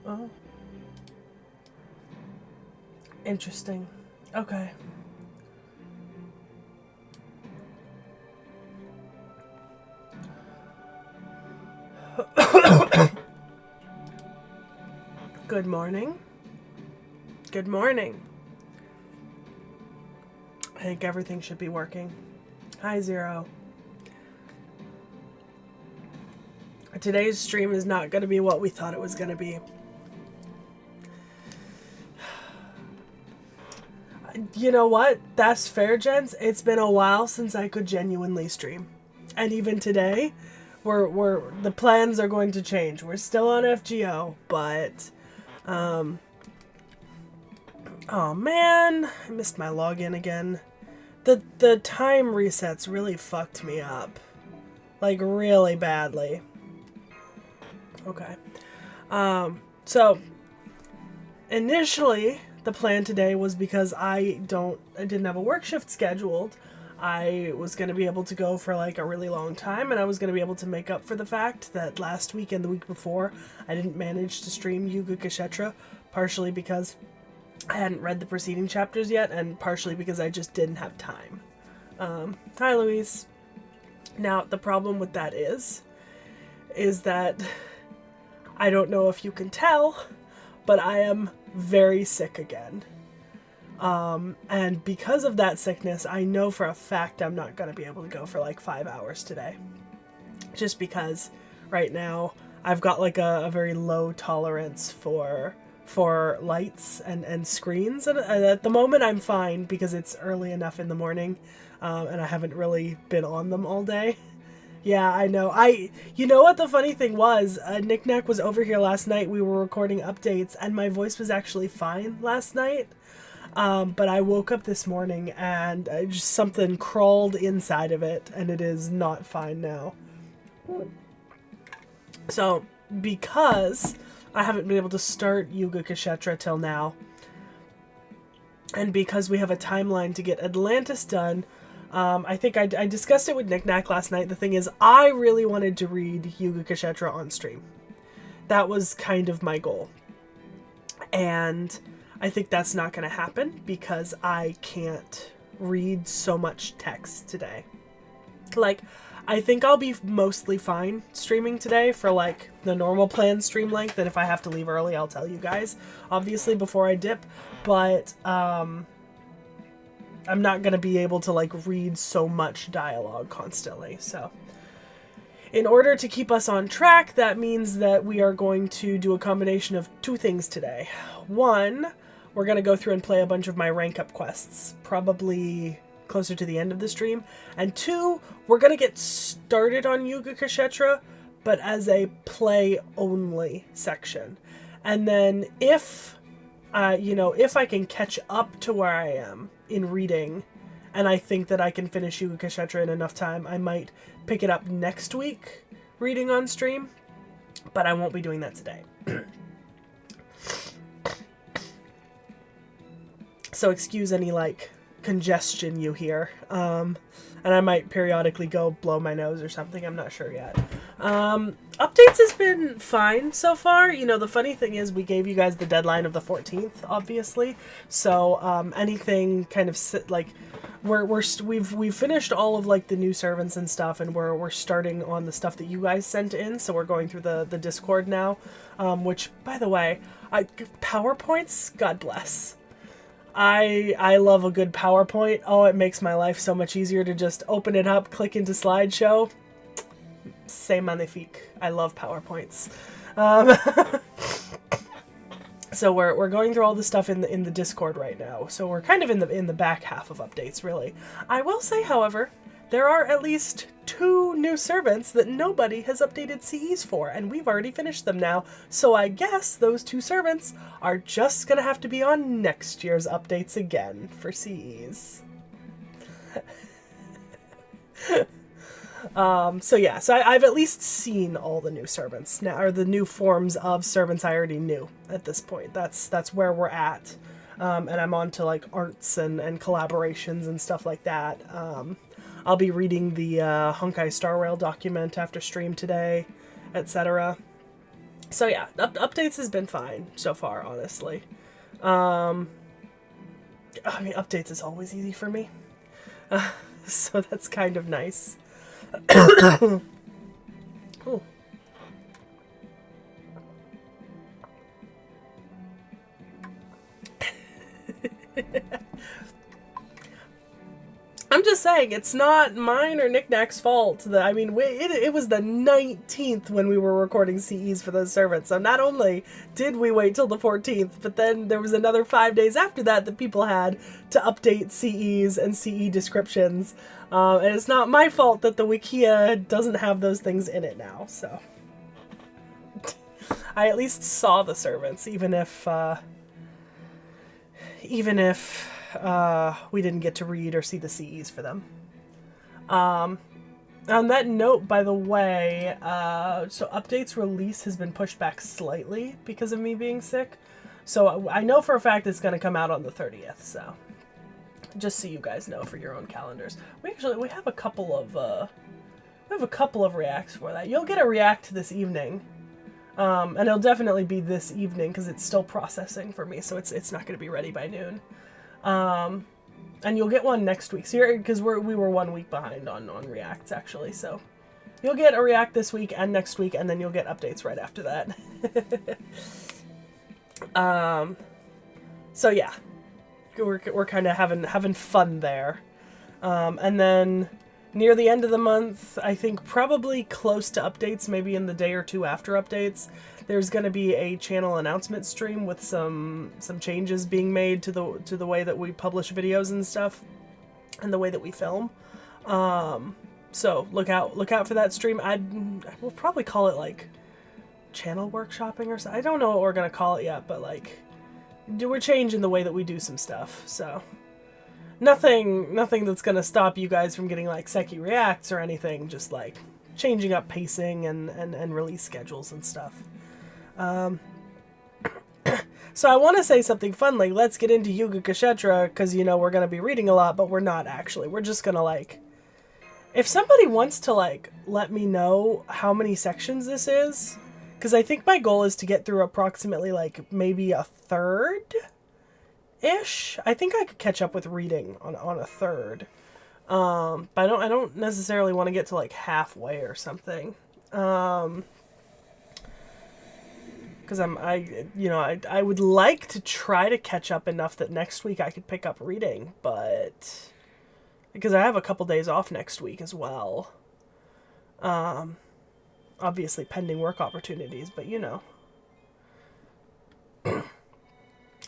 Oh. Interesting. Okay. Good morning. Good morning. I think everything should be working. Hi, Zero. Today's stream is not going to be what we thought it was going to be. You know what? That's fair, gents. It's been a while since I could genuinely stream. And even today, the plans are going to change. We're still on FGO, but oh man, I missed my login again. The time resets really fucked me up. Like really badly. Okay. So initially the plan today was because I didn't have a work shift scheduled. I was going to be able to go for like a really long time, and I was going to be able to make up for the fact that last week and the week before I didn't manage to stream Yuga Kshetra, partially because I hadn't read the preceding chapters yet, and partially because I just didn't have time. Hi, Louise. Now, the problem with that is that I don't know if you can tell, but I am very sick again. And because of that sickness, I know for a fact I'm not going to be able to go for like 5 hours today. Just because right now I've got like a very low tolerance for lights and screens. And at the moment I'm fine because it's early enough in the morning, and I haven't really been on them all day. Yeah, I know. You know what the funny thing was? Knick Knack was over here last night. We were recording updates, and my voice was actually fine last night. But I woke up this morning, and just something crawled inside of it, and it is not fine now. So, because I haven't been able to start Yuga Kshetra till now, and because we have a timeline to get Atlantis done, I think I discussed it with Knick Knack last night. The thing is, I really wanted to read Yuga Kshetra on stream. That was kind of my goal. And I think that's not going to happen because I can't read so much text today. Like, I think I'll be mostly fine streaming today for, like, the normal planned stream length. And if I have to leave early, I'll tell you guys, obviously, before I dip. But, I'm not going to be able to, like, read so much dialogue constantly, so. In order to keep us on track, that means that we are going to do a combination of two things today. One, we're going to go through and play a bunch of my rank up quests, probably closer to the end of the stream. And two, we're going to get started on Yuga Kshetra, but as a play-only section. And then if I can catch up to where I am in reading, and I think that I can finish Yuga Kshetra in enough time, I might pick it up next week, reading on stream, but I won't be doing that today. So excuse any, like, congestion you hear, and I might periodically go blow my nose or something, I'm not sure yet. Updates has been fine so far. You know, the funny thing is we gave you guys the deadline of the 14th, obviously. So, anything kind of like we've finished all of like the new servants and stuff, and we're starting on the stuff that you guys sent in. So we're going through the Discord now, which, by the way, PowerPoints, God bless. I love a good PowerPoint. Oh, it makes my life so much easier to just open it up, click into slideshow. C'est magnifique. I love PowerPoints. So we're going through all the stuff in the Discord right now. So we're kind of in the back half of updates, really. I will say, however, there are at least 2 new servants that nobody has updated CEs for, and we've already finished them now. So I guess those 2 servants are just gonna have to be on next year's updates again for CEs. So yeah, so I've at least seen all the new servants now, or the new forms of servants I already knew at this point. That's where we're at. And I'm on to like arts and collaborations and stuff like that. I'll be reading the Honkai Star Rail document after stream today, etc. So yeah, updates has been fine so far, honestly. I mean, updates is always easy for me. So that's kind of nice. Oh. I'm just saying, it's not mine or Knickknack's fault. I mean, it was the 19th when we were recording CEs for those servants. So not only did we wait till the 14th, but then there was another 5 days after that people had to update CEs and CE descriptions. And it's not my fault that the Wikia doesn't have those things in it now, so. I at least saw the servants, even if we didn't get to read or see the CEs for them. On that note, by the way, so Update's release has been pushed back slightly because of me being sick. So I know for a fact it's going to come out on the 30th, so just so you guys know for your own calendars. We have a couple of reacts for that. You'll get a react this evening. And it'll definitely be this evening because it's still processing for me, so it's not going to be ready by noon. And you'll get one next week. So because we were 1 week behind on reacts actually, so you'll get a react this week and next week, and then you'll get updates right after that. So yeah, we're kind of having fun there, and then near the end of the month, I think probably close to updates, maybe in the day or two after updates, there's going to be a channel announcement stream with some changes being made to the way that we publish videos and stuff, and the way that we film. So look out for that stream. We'll probably call it like channel workshopping or something. I don't know what we're going to call it yet, but like we're changing the way that we do some stuff. So nothing that's going to stop you guys from getting like Seki reacts or anything, just like changing up pacing and release schedules and stuff. So I want to say something fun, like let's get into Yuga Kshetra, because you know we're going to be reading a lot, but we're not actually. We're just going to like, if somebody wants to like let me know how many sections this is, because I think my goal is to get through approximately like maybe a third ish. I think I could catch up with reading on a third. But I don't necessarily want to get to like halfway or something. Because I would like to try to catch up enough that next week I could pick up reading, but because I have a couple days off next week as well. Obviously pending work opportunities, but you know.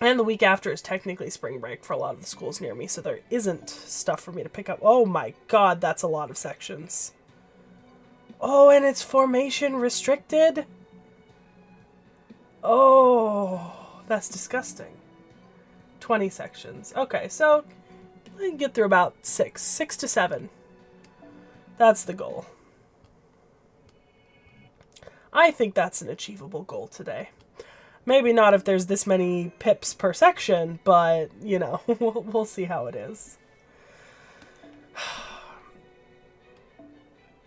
And the week after is technically spring break for a lot of the schools near me, so there isn't stuff for me to pick up. Oh my god, that's a lot of sections. Oh, and it's formation restricted? Oh, that's disgusting. 20 sections. Okay, so I can get through about 6 to 7. That's the goal. I think that's an achievable goal today. Maybe not if there's this many pips per section, but, you know, we'll see how it is.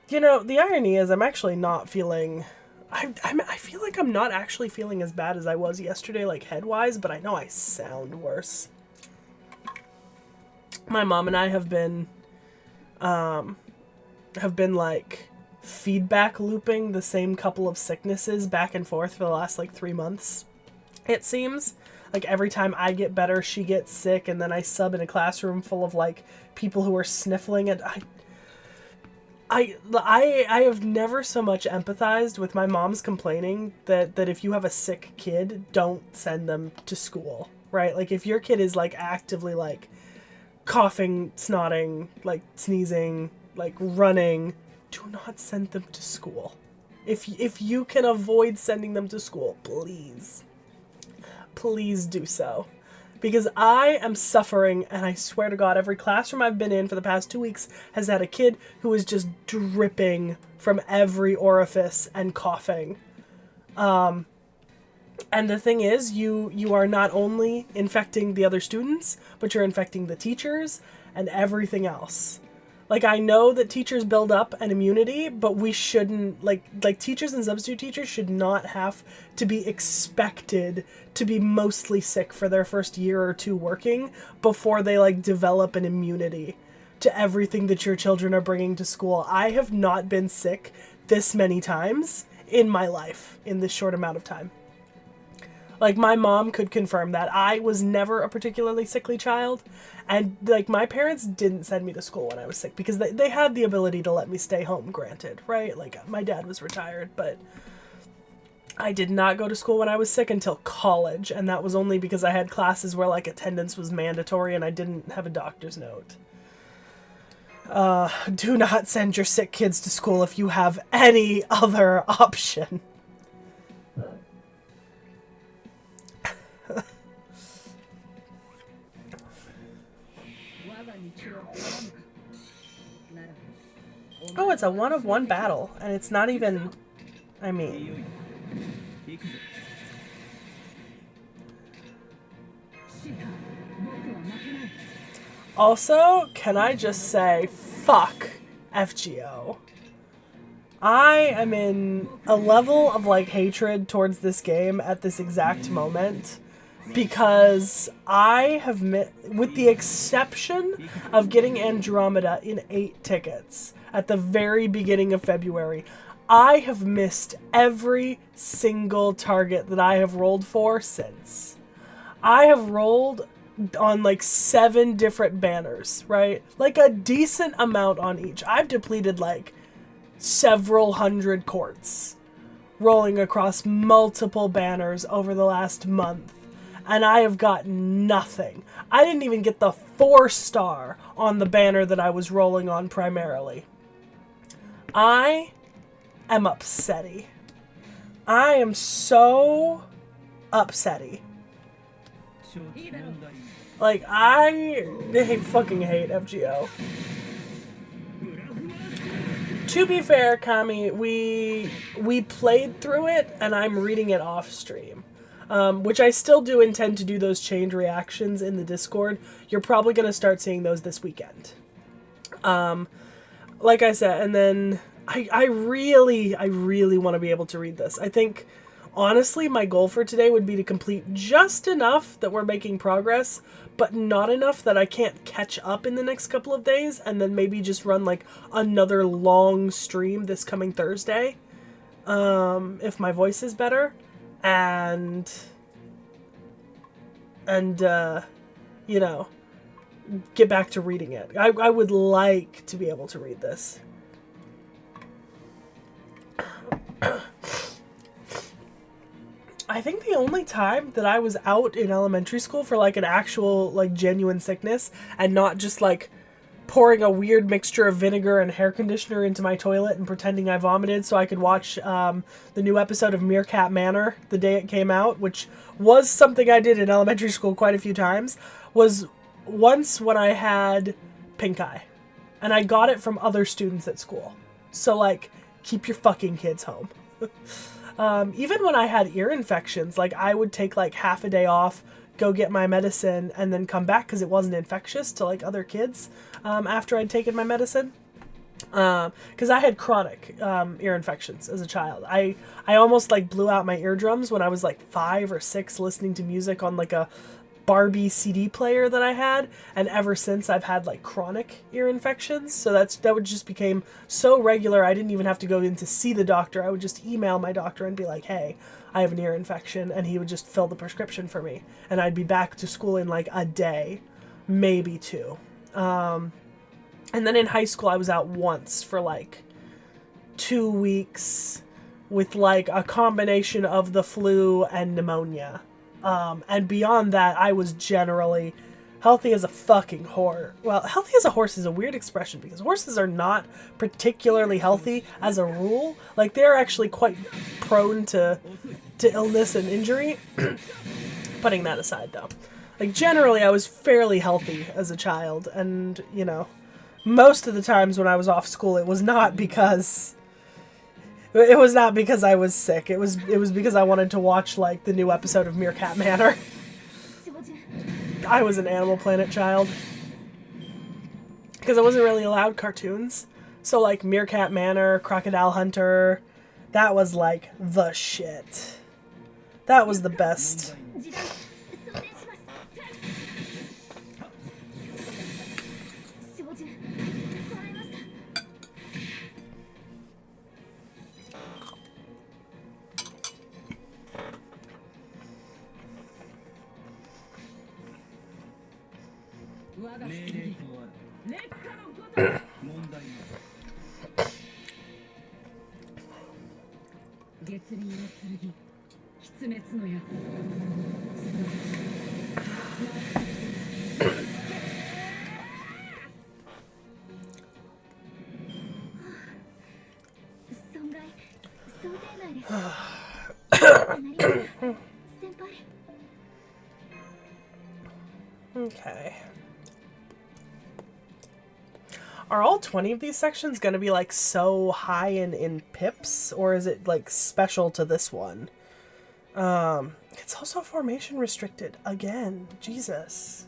You know, the irony is I'm actually not feeling... I feel like I'm not actually feeling as bad as I was yesterday, like, head-wise, but I know I sound worse. My mom and I have been, like, feedback looping the same couple of sicknesses back and forth for the last, like, 3 months. It seems like every time I get better, she gets sick, and then I sub in a classroom full of like people who are sniffling. And I have never so much empathized with my mom's complaining that if you have a sick kid, don't send them to school, right? Like if your kid is like actively like coughing, snotting, like sneezing, like running, do not send them to school. If you can avoid sending them to school, please do so. Because I am suffering, and I swear to God, every classroom I've been in for the past 2 weeks has had a kid who is just dripping from every orifice and coughing. And the thing is, you are not only infecting the other students, but you're infecting the teachers and everything else. Like, I know that teachers build up an immunity, but we shouldn't, like teachers and substitute teachers should not have to be expected to be mostly sick for their first year or two working before they, like, develop an immunity to everything that your children are bringing to school. I have not been sick this many times in my life in this short amount of time. Like, my mom could confirm that. I was never a particularly sickly child. And, like, my parents didn't send me to school when I was sick because they had the ability to let me stay home, granted, right? Like, my dad was retired, but I did not go to school when I was sick until college. And that was only because I had classes where, like, attendance was mandatory and I didn't have a doctor's note. Do not send your sick kids to school if you have any other option. Oh, it's a 1-of-1 battle, and it's not even, I mean... Also, can I just say, fuck FGO. I am in a level of, like, hatred towards this game at this exact moment because I have with the exception of getting Andromeda in 8 tickets at the very beginning of February, I have missed every single target that I have rolled for since. I have rolled on like 7 different banners, right? Like a decent amount on each. I've depleted like several hundred courts rolling across multiple banners over the last month. And I have got nothing. I didn't even get the 4-star on the banner that I was rolling on primarily. I am upsetty. I am so upsetty. Like, I fucking hate FGO. To be fair, Kami, we played through it, and I'm reading it off stream. Which I still do intend to do those chained reactions in the Discord. You're probably going to start seeing those this weekend. Like I said, and then I really want to be able to read this. I think, honestly, my goal for today would be to complete just enough that we're making progress, but not enough that I can't catch up in the next couple of days, and then maybe just run, like, another long stream this coming Thursday, if my voice is better. And you know, get back to reading it. I would like to be able to read this. I think the only time that I was out in elementary school for like an actual, like, genuine sickness and not just like pouring a weird mixture of vinegar and hair conditioner into my toilet and pretending I vomited so I could watch the new episode of Meerkat Manor the day it came out, which was something I did in elementary school quite a few times, was once when I had pink eye. And I got it from other students at school. So, like, keep your fucking kids home. Even when I had ear infections, like, I would take, like, half a day off, go get my medicine, and then come back because it wasn't infectious to, like, other kids after I'd taken my medicine. Because I had chronic ear infections as a child. I almost, like, blew out my eardrums when I was, like, 5 or 6 listening to music on, like, a Barbie CD player that I had, and ever since I've had, like, chronic ear infections. So that would just became so regular I didn't even have to go in to see the doctor. I would just email my doctor and be like, hey, I have an ear infection, and he would just fill the prescription for me, and I'd be back to school in like a day, maybe 2. And then in high school I was out once for like 2 weeks with like a combination of the flu and pneumonia. And beyond that, I was generally healthy as a fucking horse. Well, healthy as a horse is a weird expression because horses are not particularly healthy as a rule. Like, they're actually quite prone to illness and injury. Putting that aside, though. Like, generally, I was fairly healthy as a child. And, you know, most of the times when I was off school, it was not because I was sick. It was because I wanted to watch, like, the new episode of Meerkat Manor. I was an Animal Planet child. because I wasn't really allowed cartoons. So like Meerkat Manor, Crocodile Hunter, that was like the shit. That was the best. Okay. Are all 20 of these sections going to be like so high in pips, or is it like special to this one? It's also formation restricted again. Jesus.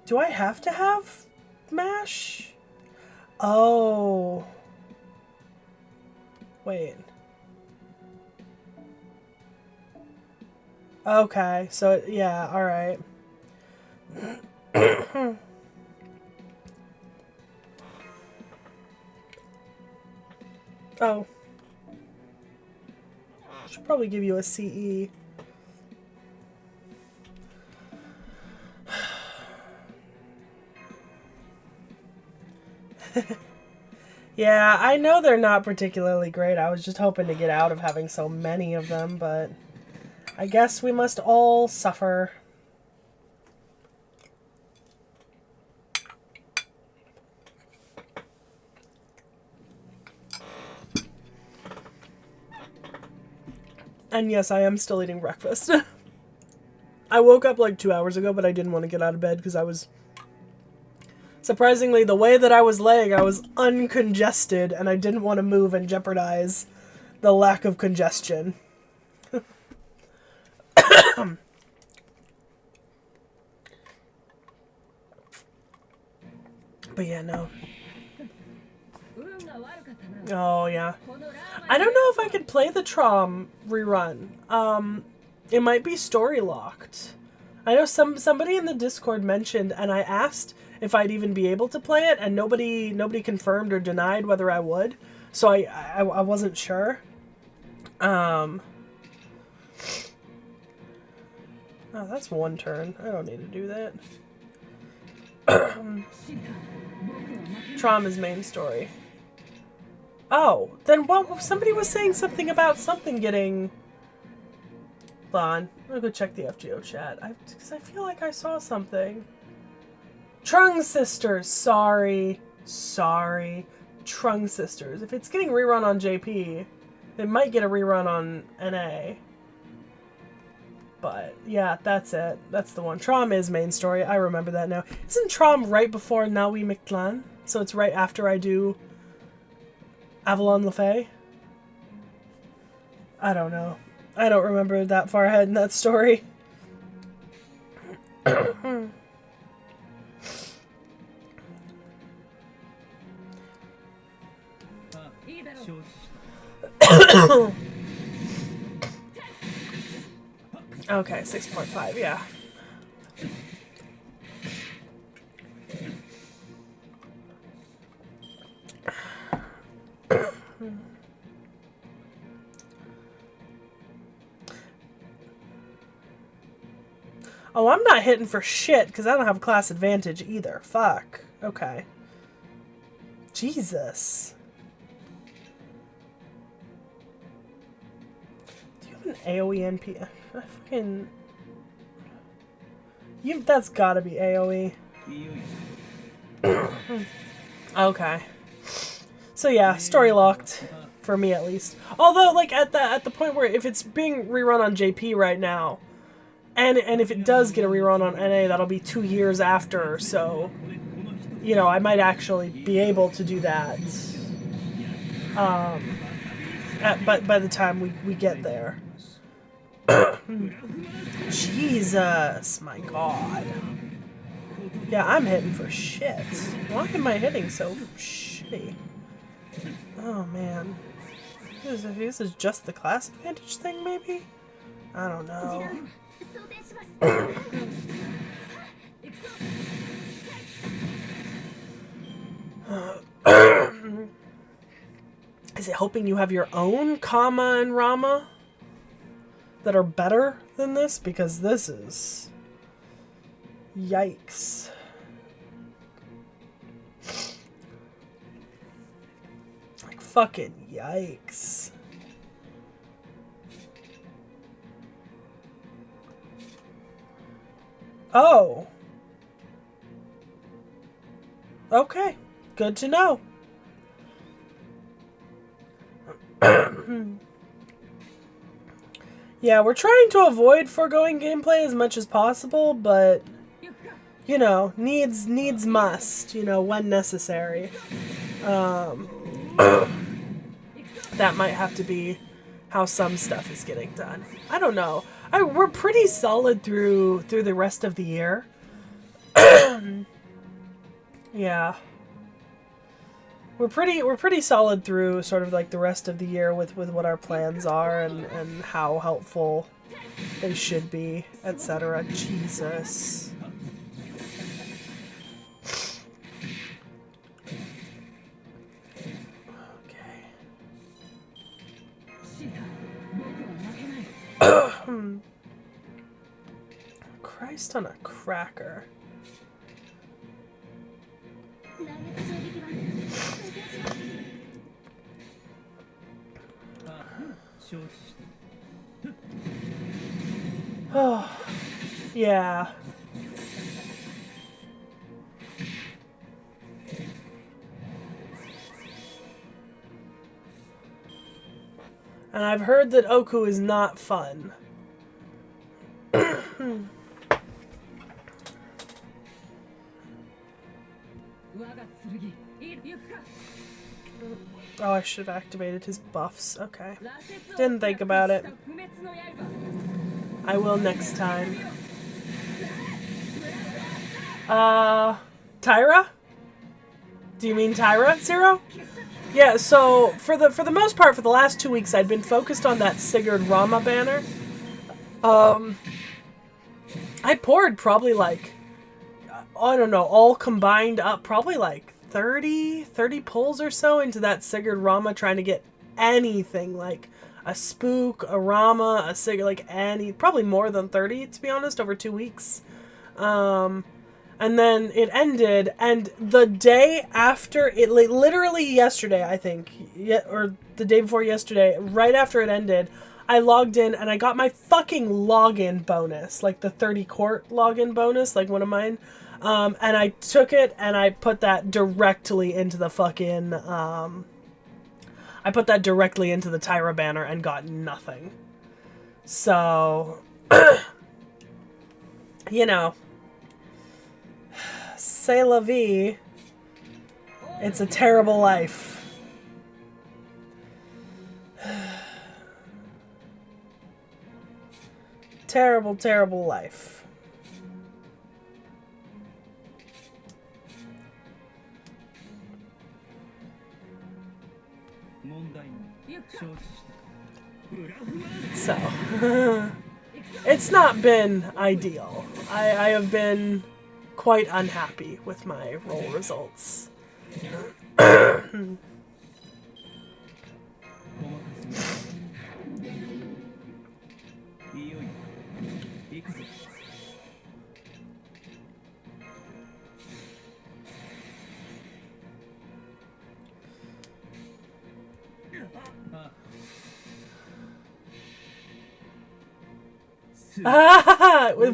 Do I have to have MASH? Oh. Wait. Okay, so yeah, alright. Oh. Should probably give you a CE. Yeah, I know they're not particularly great. I was just hoping to get out of having so many of them, but I guess we must all suffer. And yes, I am still eating breakfast. I woke up like 2 hours ago, but I didn't want to get out of bed because I was... Surprisingly, the way that I was laying, I was uncongested, and I didn't want to move and jeopardize the lack of congestion. But yeah, no. Oh, yeah. I don't know if I could play the T.H.E rerun. It might be story locked. I know somebody in the Discord mentioned, and I asked if I'd even be able to play it, and nobody confirmed or denied whether I would. So I wasn't sure. Oh, that's one turn. I don't need to do that. T.H.E.'s main story. Oh, then what? Somebody was saying something about something getting... Hold on. I'm gonna go check the FGO chat. Because I feel like I saw something. Trung Sisters. Sorry. Trung Sisters. If it's getting rerun on JP, it might get a rerun on NA. But, yeah, that's it. That's the one. T.H.E is main story. I remember that now. Isn't T.H.E right before Nawi Mictlan? So it's right after I do Avalon LaFay? I don't know. I don't remember that far ahead in that story. Okay, 6.5, yeah. Oh, I'm not hitting for shit, because I don't have class advantage either. Fuck. Okay. Jesus. Do you have an AoE NP? I fucking... That's gotta be AoE. Okay. So yeah, story locked. For me, at least. Although, like, at the point where if it's being rerun on JP right now, and if it does get a rerun on NA, that'll be 2 years after, so, you know, I might actually be able to do that. But by the time we get there. Jesus, my god. Yeah, I'm hitting for shit. Why am I hitting so shitty? Oh, man. This is just the class advantage thing, maybe? I don't know. Is it hoping you have your own Kama and Rama that are better than this? Because this is... Yikes. Like, fucking yikes. Oh. Okay. Good to know. Yeah, we're trying to avoid foregoing gameplay as much as possible, but, you know, needs must, you know, when necessary. That might have to be how some stuff is getting done. I don't know. We're pretty solid through the rest of the year. Yeah. We're pretty solid through sort of like the rest of the year with what our plans are and how helpful they should be, etc. Jesus. Okay. Christ on a cracker. Oh, yeah. And I've heard that Oku is not fun. Oh, I should have activated his buffs. Okay. Didn't think about it. I will next time. Tyra? Do you mean Tyra, Zero? Yeah, so for the most part, for the last 2 weeks, I'd been focused on that Sigurd Rama banner. I poured probably like, I don't know, all combined up, probably like 30 pulls or so into that Sigurd Rama, trying to get anything, like a Spook, a Rama, a Sigurd, like any, probably more than 30, to be honest, over 2 weeks. And then it ended, and the day after, it literally yesterday, I think, or the day before yesterday, right after it ended, I logged in and I got my fucking login bonus, like the 30 court login bonus, like one of mine. And I took it and I put that directly into the fucking, I put that directly into the Tyra banner and got nothing. So, you know. C'est la vie. It's a terrible life. Terrible, terrible life. So, it's not been ideal. I have been quite unhappy with my roll results.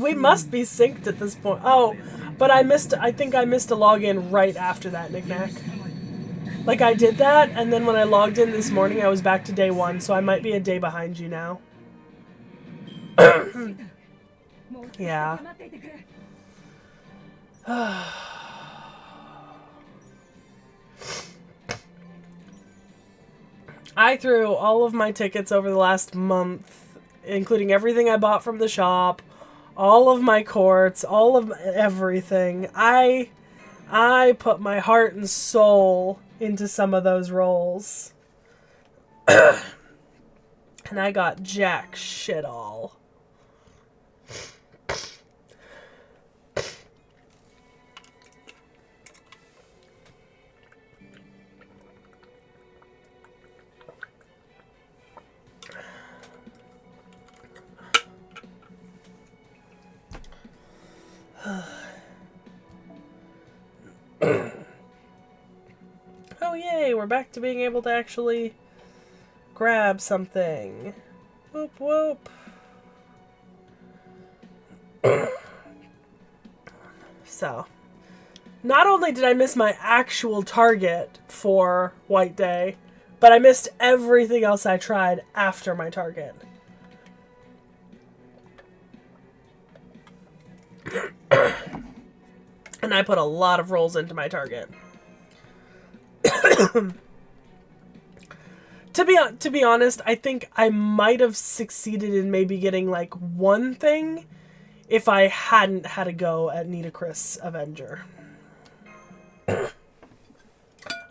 We must be synced at this point. Oh, but I think I missed a login right after that, Knickknack. Like, I did that, and then when I logged in this morning, I was back to day 1, so I might be a day behind you now. Yeah. I threw all of my tickets over the last month including everything I bought from the shop, all of my quartz, all of everything. I put my heart and soul into some of those rolls. And I got jack shit all. Oh yay, we're back to being able to actually grab something. Whoop whoop. So, not only did I miss my actual target for White Day, but I missed everything else I tried after my target. And I put a lot of rolls into my target. To be honest, I think I might have succeeded in maybe getting like one thing if I hadn't had a go at Nitocris Avenger.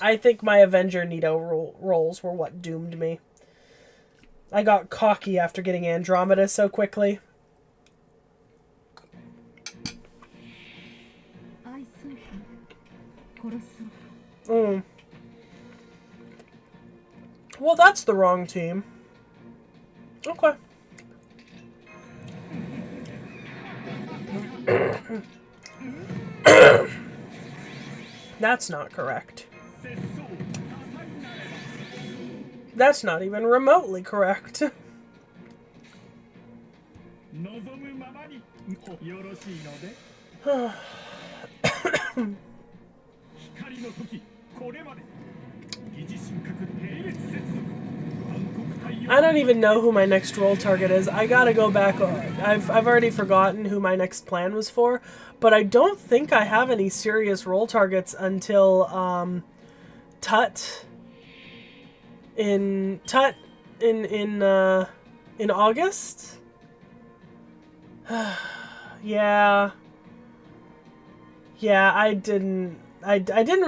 I think my Avenger Nito rolls were what doomed me. I got cocky after getting Andromeda so quickly. Well, that's the wrong team. Okay. That's not correct. That's not even remotely correct. I don't even know who my next roll target is. I gotta go back. I've already forgotten who my next plan was for, but I don't think I have any serious roll targets until in August. Yeah, I didn't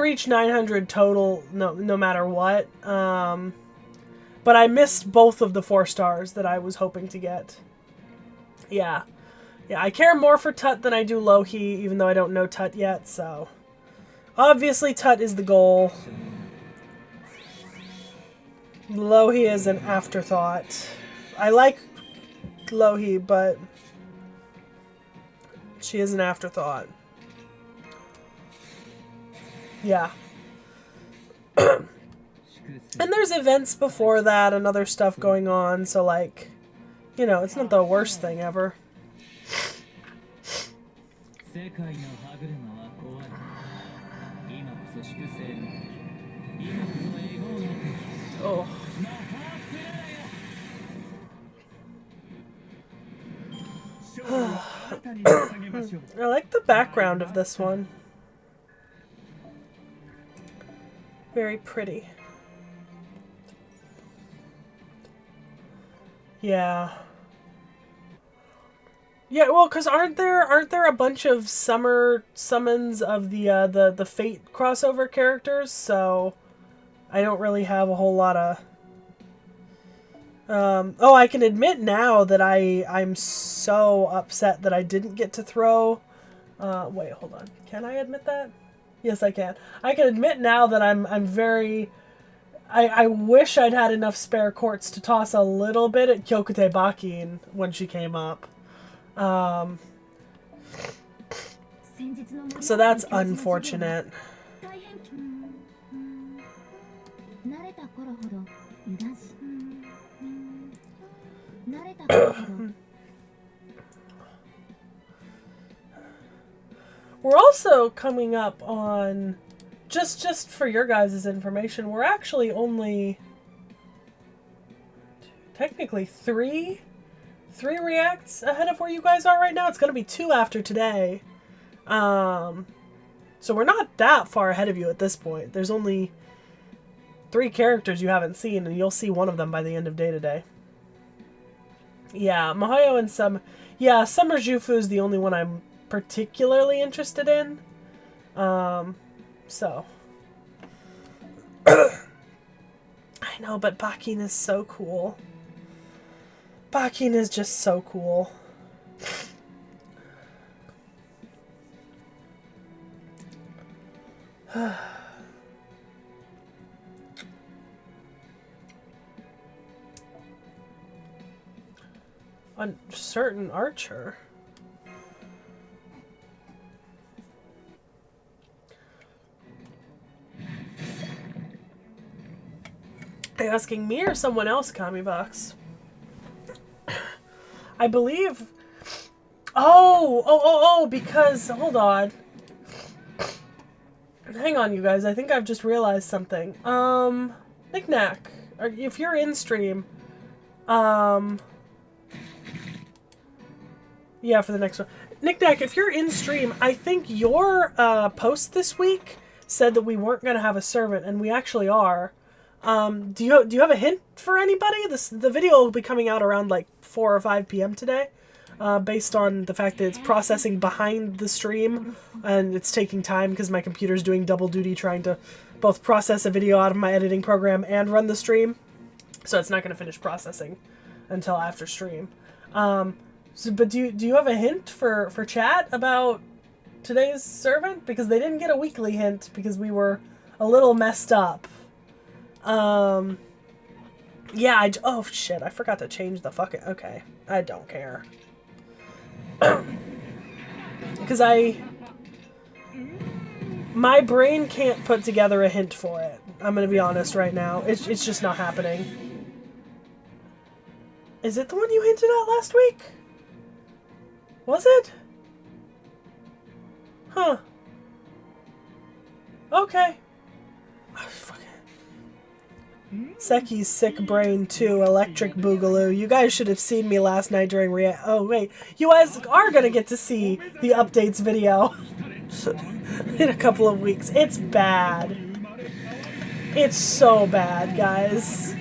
reach 900 total. No matter what. But I missed both of the 4 stars that I was hoping to get. Yeah, I care more for T.H.E than I do Low-He, even though I don't know T.H.E yet, so... Obviously, T.H.E is the goal. Low-He is an afterthought. I like Low-He, but... she is an afterthought. Yeah. And there's events before that and other stuff going on, so like, you know, it's not the worst thing ever. Oh. I like the background of this one. Very pretty. Yeah. Yeah, well, because aren't there a bunch of summer summons of the Fate crossover characters? So I don't really have a whole lot of. Oh, I can admit now that I'm so upset that I didn't get to throw. Wait, hold on. Can I admit that? Yes, I can. I can admit now that I'm very. I wish I'd had enough spare quartz to toss a little bit at Kyokute Bakin when she came up. So that's unfortunate. We're also coming up on, just for your guys' information, we're actually only technically three reacts ahead of where you guys are right now. It's going to be 2 after today. So we're not that far ahead of you at this point. There's only 3 characters you haven't seen, and you'll see one of them by the end of day today. Yeah, Mihoyo and some... Yeah, Summer Jufu is the only one I'm particularly interested in. So... I know, but Bakin is so cool. Bakin is just so cool. Uncertain Archer. Are you asking me or someone else, Kamibox? I believe... Oh, because... Hold on. Hang on, you guys. I think I've just realized something. Knick-Knack. If you're in stream... Yeah, for the next one. Knick-Knack, if you're in stream, I think your post this week said that we weren't going to have a servant, and we actually are. Do you have a hint for anybody? The video will be coming out around like 4 or 5 p.m. today, based on the fact that it's processing behind the stream, and it's taking time because my computer's doing double duty trying to both process a video out of my editing program and run the stream. So it's not going to finish processing until after stream. But do you have a hint for chat about today's servant? Because they didn't get a weekly hint because we were a little messed up. Yeah, oh shit, I forgot to change the fucking... Okay, I don't care. Because my brain can't put together a hint for it. I'm gonna be honest right now. It's just not happening. Is it the one you hinted at last week? Was it? Huh. Okay. Oh, fuck it. Seki's sick brain too. Electric Boogaloo. You guys should have seen me last night during Oh, wait. You guys are gonna get to see the updates video in a couple of weeks. It's bad. It's so bad, guys.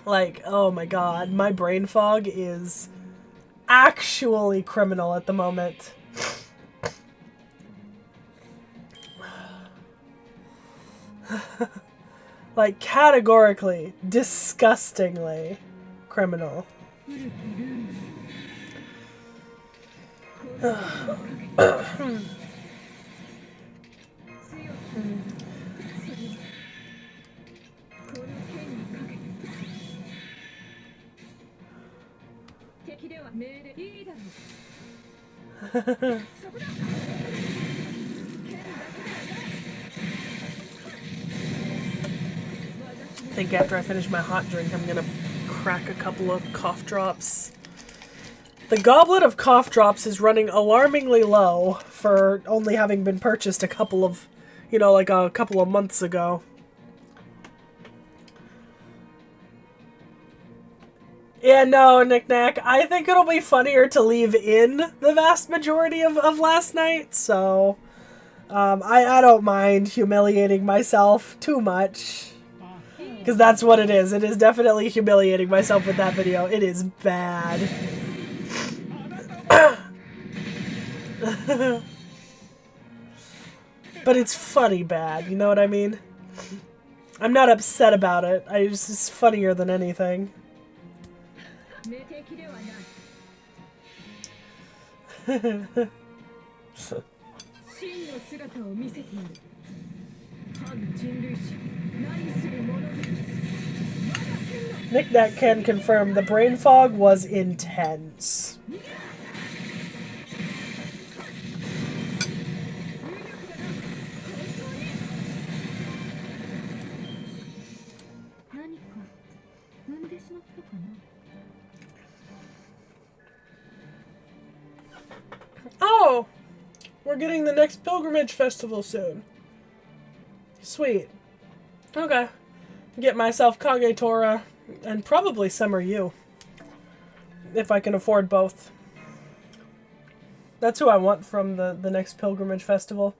Like, oh my god. My brain fog is actually criminal at the moment. Like, categorically, disgustingly criminal. I think after I finish my hot drink, I'm gonna crack a couple of cough drops. The goblet of cough drops is running alarmingly low for only having been purchased a couple of, like a couple of months ago. Yeah, no, Knick-Knack. I think it'll be funnier to leave in the vast majority of last night, so I don't mind humiliating myself too much. Because that's what it is. It is definitely humiliating myself with that video. It is bad. But it's funny bad, you know what I mean? I'm not upset about it. It's funnier than anything. Knick-Knack can confirm the brain fog was intense. Oh! We're getting the next pilgrimage festival soon. Sweet. Okay. Get myself Kagetora and probably Summer U. If I can afford both. That's who I want from the next pilgrimage festival.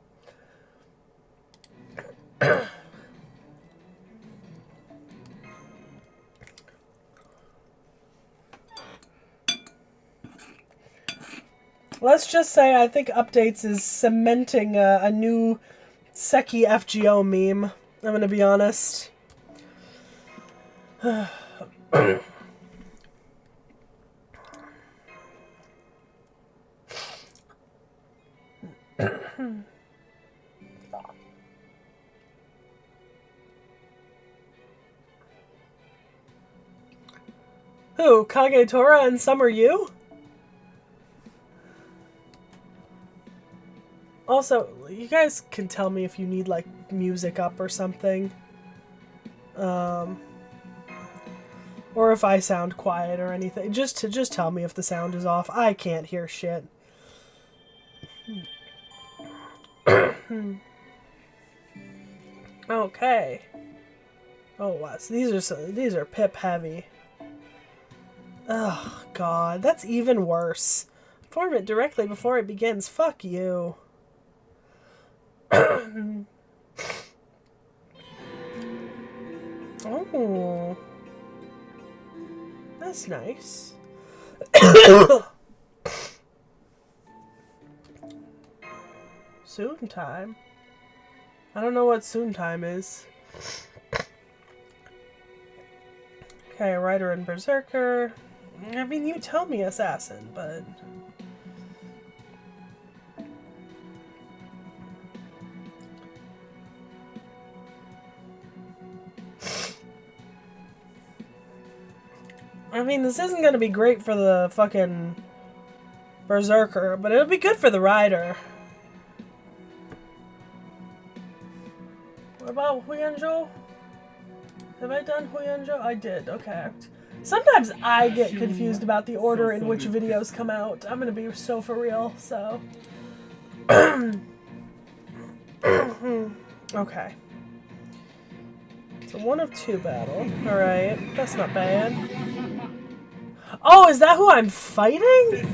Let's just say I think updates is cementing a new Seki FGO meme. I'm gonna be honest. Who? Kagetora and Summer You? Also, you guys can tell me if you need, like, music up or something. Or if I sound quiet or anything. Just tell me if the sound is off. I can't hear shit. Okay. Oh, wow. So these are pip heavy. Oh, God. That's even worse. Form it directly before it begins. Fuck you. Oh. That's nice. Soon time? I don't know what soon time is. Okay, Rider and Berserker. I mean, you tell me, Assassin, but... I mean, this isn't gonna be great for the fucking Berserker, but it'll be good for the Rider. What about Huyanzhou? Have I done Huyanzhou? I did, okay. Sometimes I get confused about the order in which videos come out. I'm gonna be so for real, so... Okay. So 1 of 2 battle. Alright, that's not bad. Oh, is that who I'm fighting?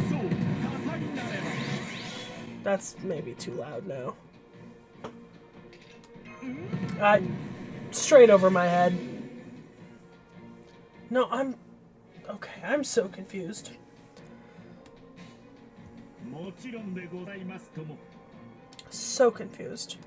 That's maybe too loud now. Straight over my head. No, I'm... Okay, I'm so confused. So confused.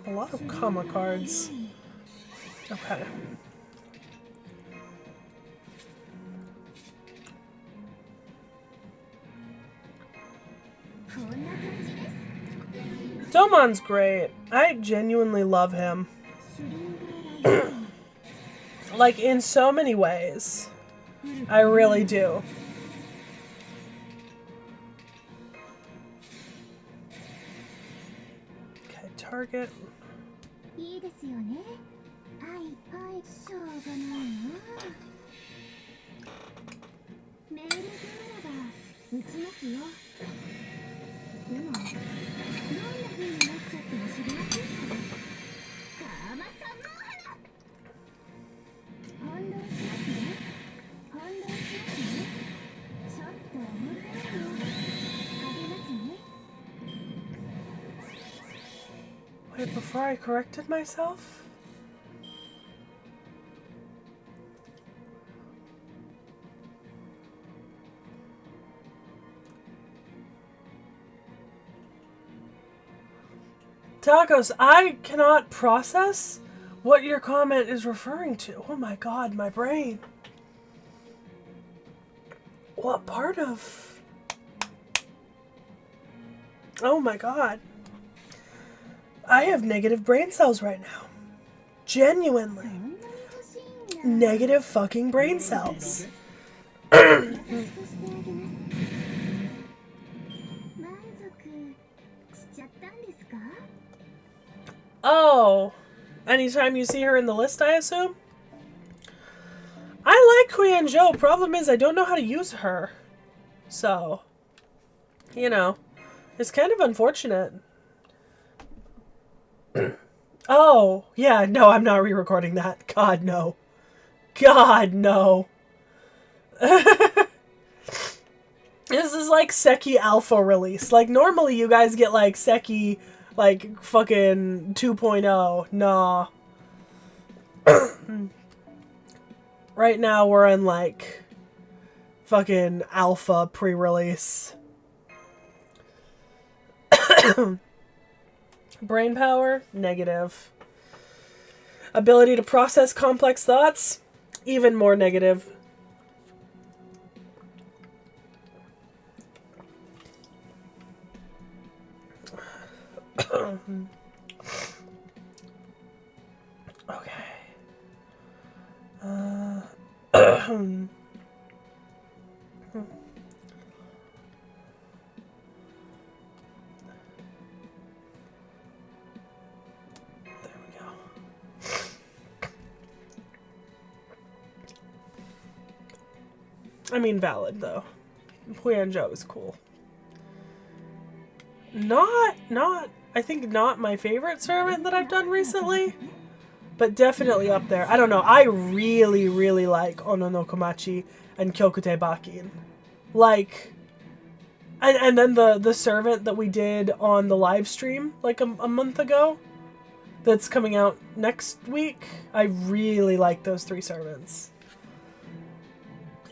A lot of comma cards. Okay. Domon's great. I genuinely love him. Like, in so many ways. I really do. Okay, target. Wait, before I corrected myself? Tacos, I cannot process what your comment is referring to. Oh my god, my brain. What part of... Oh my god. I have negative brain cells right now. Genuinely. Negative fucking brain cells. Oh. Anytime you see her in the list, I assume? I like Huyanzhou. Problem is, I don't know how to use her. So. You know, it's kind of unfortunate. Oh, yeah, no, I'm not re-recording that. God, no. God, no. This is like Seki Alpha release. Like, normally you guys get, like, Seki, like, fucking 2.0. Nah. Right now we're in, like, fucking Alpha pre-release. Brain power? Negative. Ability to process complex thoughts? Even more negative. Okay. There we go. I mean, valid, though. Huanzhou is cool. I think not my favorite servant that I've done recently, but definitely up there. I don't know. I really, really like Ononokomachi and Kyokute Bakin. Like, and then the servant that we did on the live stream, like a month ago, that's coming out next week. I really like those 3 servants.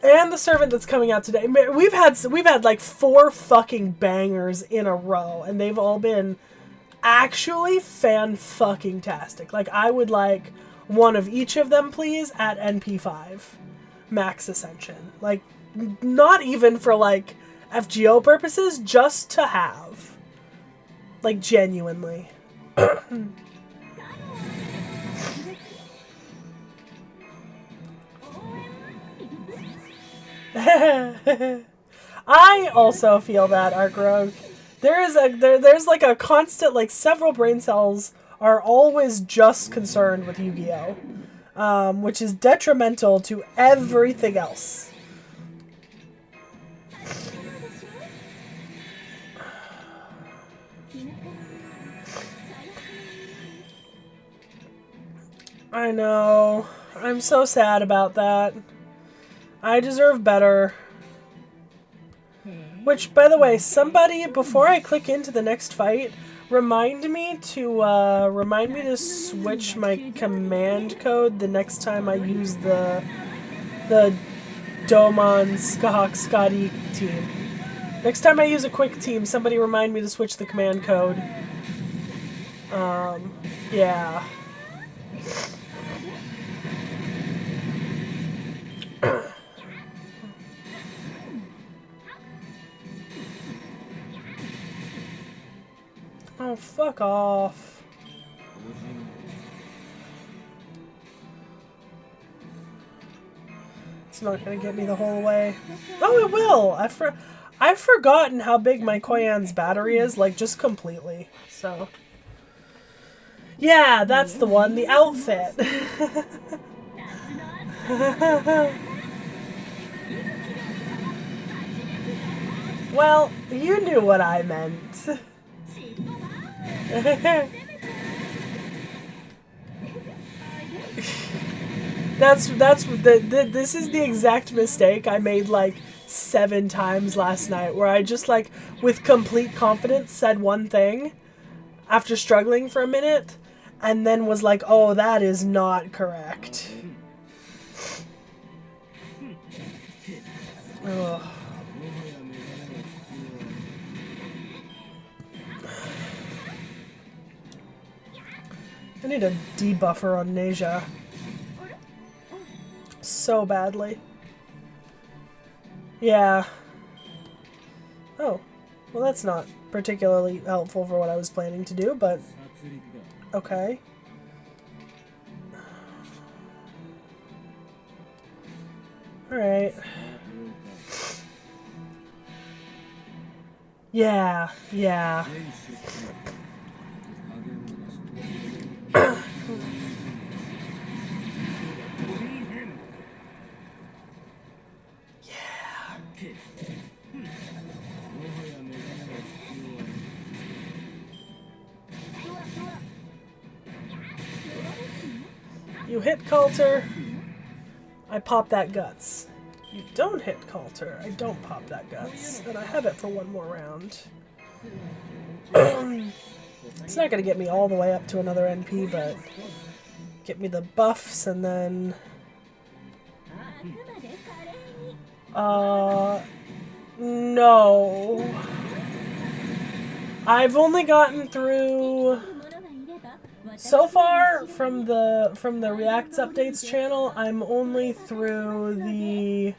And the servant that's coming out today. We've had like 4 fucking bangers in a row, and they've all been actually fan-fucking-tastic. Like, I would like one of each of them, please, at NP5. Max Ascension. Like, not even for, like, FGO purposes, just to have. Like, genuinely. I also feel that, Arc Rogue. There's like a constant, like, several brain cells are always just concerned with Yu-Gi-Oh! Which is detrimental to everything else. I know. I'm so sad about that. I deserve better. Which, by the way, somebody, before I click into the next fight, remind me to switch my command code the next time I use the Domon Skahak Scotty team. Next time I use a quick team, somebody remind me to switch the command code. Yeah. Oh, fuck off. It's not gonna get me the whole way. Oh, it will! I've forgotten how big my Koyan's battery is, like, just completely. So. Yeah, that's the one. The outfit. Well, you knew what I meant. This is the exact mistake I made like 7 times last night, where I just, like, with complete confidence said one thing after struggling for a minute and then was like, oh, that is not correct. Ugh. I need a debuffer on Neja. So badly. Yeah. Oh. Well, that's not particularly helpful for what I was planning to do, but... Okay. Alright. Yeah. Yeah. You hit Coulter, I pop that guts. You don't hit Coulter, I don't pop that guts. And I have it for one more round. It's not gonna get me all the way up to another NP, but get me the buffs and then... No. I've only gotten through... So far, from the Reacts Updates channel, I'm only through the...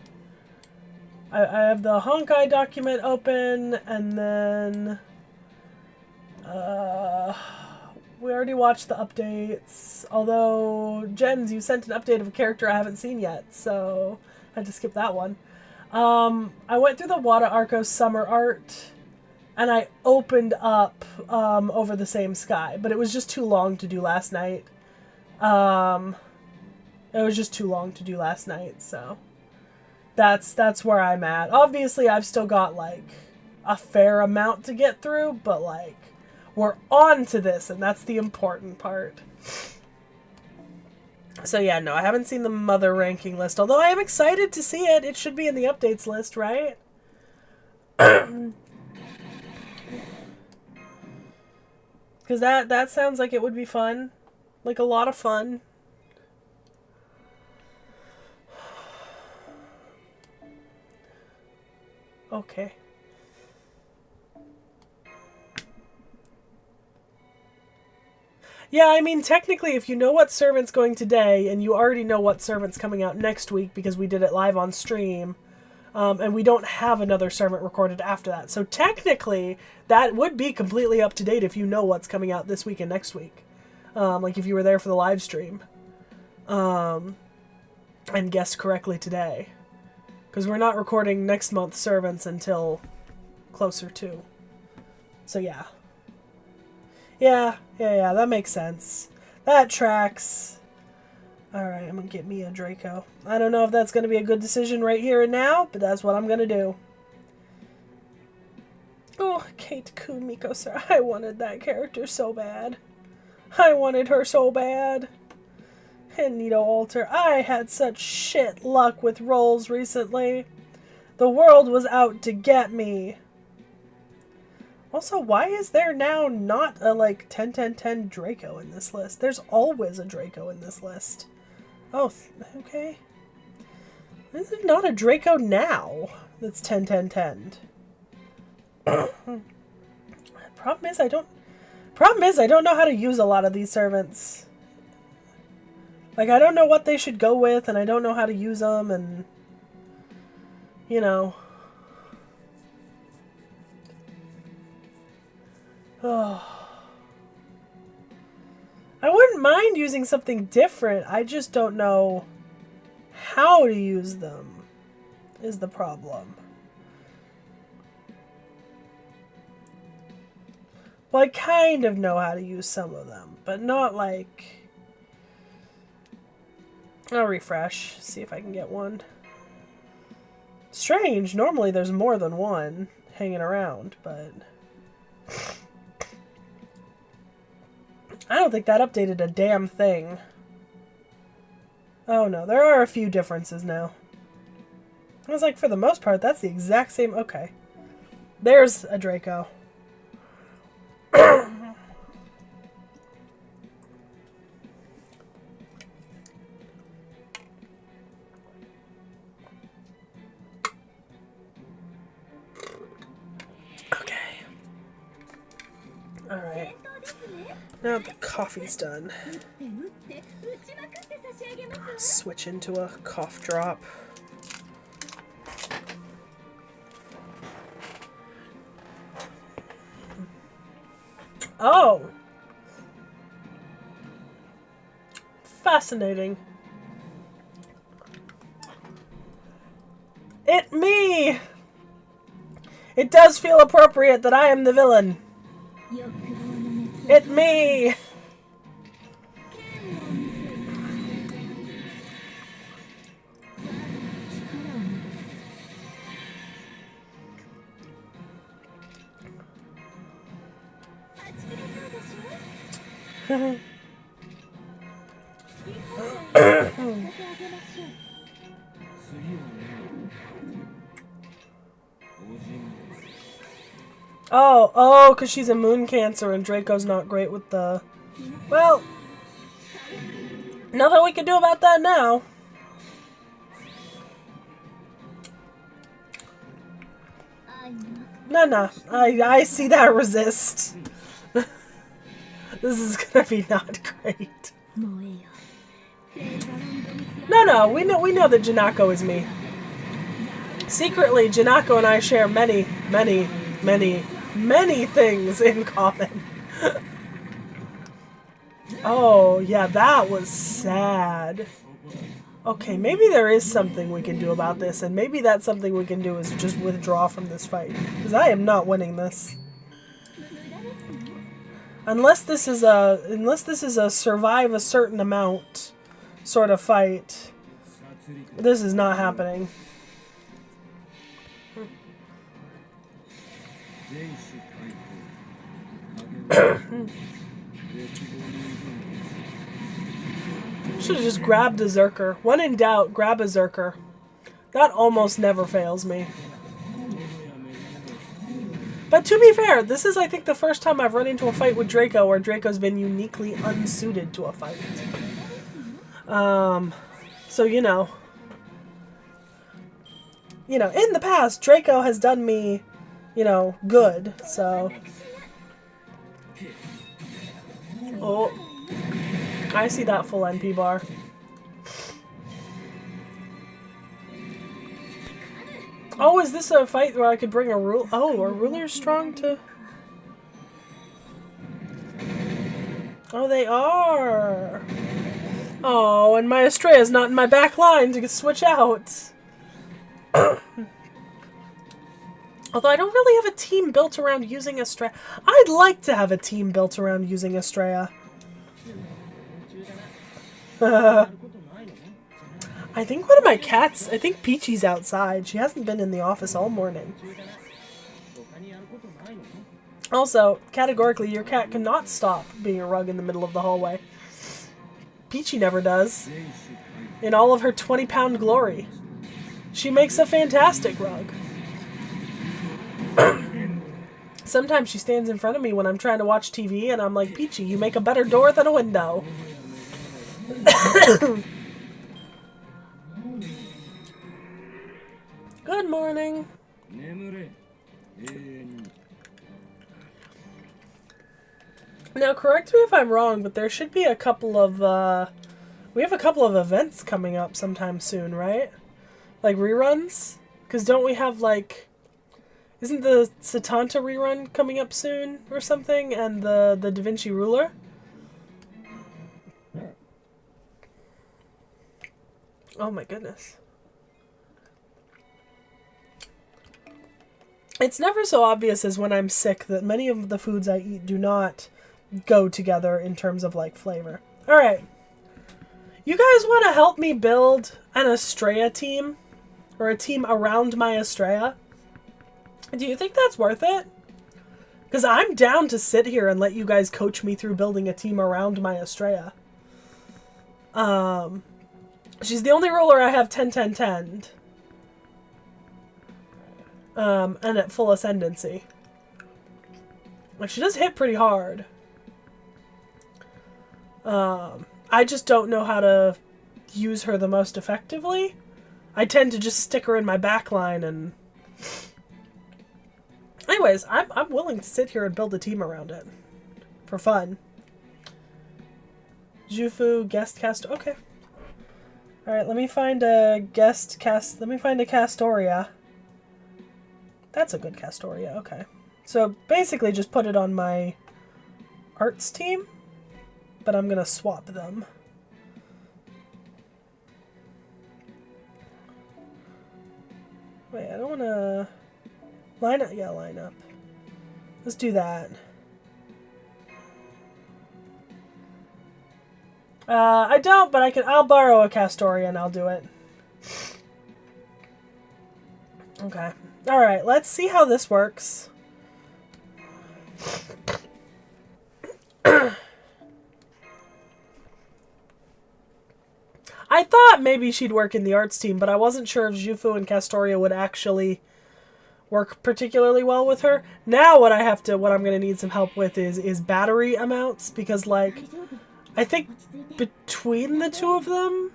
I have the Honkai document open, and then... we already watched the updates. Although, Jens, you sent an update of a character I haven't seen yet, so I had to skip that one. I went through the Wada Arco summer art, and I opened up Over the Same Sky, but it was just too long to do last night. It was just too long to do last night, so that's where I'm at. Obviously, I've still got, like, a fair amount to get through, but, like, we're on to this, and that's the important part. So yeah, no, I haven't seen the Mother ranking list, although I am excited to see it. It should be in the updates list, right? Because that sounds like it would be fun. Like, a lot of fun. Okay. Yeah, I mean, technically, if you know what servant's going today, and you already know what servant's coming out next week, because we did it live on stream, and we don't have another servant recorded after that. So technically, that would be completely up to date if you know what's coming out this week and next week. Like if you were there for the live stream. And guessed correctly today. Because we're not recording next month's servants until closer to. So yeah. Yeah, that makes sense. That tracks. Alright, I'm gonna get me a Draco. I don't know if that's gonna be a good decision right here and now, but that's what I'm gonna do. Oh, Kate Kumiko, sir. I wanted that character so bad. I wanted her so bad. And Nito Alter. I had such shit luck with rolls recently. The world was out to get me. Also, why is there now not a, like, 10-10-10 Draco in this list? There's always a Draco in this list. Oh, okay. This is not a Draco now that's 10-10-10. Problem is, I don't know how to use a lot of these servants. Like, I don't know what they should go with, and I don't know how to use them, and... You know... Oh. I wouldn't mind using something different. I just don't know how to use them, is the problem. Well, I kind of know how to use some of them, but not like... I'll refresh, see if I can get one. Strange, normally there's more than one hanging around, but... I don't think that updated a damn thing. Oh no, there are a few differences now. I was like, for the most part, that's the exact same... Okay. There's a Draco. Okay. Alright. Now the coffee's done. Switch into a cough drop. Oh! Fascinating. It me! It does feel appropriate that I am the villain. It me! Oh, because she's a moon cancer and Draco's not great with the... Well, nothing we can do about that now. No. I see that resist. This is gonna be not great. No. We know that Janako is me. Secretly, Janako and I share many things in common. Oh, yeah, that was sad. Okay, maybe there is something we can do about this, and maybe that's something we can do is just withdraw from this fight. Because I am not winning this. Unless this is a survive a certain amount sort of fight, this is not happening. Should have just grabbed a Zerker. When in doubt, grab a Zerker. That almost never fails me. But to be fair, this is, I think, the first time I've run into a fight with Draco where Draco's been uniquely unsuited to a fight. So, you know, in the past, Draco has done me, good, so... Oh, I see that full NP bar. Oh, is this a fight where I could bring a rule? Oh, are rulers strong to... Oh, they are. Oh, and my Estrella's not in my back line to switch out. Although I don't really have a team built around using Estrella. I'd like to have a team built around using Estrella. I think one of my cats, I think Peachy's outside. She hasn't been in the office all morning. Also, categorically, your cat cannot stop being a rug in the middle of the hallway. Peachy never does. In all of her 20-pound glory. She makes a fantastic rug. Sometimes she stands in front of me when I'm trying to watch TV and I'm like, Peachy, you make a better door than a window. Good morning. Now, correct me if I'm wrong, but there should be a couple of, we have a couple of events coming up sometime soon, right? Like reruns? Because don't we have, like, isn't the Satanta rerun coming up soon or something? And the Da Vinci Ruler? Oh my goodness. It's never so obvious as when I'm sick that many of the foods I eat do not go together in terms of, like, flavor. Alright. You guys want to help me build an Estrella team? Or a team around my Estrella? Do you think that's worth it? Because I'm down to sit here and let you guys coach me through building a team around my Estrella. She's the only ruler I have 10-10-10'd. And at full ascendancy. Like, she does hit pretty hard. I just don't know how to use her the most effectively. I tend to just stick her in my backline and... Anyways, I'm willing to sit here and build a team around it. For fun. Jufu, guest cast... Okay. Alright, let me find a guest cast... Let me find a Castoria. That's a good Castoria, okay. So, basically just put it on my arts team. But I'm gonna swap them. Wait, I don't wanna... Line up? Yeah, line up. Let's do that. I don't, but I'll borrow a Castoria and I'll do it. Okay. Alright, let's see how this works. I thought maybe she'd work in the arts team, but I wasn't sure if Jufu and Castoria would actually work particularly well with her. Now what I'm gonna need some help with is battery amounts, because like I think between the two of them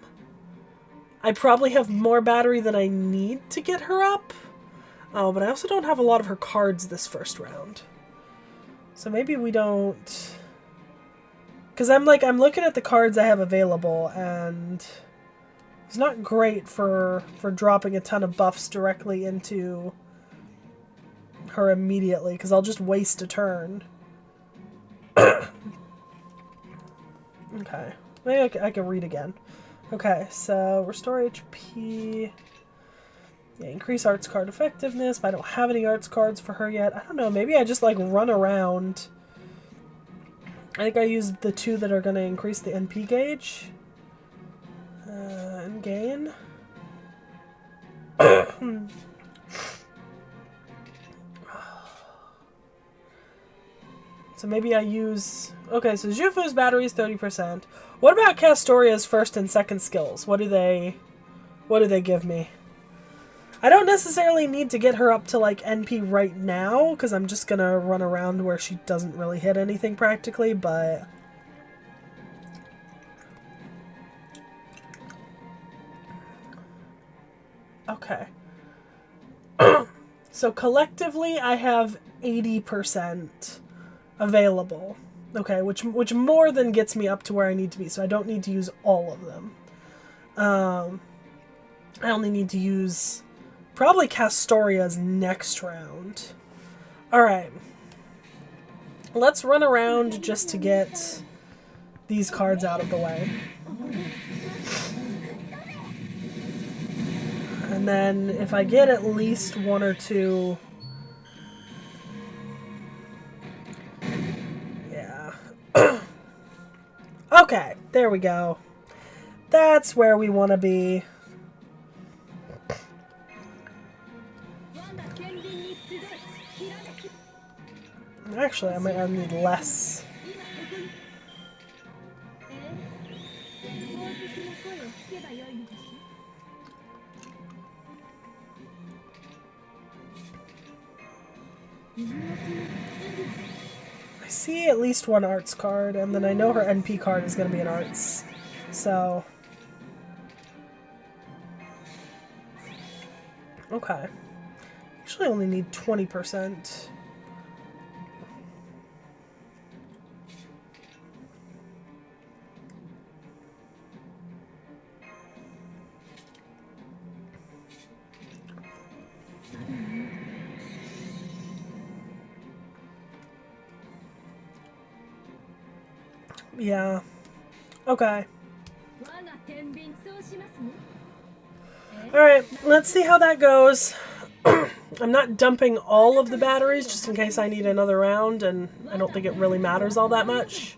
I probably have more battery than I need to get her up. Oh, but I also don't have a lot of her cards this first round. So maybe we don't... Because I'm looking at the cards I have available, and it's not great for dropping a ton of buffs directly into her immediately, because I'll just waste a turn. Okay. Maybe I can read again. Okay, so restore HP... Yeah, increase arts card effectiveness, but I don't have any arts cards for her yet. I don't know, maybe I just like run around. I think I use the two that are going to increase the NP gauge. And gain. So maybe I use... Okay, so Jufu's battery is 30%. What about Castoria's first and second skills? What do they give me? I don't necessarily need to get her up to, like, NP right now, because I'm just gonna run around where she doesn't really hit anything practically, but... Okay. So collectively, I have 80% available. Okay, which more than gets me up to where I need to be, so I don't need to use all of them. I only need to use... probably Castoria's next round. Alright. Let's run around just to get these cards out of the way. And then if I get at least one or two... Yeah. Okay, there we go. That's where we want to be. Actually, I might need less. I see at least one arts card, and then I know her NP card is going to be an arts. So... Okay. Actually, I only need 20%. Yeah. Okay. Alright, let's see how that goes. I'm not dumping all of the batteries just in case I need another round, and I don't think it really matters all that much.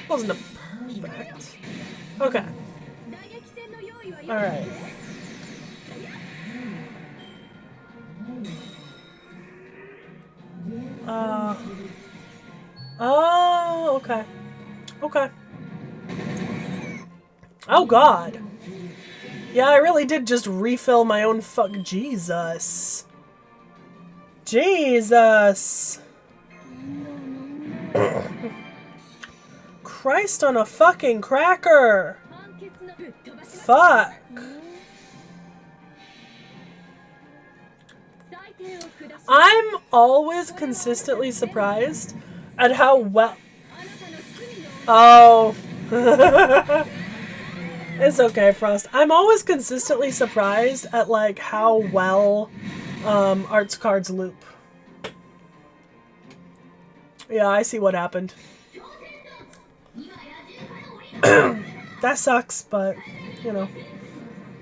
Wasn't a perfect. Okay. Alright. Oh, okay. Okay. Oh, God. Yeah, I really did just refill my own Jesus. Jesus. Christ on a fucking cracker. Fuck. I'm always consistently surprised at how well... Oh. It's okay, Frost. I'm always consistently surprised at, like, how well arts cards loop. Yeah, I see what happened. That sucks, but, you know.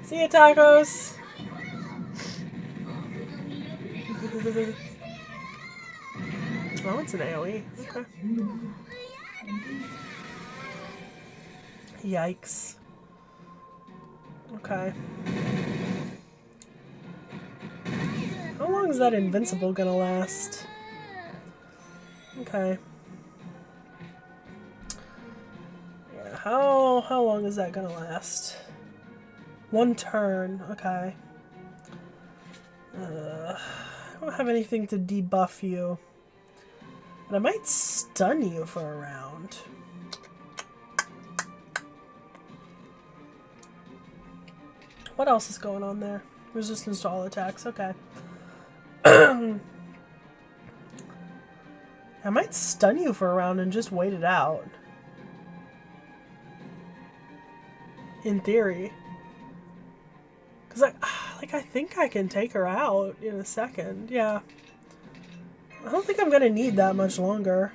See ya, tacos! Oh, it's an AoE. Okay. Yikes. Okay. How long is that invincible gonna last? Okay. Yeah. How long is that gonna last? 1 turn, okay. I don't have anything to debuff you. But I might stun you for a round. What else is going on there? Resistance to all attacks, okay. I might stun you for a round and just wait it out. In theory. Because I think I can take her out in a second. Yeah. I don't think I'm going to need that much longer.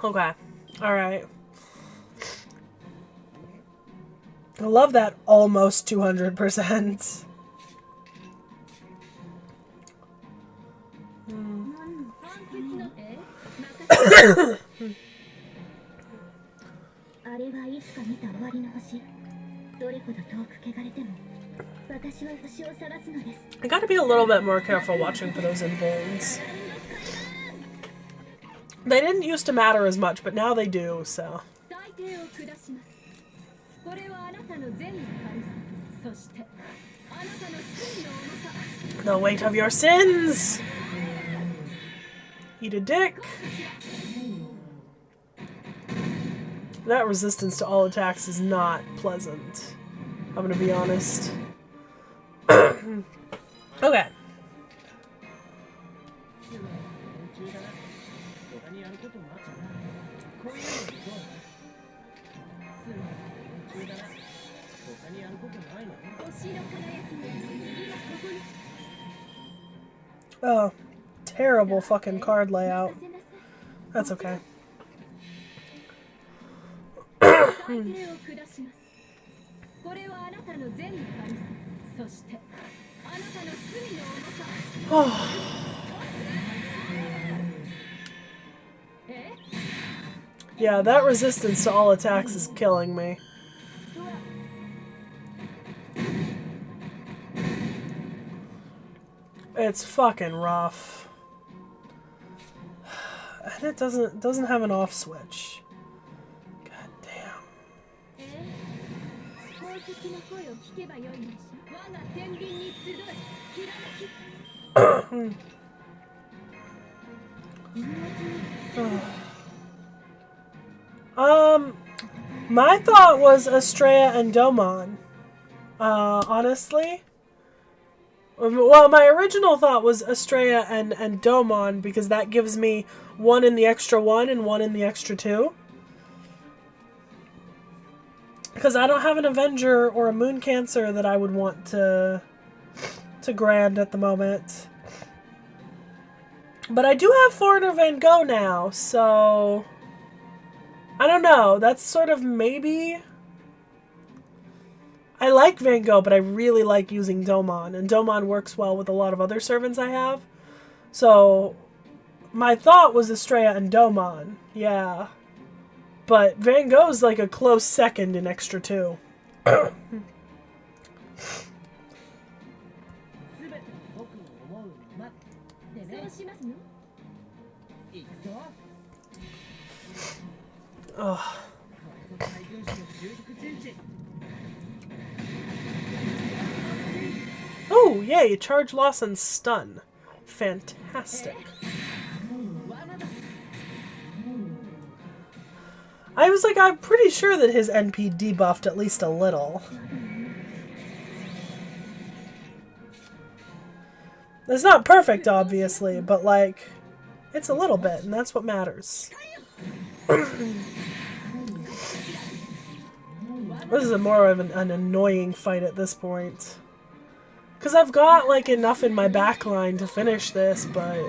Okay. Alright. I love that almost 200%. I gotta be a little bit more careful watching for those invulns. They didn't used to matter as much, but now they do, so. The weight of your sins! Eat a dick. That resistance to all attacks is not pleasant. I'm gonna be honest. Okay. Oh, terrible fucking card layout. That's okay. Yeah, that resistance to all attacks is killing me. It's fucking rough. And it doesn't have an off switch. God damn. My thought was Estrella and Domon. Honestly. Well, my original thought was Estrella and Domon because that gives me 1 in the extra 1 and 1 in the extra 2. Because I don't have an Avenger or a Moon Cancer that I would want to grand at the moment. But I do have Foreigner Van Gogh now, so I don't know. That's sort of maybe. I like Van Gogh, but I really like using Domon, and Domon works well with a lot of other servants I have. So my thought was Estrella and Domon, yeah. But Van Gogh's like a close second in extra 2. Ugh. Oh, yay, charge, loss, and stun. Fantastic. I was like, I'm pretty sure that his NP debuffed at least a little. It's not perfect, obviously, but like, it's a little bit, and that's what matters. This is more of an annoying fight at this point. Because I've got, like, enough in my backline to finish this, but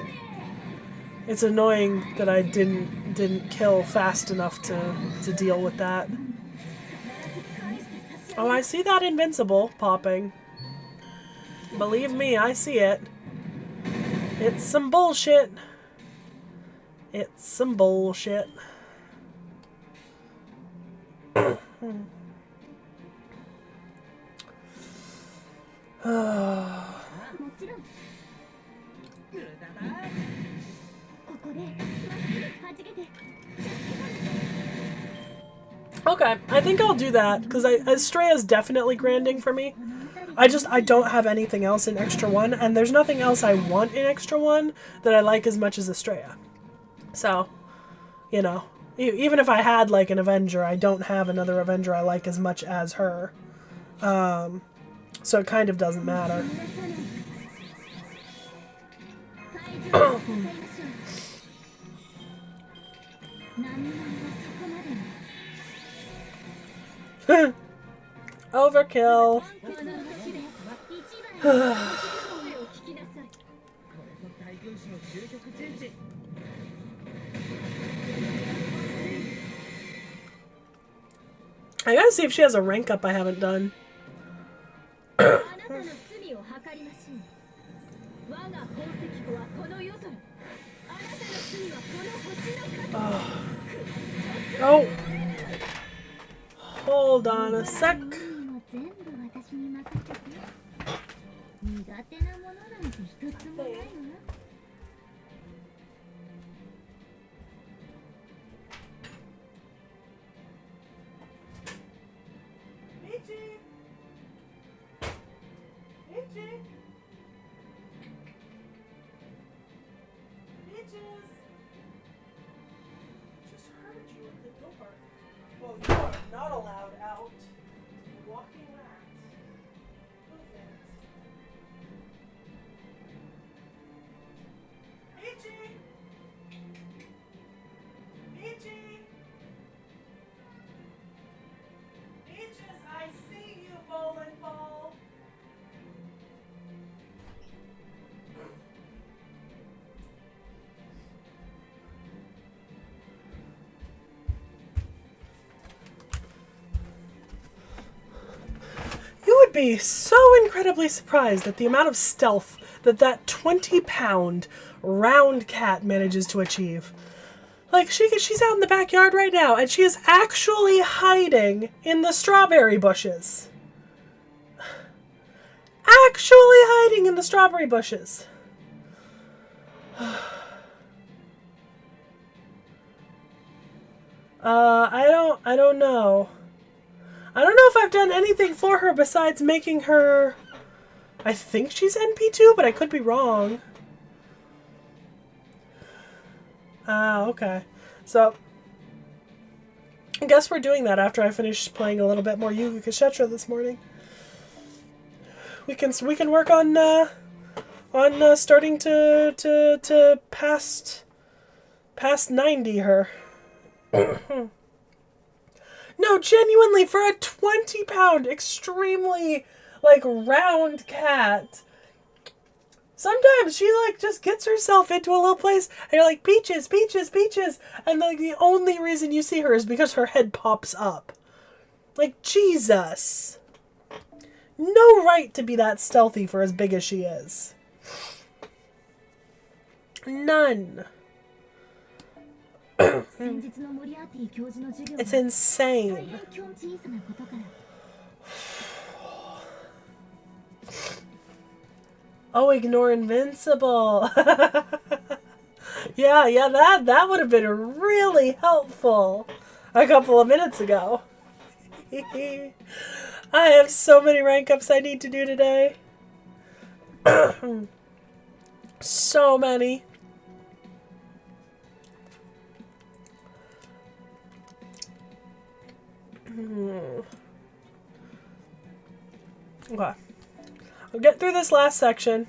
it's annoying that I didn't kill fast enough to deal with that. Oh, I see that invincible popping. Believe me, I see it. It's some bullshit. It's some bullshit. Okay, I think I'll do that, because Estrella is definitely grinding for me. I don't have anything else in Extra 1, and there's nothing else I want in Extra 1 that I like as much as Estrella. So, you know, even if I had, like, an Avenger, I don't have another Avenger I like as much as her. So it kind of doesn't matter. Overkill. I gotta see if she has a rank up I haven't done. Oh. Hold on a sec. Well, you are not allowed out. Walking rat. Move it. Peachy! Peachy! Peaches, I see you, bowling ball. You would be so incredibly surprised at the amount of stealth that 20-pound round cat manages to achieve. Like, she's out in the backyard right now, and she is actually hiding in the strawberry bushes. Actually hiding in the strawberry bushes. I don't know. I don't know if I've done anything for her besides making her... I think she's NP2, but I could be wrong. Ah, okay. So, I guess we're doing that after I finish playing a little bit more Yuga Kshetra this morning. We can work on starting to past 90 her. No, genuinely, for a 20-pound, extremely, like, round cat, sometimes she, like, just gets herself into a little place, and you're like, Peaches, Peaches, Peaches, and, like, the only reason you see her is because her head pops up. Like, Jesus. No right to be that stealthy for as big as she is. None. It's insane. Oh, ignore Invincible. yeah, that would have been really helpful a couple of minutes ago. I have so many rank ups I need to do today. So many. Okay. We'll get through this last section.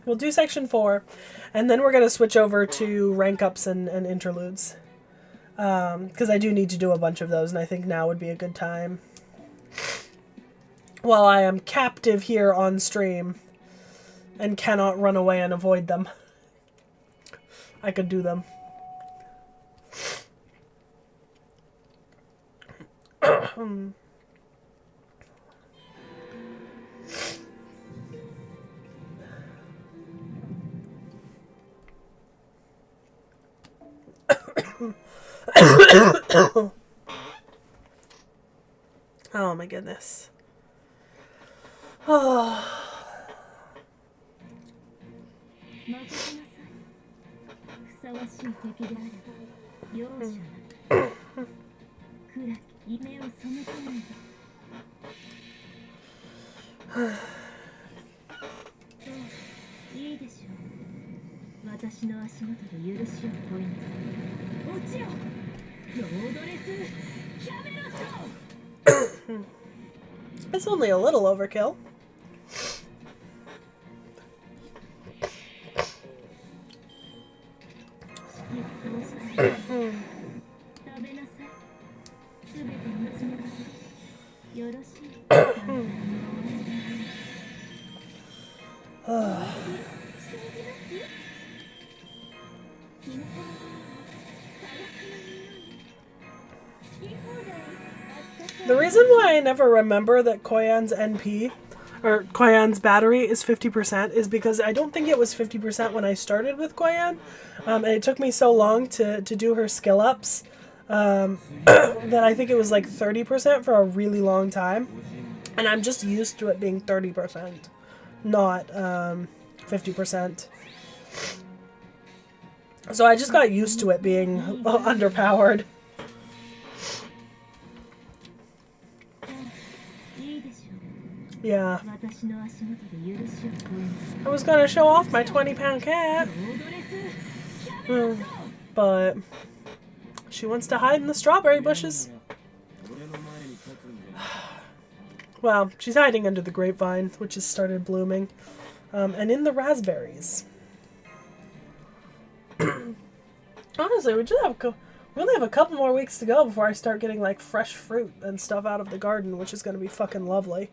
We'll do section 4. And then we're going to switch over to rank ups and interludes. Because I do need to do a bunch of those, and I think now would be a good time. While I am captive here on stream and cannot run away and avoid them. I could do them. my goodness. Oh. It's only a little overkill. The reason why I never remember that Koyan's NP, or Koyan's battery, is 50% is because I don't think it was 50% when I started with Koyan. And it took me so long to do her skill ups that I think it was like 30% for a really long time. And I'm just used to it being 30%, not 50%. So I just got used to it being underpowered. Yeah. I was gonna show off my 20-pound cat. But she wants to hide in the strawberry bushes. Well, she's hiding under the grapevine, which has started blooming. And in the raspberries. Honestly, we only have a couple more weeks to go before I start getting like fresh fruit and stuff out of the garden, which is going to be fucking lovely.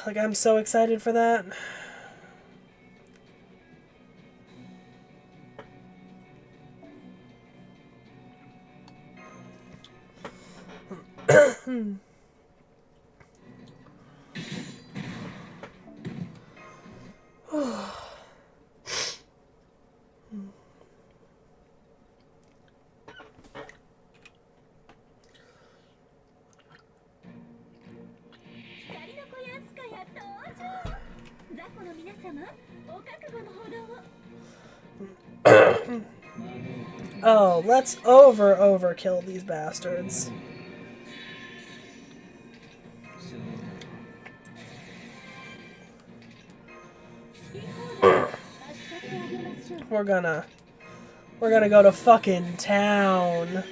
Like, I'm so excited for that. Oh, let's overkill these bastards. We're gonna go to fucking town.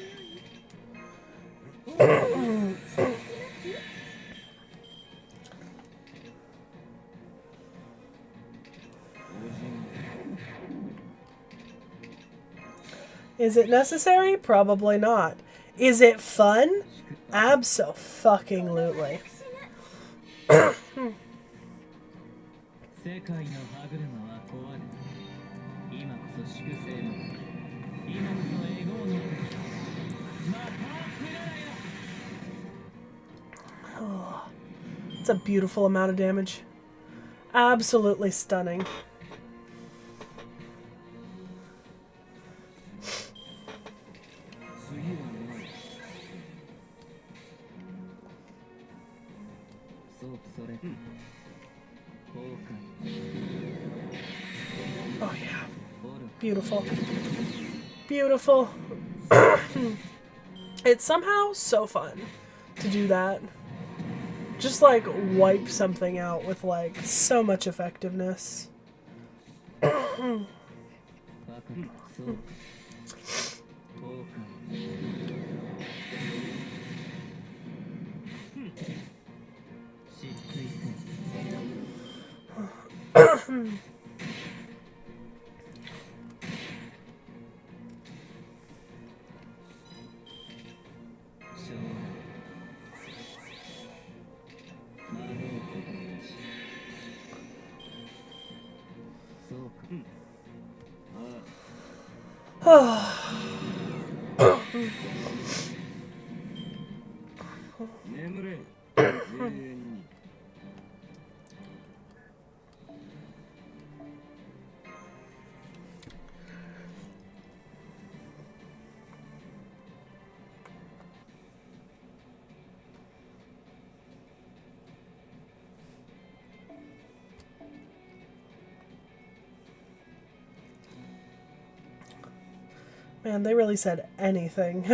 Is it necessary? Probably not. Is it fun? Abso-fucking-lutely. Oh, it's a beautiful amount of damage. Absolutely stunning. Oh yeah. Beautiful. Beautiful. It's somehow so fun to do that. Just like wipe something out with like so much effectiveness. Man, they really said anything.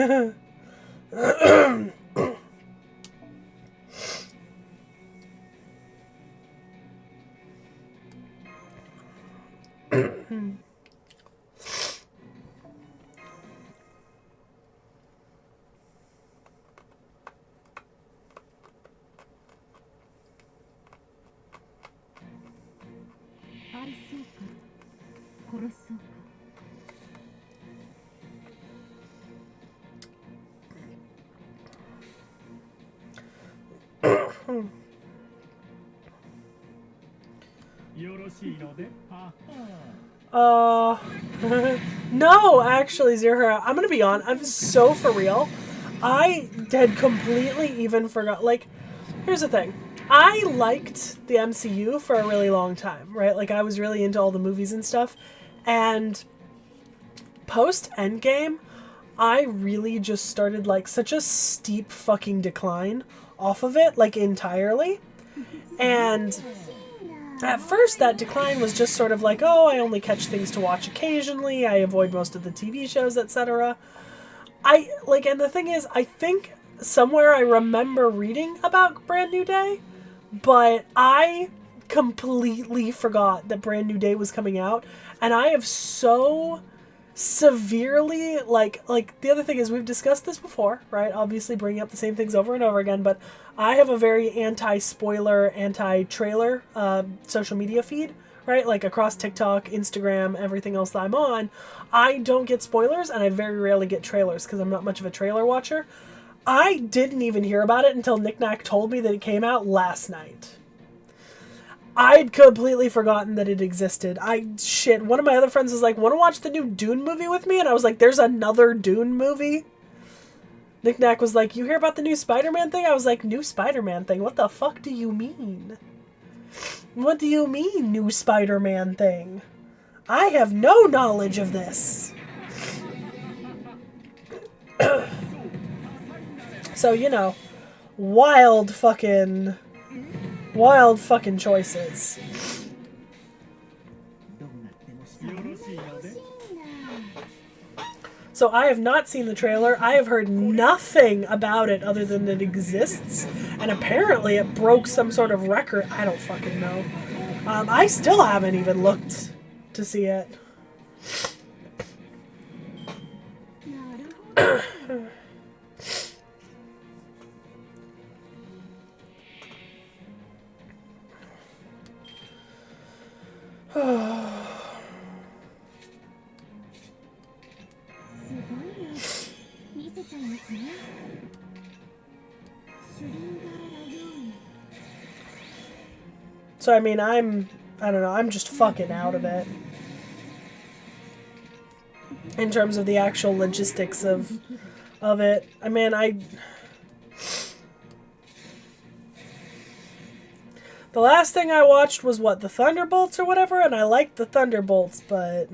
No, actually, Zero, I'm gonna be on. I'm so for real. I had completely even forgot. Like, here's the thing. I liked the MCU for a really long time, right? Like, I was really into all the movies and stuff. And post Endgame, I really just started, like, such a steep fucking decline off of it, like, entirely. And at first, that decline was just sort of like, oh, I only catch things to watch occasionally, I avoid most of the TV shows, etc. And the thing is, I think somewhere I remember reading about Brand New Day, but I completely forgot that Brand New Day was coming out, and I have so severely, like the other thing is, we've discussed this before, right? Obviously bringing up the same things over and over again, but I have a very anti-spoiler, anti-trailer social media feed, right? Like across TikTok, Instagram, everything else that I'm on. I don't get spoilers, and I very rarely get trailers because I'm not much of a trailer watcher. I didn't even hear about it until Nick Nack told me that it came out last night. I'd completely forgotten that it existed. One of my other friends was like, want to watch the new Dune movie with me? And I was like, there's another Dune movie? Nick Nack was like, you hear about the new Spider-Man thing? I was like, new Spider-Man thing? What the fuck do you mean? What do you mean, new Spider-Man thing? I have no knowledge of this. So, you know, wild fucking choices. So I have not seen the trailer. I have heard nothing about it other than it exists. And apparently it broke some sort of record. I don't fucking know. I still haven't even looked to see it. So, I mean, I don't know, I'm just fucking out of it. In terms of the actual logistics of it. I mean, the last thing I watched was, what, the Thunderbolts or whatever? And I liked the Thunderbolts, but...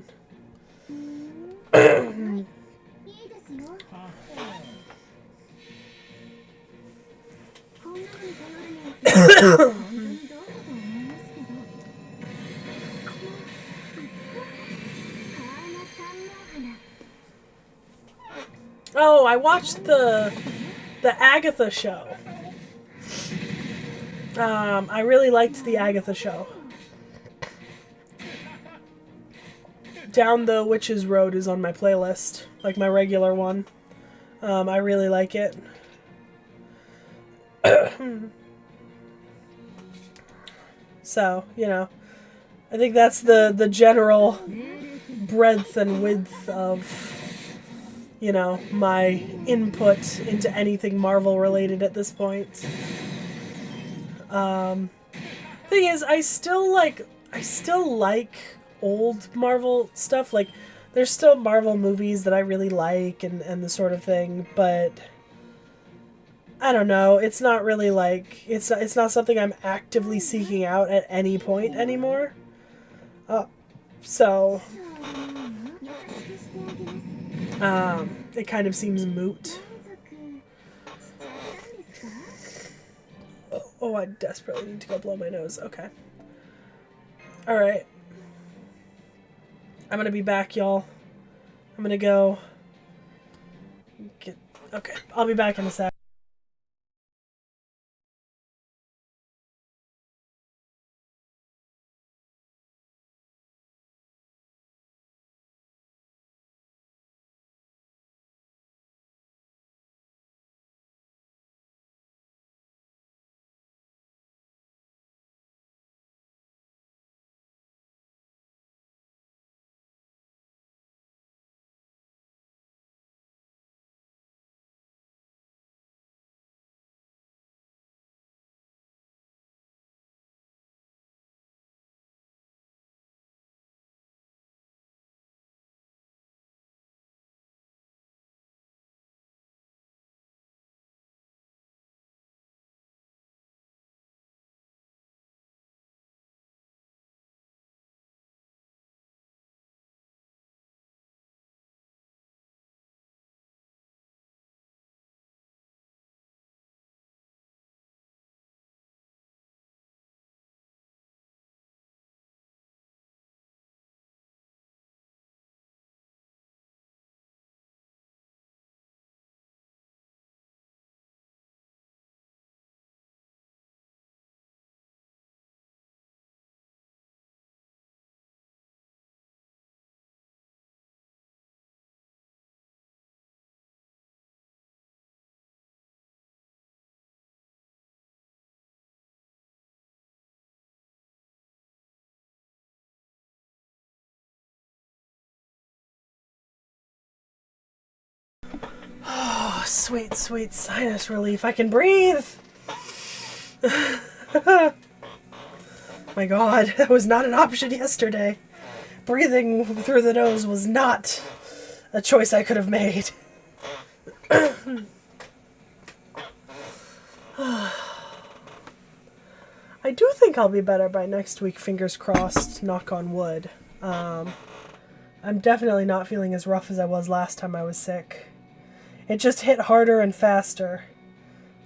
Oh, I watched the Agatha show. I really liked the Agatha show. Down the Witch's Road is on my playlist, like my regular one. I really like it. So, you know, I think that's the general breadth and width of, you know, my input into anything Marvel related at this point. Thing is, I still like old Marvel stuff. Like, there's still Marvel movies that I really like and the sort of thing, but I don't know, it's not really like, it's not something I'm actively seeking out at any point anymore. So it kind of seems moot. Oh, I desperately need to go blow my nose. Okay. Alright. I'm gonna be back, y'all. I'm gonna go Okay, I'll be back in a sec. Oh, sweet, sweet sinus relief. I can breathe! My god, that was not an option yesterday. Breathing through the nose was not a choice I could have made. I do think I'll be better by next week, fingers crossed, knock on wood. I'm definitely not feeling as rough as I was last time I was sick. It just hit harder and faster.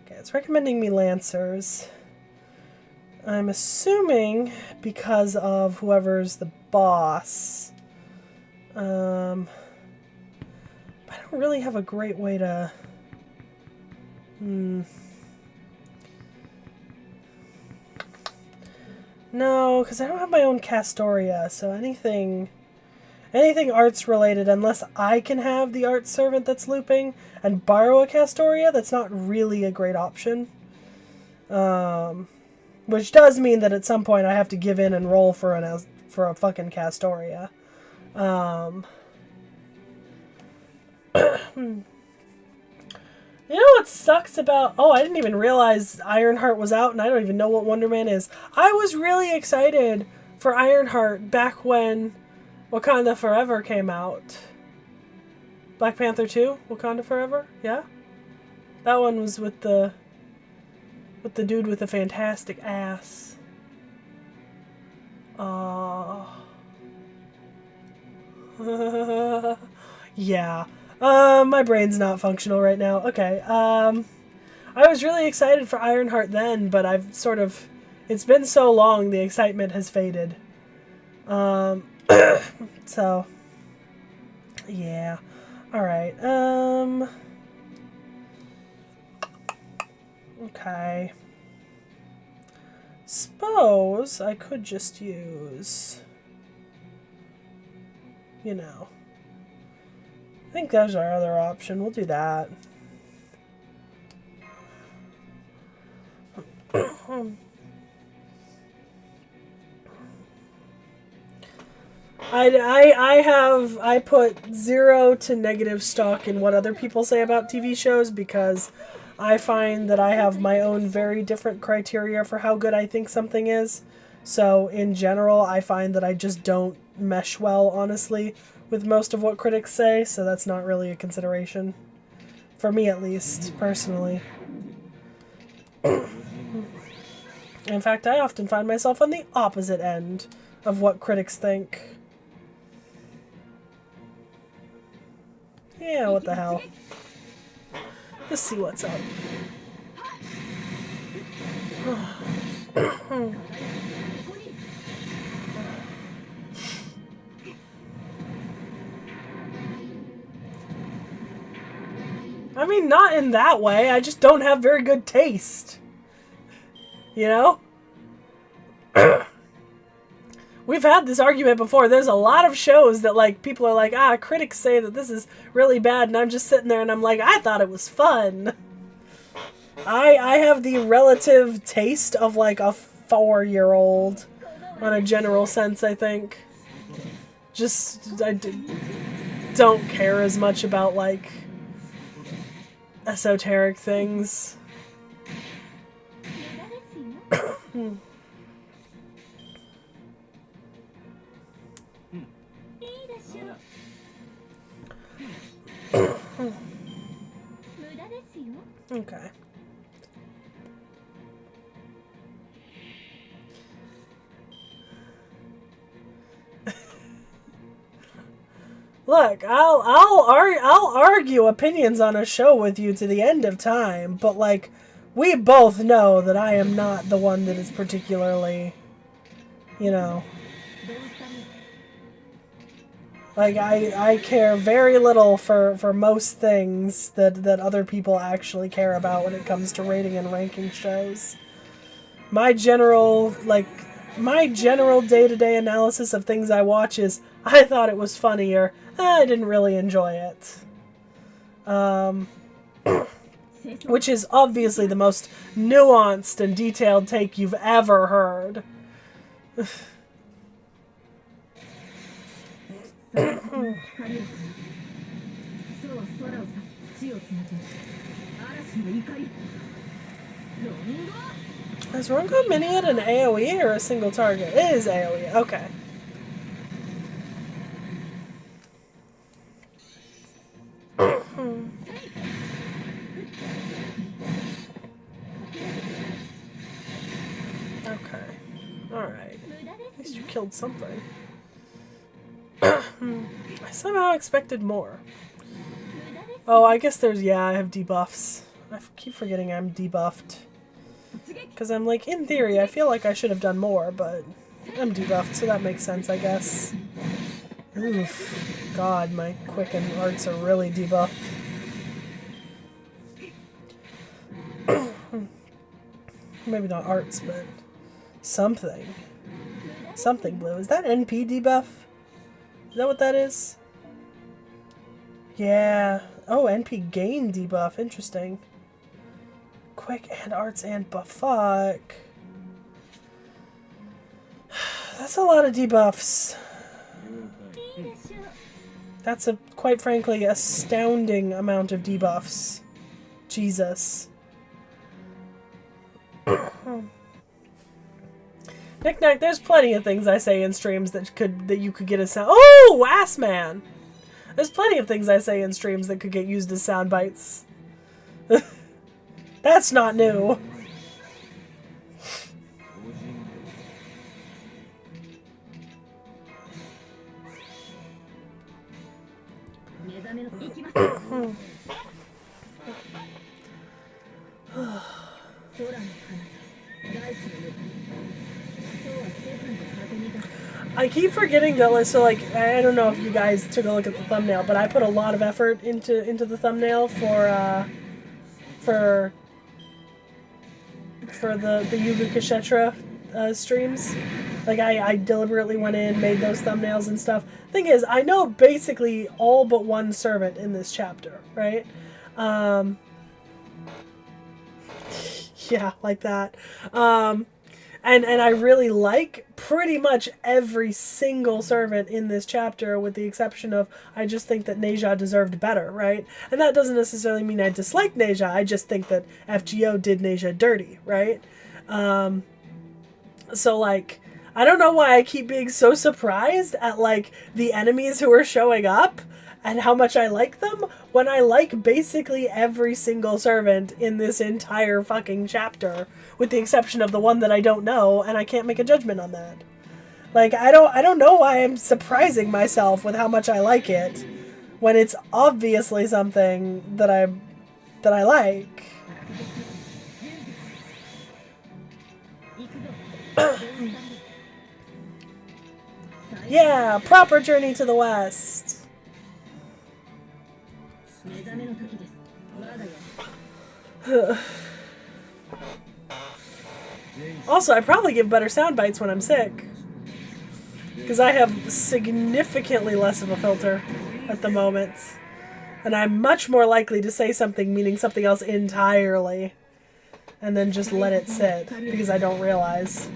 Okay, it's recommending me Lancers. I'm assuming because of whoever's the boss. I don't really have a great way to... No, because I don't have my own Castoria, so anything arts related, unless I can have the art servant that's looping and borrow a Castoria, that's not really a great option. Which does mean that at some point I have to give in and roll for a fucking Castoria. You know what sucks about... Oh, I didn't even realize Ironheart was out, and I don't even know what Wonder Man is. I was really excited for Ironheart back when Wakanda Forever came out. Black Panther 2? Wakanda Forever? Yeah? That one was with the dude with the fantastic ass. Yeah. My brain's not functional right now. Okay. I was really excited for Ironheart then, but I've sort of... It's been so long, the excitement has faded. So... Yeah. Alright, okay. Suppose I could just use... You know... I think there's our other option. We'll do that. I put 0 to negative stock in what other people say about TV shows because I find that I have my own very different criteria for how good I think something is. So in general, I find that I just don't mesh well, honestly, with most of what critics say, so that's not really a consideration. For me, at least, personally. In fact, I often find myself on the opposite end of what critics think. Yeah, what the hell. Let's see what's up. I mean, not in that way. I just don't have very good taste. You know? We've had this argument before. There's a lot of shows that, like, people are like, critics say that this is really bad, and I'm just sitting there and I'm like, I thought it was fun. I have the relative taste of, like, a 4-year-old on a general sense, I think. Just, I don't care as much about, like, esoteric things. Okay. Look, I'll argue opinions on a show with you to the end of time, but like, we both know that I am not the one that is particularly, you know, like I care very little for most things that other people actually care about when it comes to rating and ranking shows. My general day-to-day analysis of things I watch is, I thought it was funny, or I didn't really enjoy it. Which is obviously the most nuanced and detailed take you've ever heard. Is Rungo Mini at an AoE or a single target? It is AoE, okay. Okay. Alright. At least you killed something. I somehow expected more. Oh, I guess there's, yeah, I have debuffs. I keep forgetting I'm debuffed. Because I'm like, in theory, I feel like I should have done more, but I'm debuffed, so that makes sense, I guess. Oof. God, my quicken arts are really debuffed. Maybe not arts, but something. Something blue. Is that NP debuff? Is that what that is? Yeah. Oh, NP gain debuff. Interesting. Quick and arts and buff. Fuck. That's a lot of debuffs. That's a, quite frankly, astounding amount of debuffs. Jesus. Knick-knack, there's plenty of things I say in streams that you could get a sound. Oh, ass man! There's plenty of things I say in streams that could get used as sound bites. That's not new. I keep forgetting that, so like, I don't know if you guys took a look at the thumbnail, but I put a lot of effort into the thumbnail for the Yuga Kshetra streams. Like, I deliberately went in, made those thumbnails and stuff. Thing is, I know basically all but one servant in this chapter, right? Yeah, like that. And I really like pretty much every single servant in this chapter, with the exception of, I just think that Ne-Zha deserved better, right? And that doesn't necessarily mean I dislike Ne-Zha, I just think that FGO did Ne-Zha dirty, right? So, like, I don't know why I keep being so surprised at, like, the enemies who are showing up and how much I like them, when I like basically every single servant in this entire fucking chapter, with the exception of the one that I don't know, and I can't make a judgment on that. Like, I don't know why I'm surprising myself with how much I like it, when it's obviously something that I like. Yeah, proper journey to the west. Also, I probably give better sound bites when I'm sick. Because I have significantly less of a filter at the moment. And I'm much more likely to say something meaning something else entirely. And then just let it sit. Because I don't realize.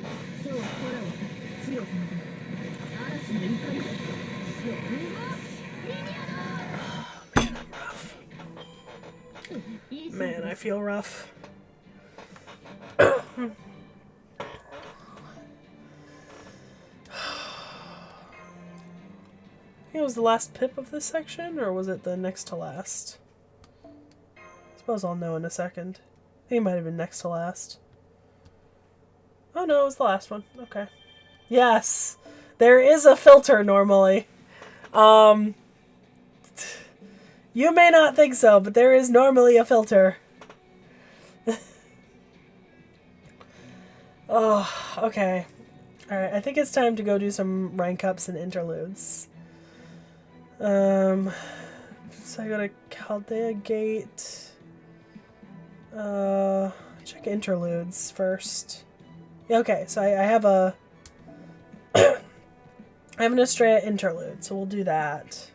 Man, I feel rough. It was the last pip of this section, or was it the next to last? I suppose I'll know in a second. I think it might have been next to last. Oh no, it was the last one. Okay. Yes! There is a filter normally. You may not think so, but there is normally a filter. Oh, okay. Alright, I think it's time to go do some rank ups and interludes. So I go to Chaldea Gate. Check interludes first. Yeah, okay, so I have a... I have an Estrella interlude, so we'll do that.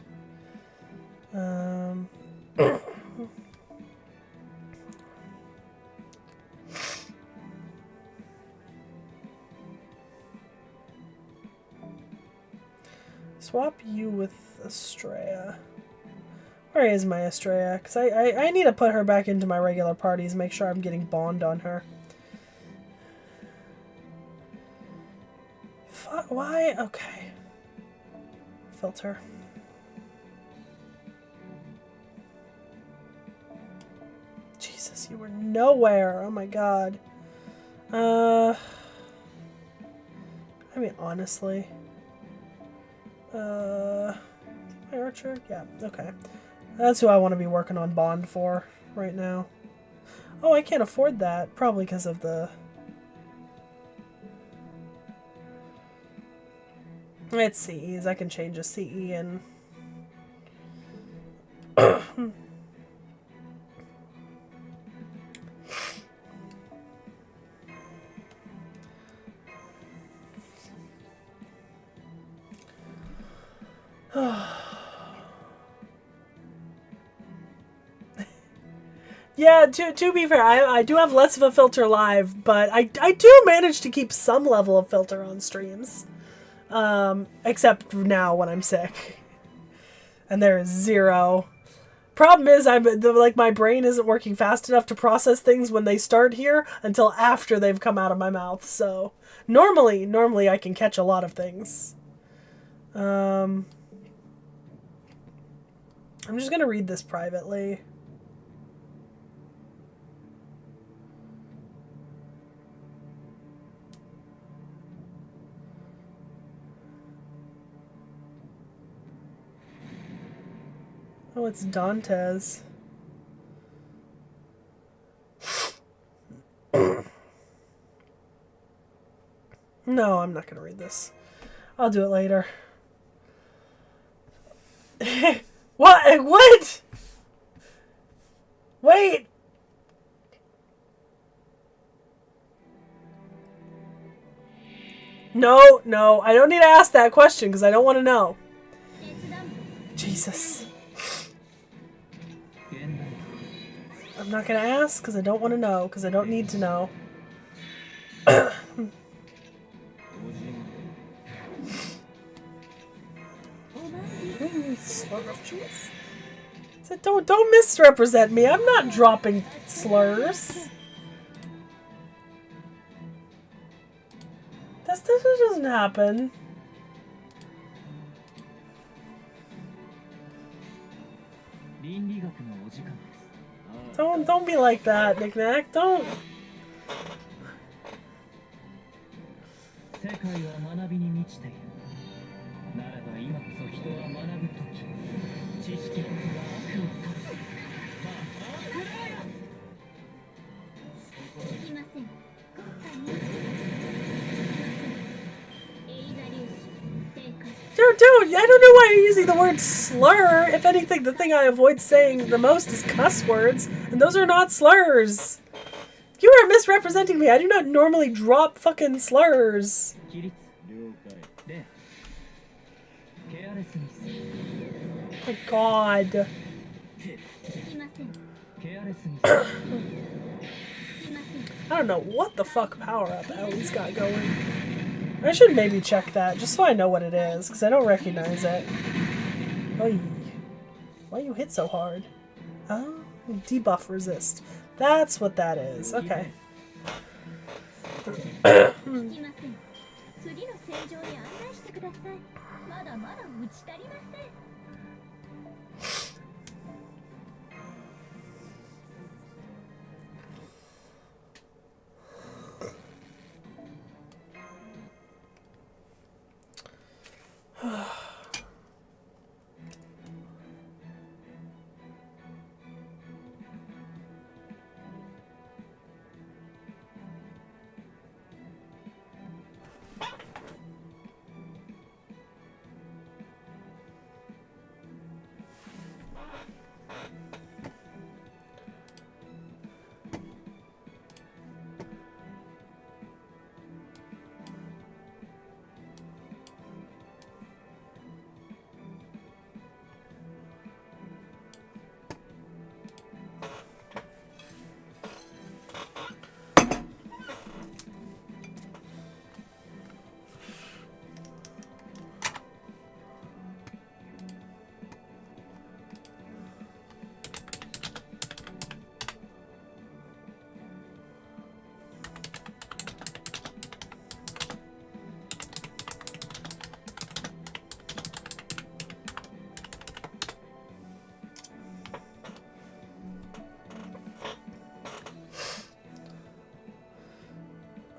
Swap you with Estrella. Where is my Estrella? Because I need to put her back into my regular parties, make sure I'm getting bond on her. Why? Okay. Filter. Jesus, you were nowhere. Oh my god. I mean, honestly. My archer? Yeah, okay. That's who I want to be working on bond for right now. Oh, I can't afford that. Probably because of the... It's CEs. I can change a CE and... Yeah, to be fair, I do have less of a filter live, but I do manage to keep some level of filter on streams. Except now when I'm sick. And there is zero. Problem is, my brain isn't working fast enough to process things when they start here until after they've come out of my mouth, so... Normally I can catch a lot of things. I'm just gonna read this privately. Oh, it's Dante's. No, I'm not gonna read this. I'll do it later. What? What? Wait! No, I don't need to ask that question because I don't want to know. Jesus. I'm not gonna ask because I don't want to know, because I don't need to know. Slur of choice. So don't misrepresent me. I'm not dropping slurs. This doesn't happen. Don't be like that, Knick-Knack. Don't. Dude, I don't know why you're using the word slur. If anything, the thing I avoid saying the most is cuss words, and Those are not slurs. You are misrepresenting me. I do not normally drop fucking slurs. Oh my god. I don't know what the fuck power-up Ellie's got going. I should maybe check that, just so I know what it is, because I don't recognize it. Oy. Why you hit so hard? Oh, debuff resist. That's what that is. Okay.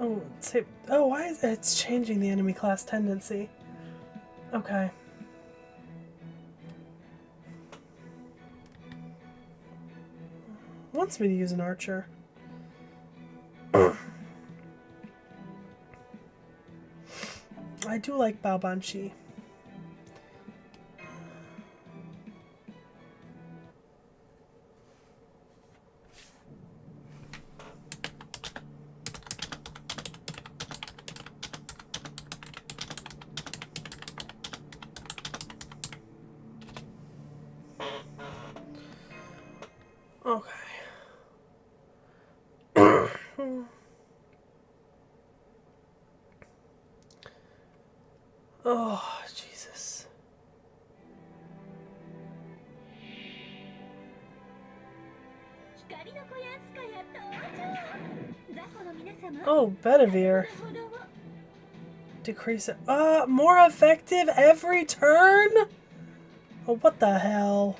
Oh, oh, why is it's changing the enemy class tendency? Okay. Wants me to use an archer. I do like Baobanshi. Okay. Oh, Jesus. Oh, Bedivere. Decrease it. More effective every turn? Oh, what the hell?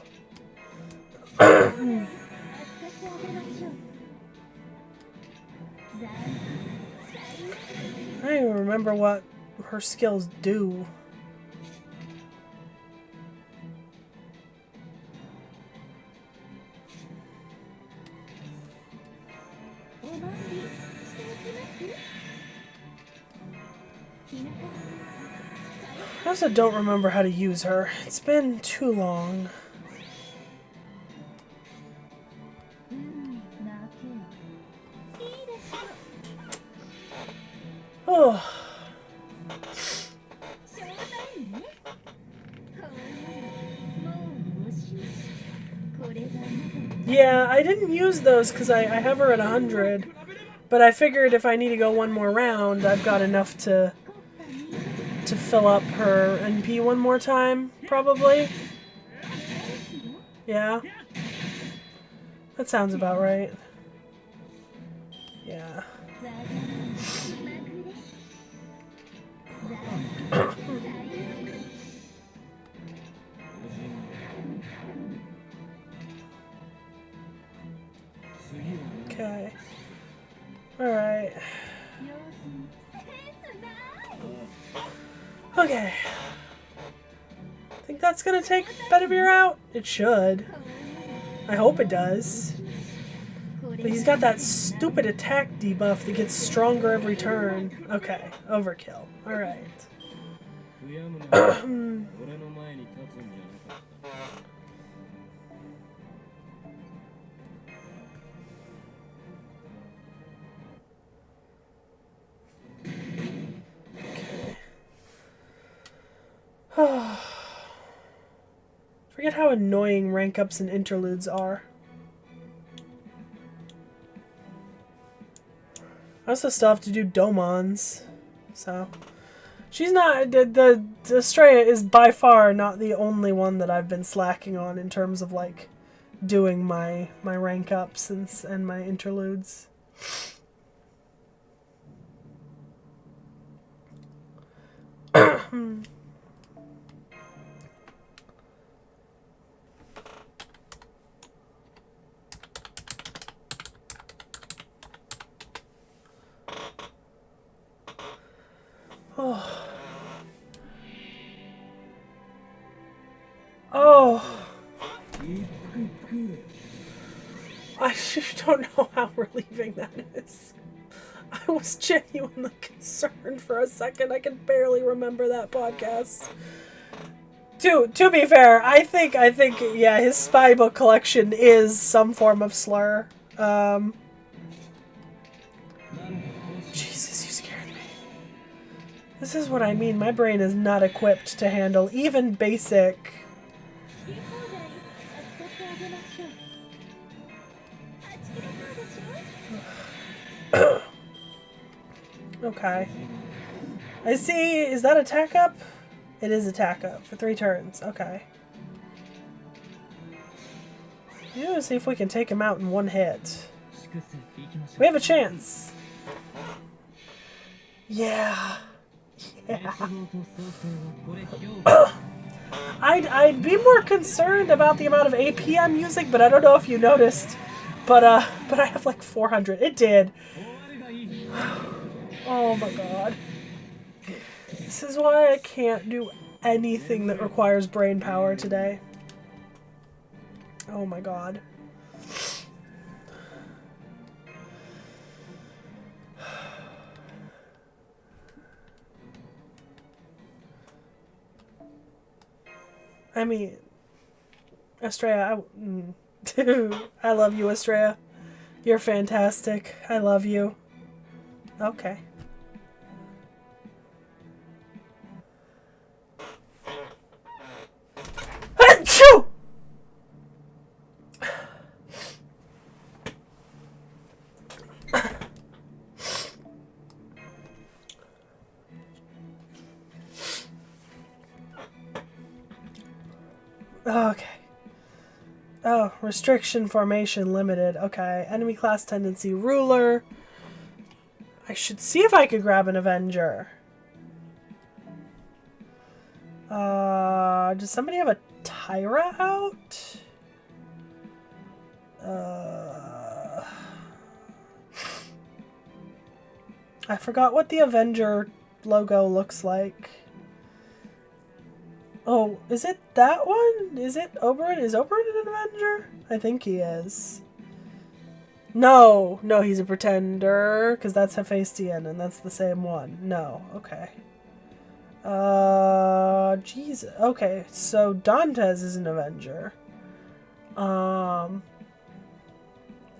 I don't even remember what her skills do. I also don't remember how to use her. It's been too long. Oh. Yeah, I didn't use those because I have her at 100. But I figured if I need to go one more round, I've got enough to fill up her NP one more time, probably. Yeah. That sounds about right. Yeah. Okay. Alright. Okay. I think that's gonna take Bedivere out. It should. I hope it does. But he's got that stupid attack debuff that gets stronger every turn. Okay. Overkill. Alright. forget how annoying rank ups and interludes are. I also still have to do Domons, so she's not the Estrella is by far not the only one that I've been slacking on in terms of like doing my rank ups and my interludes. Oh. Oh. I just don't know how relieving that is. I was genuinely concerned for a second. I can barely remember that podcast. To be fair, I think yeah, his spy book collection is some form of slur. Jesus, you scared me. This is what I mean. My brain is not equipped to handle even basic. Okay. I see. Is that attack up? It is attack up for 3 turns. Okay. Yeah, see if we can take him out in 1 hit. We have a chance. Yeah. Yeah. I'd be more concerned about the amount of AP I'm using, but I don't know if you noticed. But I have like 400. It did. Oh my god. This is why I can't do anything that requires brain power today. Oh my god. I mean, Estrella, I love you, Estrella. You're fantastic. I love you. Okay. Achoo! Okay. Oh, restriction formation limited. Okay. Enemy class tendency ruler. I should see if I could grab an Avenger. Does somebody have a Tyra out? I forgot what the Avenger logo looks like. Oh, is it that one? Is it Oberyn? Is Oberyn an Avenger? I think he is. No, he's a pretender, because that's Hephaestion, and that's the same one. No, okay. Jesus. Okay, so Dantes is an Avenger.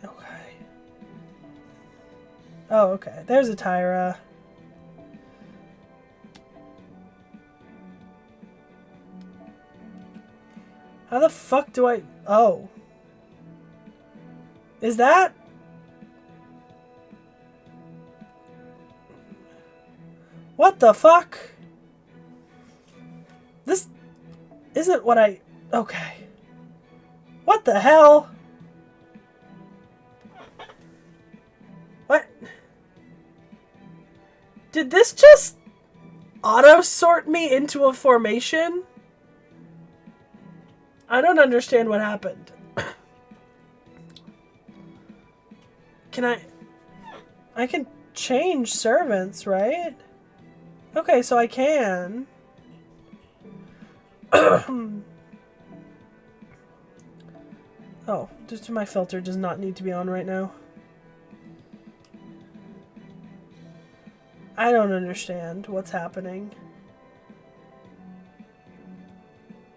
Okay. Oh, okay. There's a Tyra. How the fuck do I... Oh. Is that... What the fuck? This isn't what I... Okay. What the hell? What? Did this just auto-sort me into a formation? I don't understand what happened. Can I can change servants, right? Okay, so I can. Oh, just my filter does not need to be on right now. I don't understand what's happening.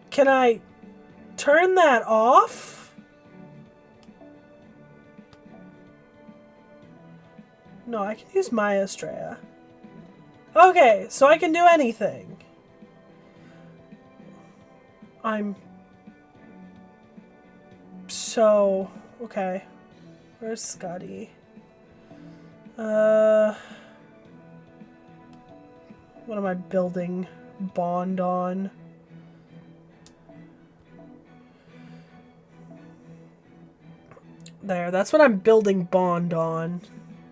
Can I turn that off? No, I can use my Estrella. Okay, so I can do anything. I'm So, okay. Where's Scotty? What am I building bond on? There, that's what I'm building bond on.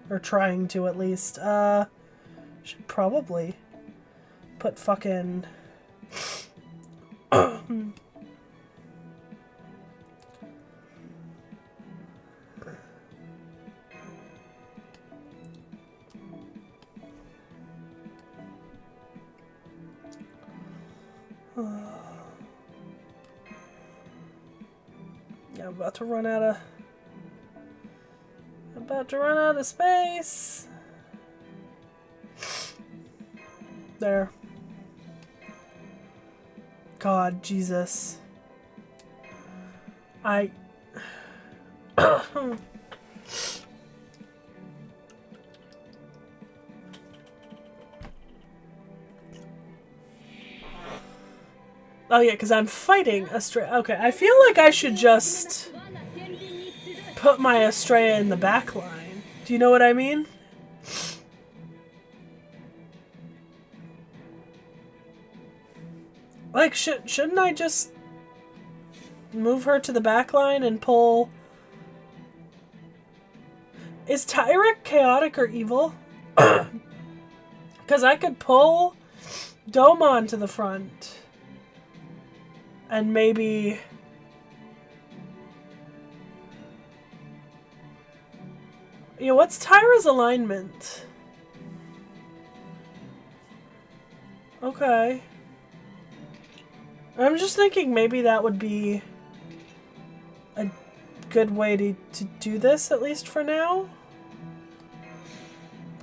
Or trying to, at least. Should probably put fucking... Yeah, I'm about to run out of... space. There. God, Jesus. Oh yeah, because I'm fighting Estrella. Okay, I feel like I should just put my Estrella in the back line. Do you know what I mean? Like, shouldn't I just move her to the back line and pull... Is T.H.E chaotic or evil? Because I could pull Domon to the front. And maybe... Yeah, what's Tyra's alignment? Okay. I'm just thinking maybe that would be a good way to do this, at least for now.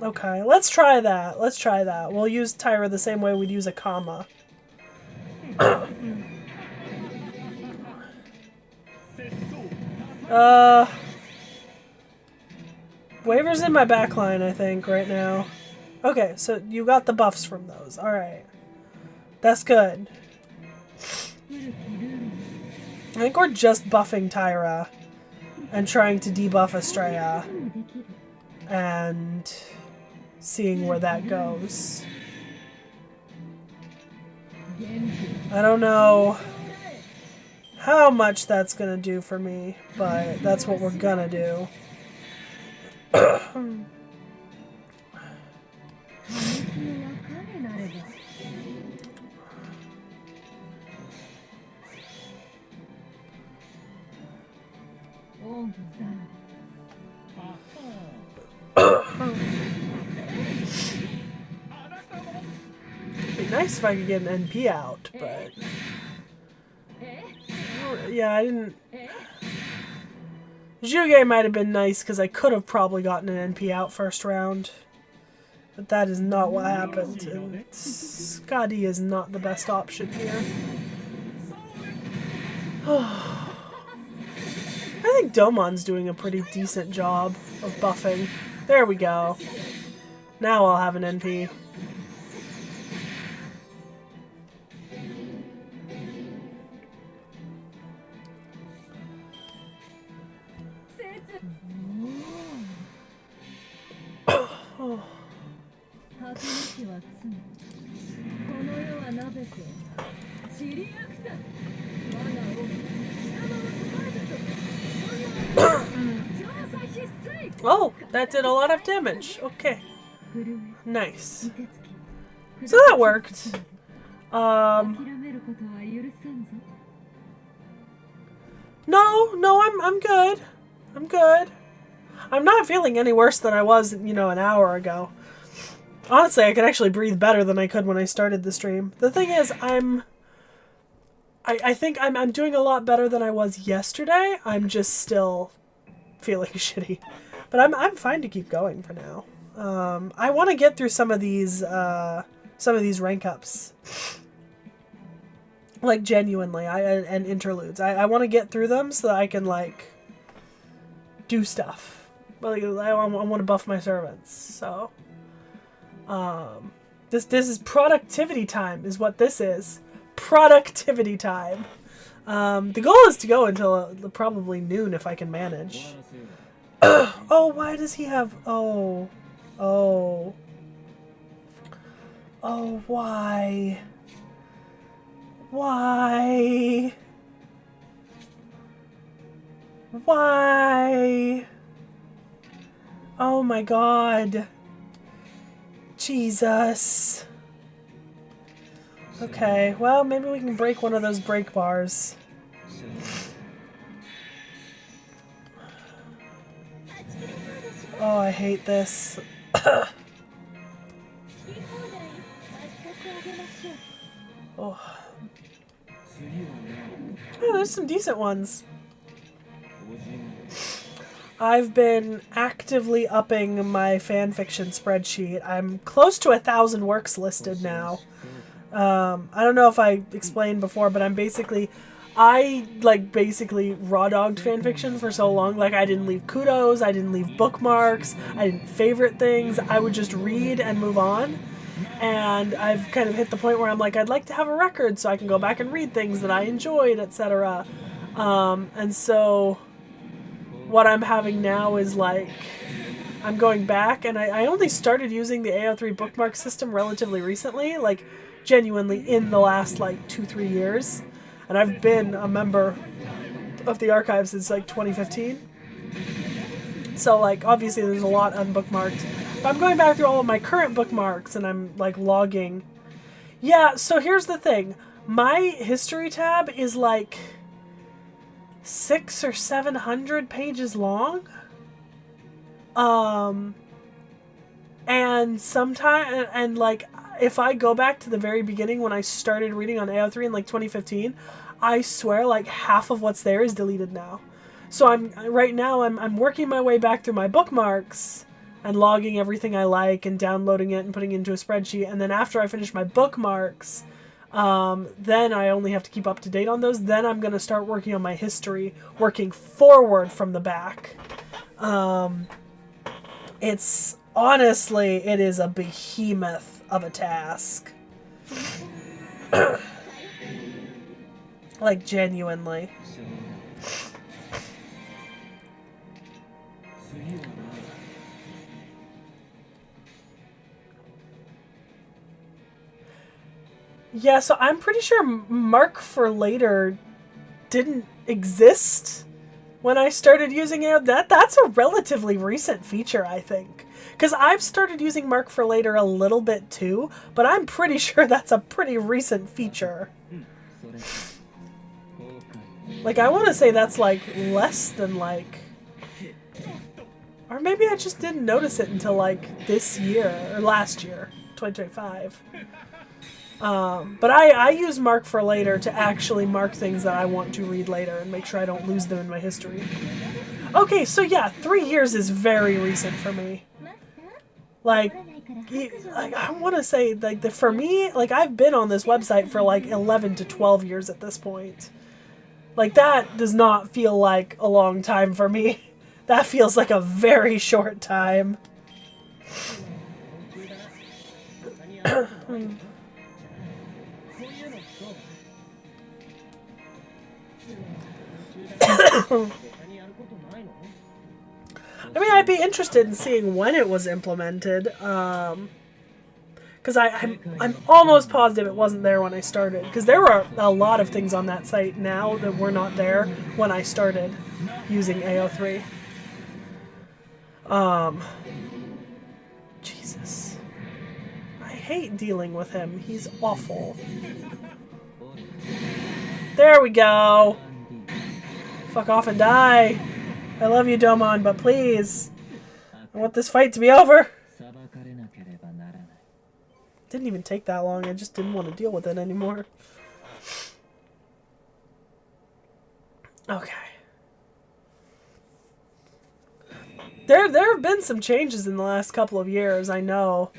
Okay, let's try that. Let's try that. We'll use T.H.E the same way we'd use a comma. Waver's in my backline, I think, right now. Okay, so you got the buffs from those. Alright. That's good. I think we're just buffing T.H.E and trying to debuff Estrella and seeing where that goes. I don't know how much that's gonna do for me, but that's what we're gonna do. It'd be nice if I could get an NP out, but... Yeah, I didn't... Yuga might have been nice, because I could have probably gotten an NP out first round. But that is not what happened, and Scotty is not the best option here. I think Domon's doing a pretty decent job of buffing. There we go. Now I'll have an NP. Oh, that did a lot of damage. Okay. Nice. So that worked. No, I'm good. I'm good. I'm not feeling any worse than I was, you know, an hour ago. Honestly, I could actually breathe better than I could when I started the stream. The thing is, I think I'm doing a lot better than I was yesterday. I'm just still feeling shitty. But I'm fine to keep going for now. I want to get through some of these rank ups. Like, genuinely, and interludes. I want to get through them so that I can, like, do stuff. Like, I want to buff my servants, so... This is productivity time, is what this is. Productivity time. The goal is to go until probably noon if I can manage. Oh, why does he have... Oh. Oh. Oh, why? Why? Why? Oh my god. Jesus. Okay, well, maybe we can break one of those break bars. Oh, I hate this. Oh. Oh, there's some decent ones. I've been actively upping my fanfiction spreadsheet. I'm close to 1,000 works listed now. I don't know if I explained before, but I basically raw dogged fanfiction for so long. Like, I didn't leave kudos, I didn't leave bookmarks, I didn't favorite things. I would just read and move on. And I've kind of hit the point where I'm like, I'd like to have a record so I can go back and read things that I enjoyed, etc. And so what I'm having now is like, I'm going back, and I only started using the AO3 bookmark system relatively recently, like genuinely in the last like 2-3 years. And I've been a member of the archive since like 2015. So like obviously there's a lot unbookmarked. But I'm going back through all of my current bookmarks and I'm like logging. Yeah, so here's the thing. My history tab is like 600 or 700 pages long. And sometimes, and like, if I go back to the very beginning when I started reading on AO3 in like 2015, I swear like half of what's there is deleted now. So right now I'm working my way back through my bookmarks and logging everything I like and downloading it and putting it into a spreadsheet. And then after I finish my bookmarks, then I only have to keep up to date on those. Then I'm going to start working on my history, working forward from the back. It's honestly, it is a behemoth of a task. Like, genuinely. Yeah, so I'm pretty sure Mark for Later didn't exist when I started using it. That's a relatively recent feature, I think. Because I've started using Mark for Later a little bit too, but I'm pretty sure that's a pretty recent feature. Like, I want to say that's like less than like... Or maybe I just didn't notice it until like this year, or last year, 2025. But I use Mark for Later to actually mark things that I want to read later and make sure I don't lose them in my history. Okay, so yeah, 3 years is very recent for me. Like I want to say, like, for me, like, I've been on this website for like 11 to 12 years at this point. Like, that does not feel like a long time for me. That feels like a very short time. I mean, I'd be interested in seeing when it was implemented, because I'm almost positive it wasn't there when I started, because there were a lot of things on that site now that were not there when I started using AO3. Jesus. I hate dealing with him. He's awful. There we go. Fuck off and die. I love you, Domon, but please. I want this fight to be over. Didn't even take that long. I just didn't want to deal with it anymore. Okay. There have been some changes in the last couple of years, I know.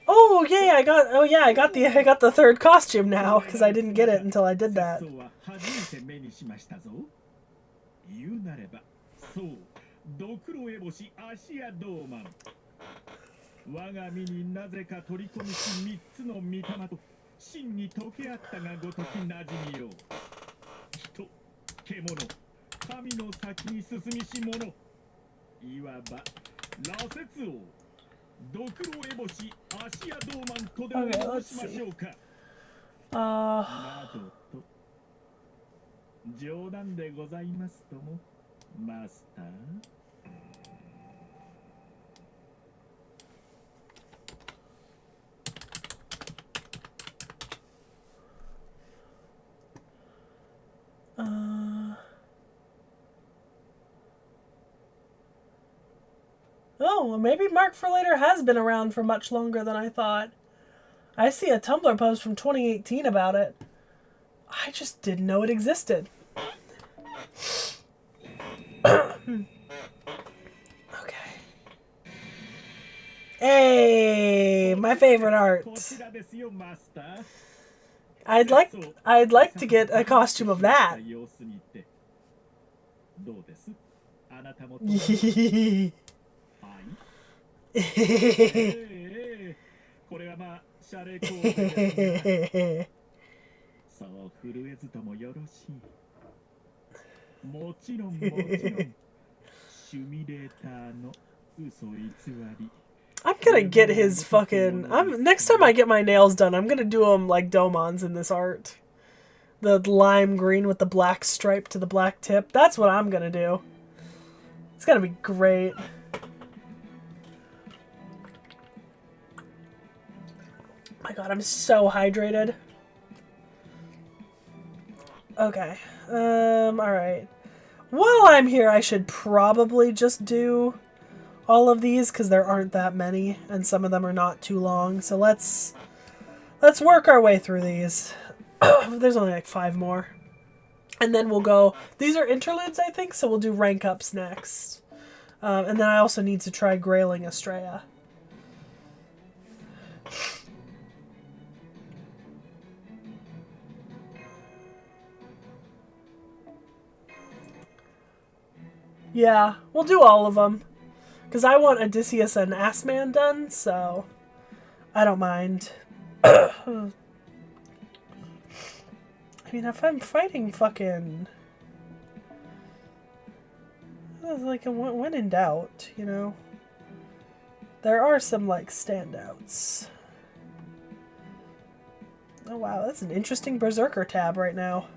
Oh yeah, I got the third costume now because I didn't get it until I did that. 真に溶け合ったがごときなじみよう。人、獣、神の先に進みし者。いわば、羅刹王。ドクロエボシ、アシアドーマンとでも申しましょうか。などと。冗談でございますとも、マスター。Oh, well, maybe Mark for Later has been around for much longer than I thought. I see a Tumblr post from 2018 about it. I just didn't know it existed. Okay. Hey, my favorite art. I'd like to get a costume of that. I'm gonna get his fucking... next time I get my nails done, I'm gonna do them like Domon's in this art. The lime green with the black stripe to the black tip. That's what I'm gonna do. It's gonna be great. My god, I'm so hydrated. Okay. Alright. While I'm here, I should probably just do all of these, because there aren't that many, and some of them are not too long. So let's work our way through these. There's only like 5 more. And then we'll go... These are interludes, I think, so we'll do rank ups next. And then I also need to try grailing Estrella. Yeah, we'll do all of them. Because I want Odysseus and Assman done, so I don't mind. I mean, if I'm fighting fucking... Like, when in doubt, you know? There are some, like, standouts. Oh, wow, that's an interesting Berserker tab right now.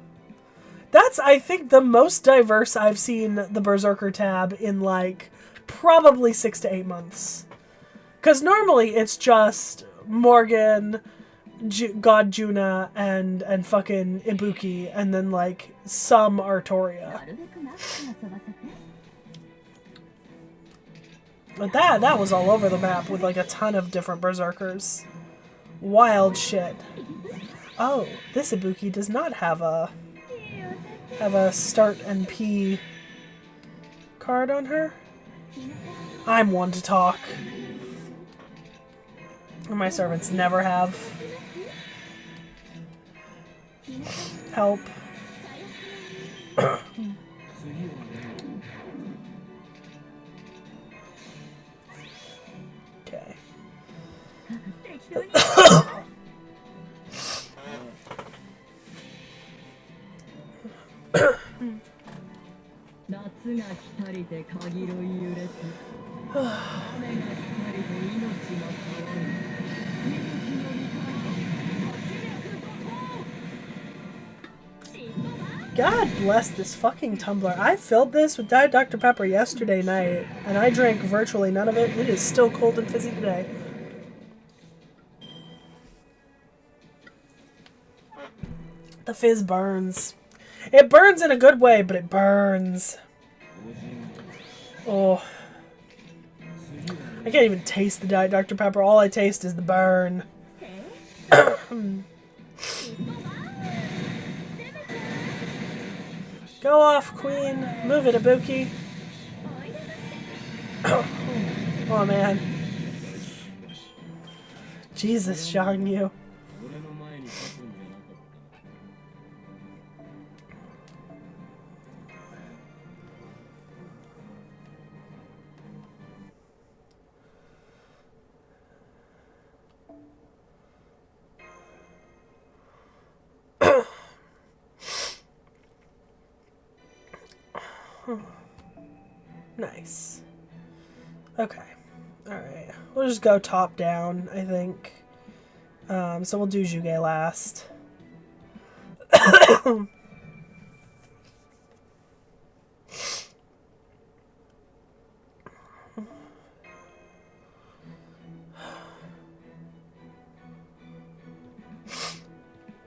That's, I think, the most diverse I've seen the Berserker tab in, like, probably 6 to 8 months. Because normally it's just Morgan, God Juna, and fucking Ibuki, and then, like, some Artoria. But that was all over the map with, like, a ton of different Berserkers. Wild shit. Oh, this Ibuki does not have a start and P card on her. I'm one to talk. My servants never have. Help. Okay. God bless this fucking tumbler. I filled this with Diet Dr. Pepper yesterday night, and I drank virtually none of it. It is still cold and fizzy today. The fizz burns. It burns in a good way, but it burns. Oh. I can't even taste the Diet Dr. Pepper. All I taste is the burn. Go off, queen. Move it, Ibuki. Oh, man. Jesus, Xiangyu. Nice. Okay. Alright. We'll just go top down, I think. So we'll do Yuga last.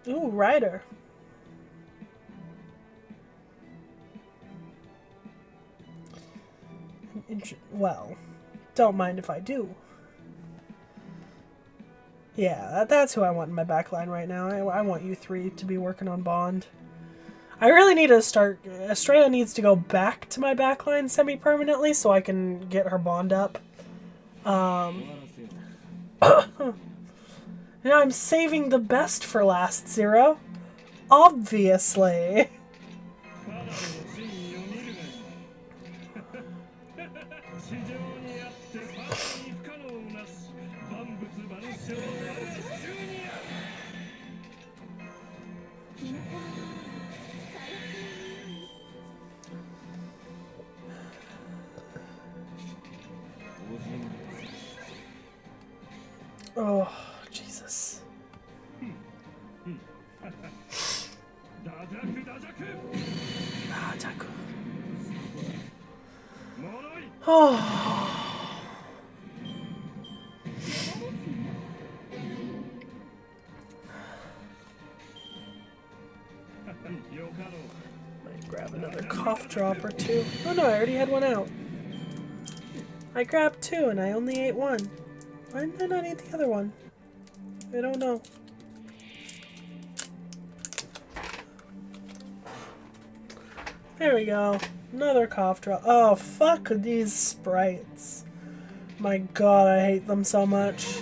Ooh, Rider. Well, don't mind if I do. Yeah, that's who I want in my backline right now. I want you three to be working on Bond. I really need to start... Estrella needs to go back to my backline semi-permanently so I can get her Bond up. You know, I'm saving the best for last, Zero. Obviously. Oh, Jesus. Oh. Might grab another cough drop or two. Oh no, I already had one out. I grabbed two and I only ate one. Why did I not eat the other one? I don't know. There we go. Another cough drop. Oh, fuck these sprites. My god, I hate them so much.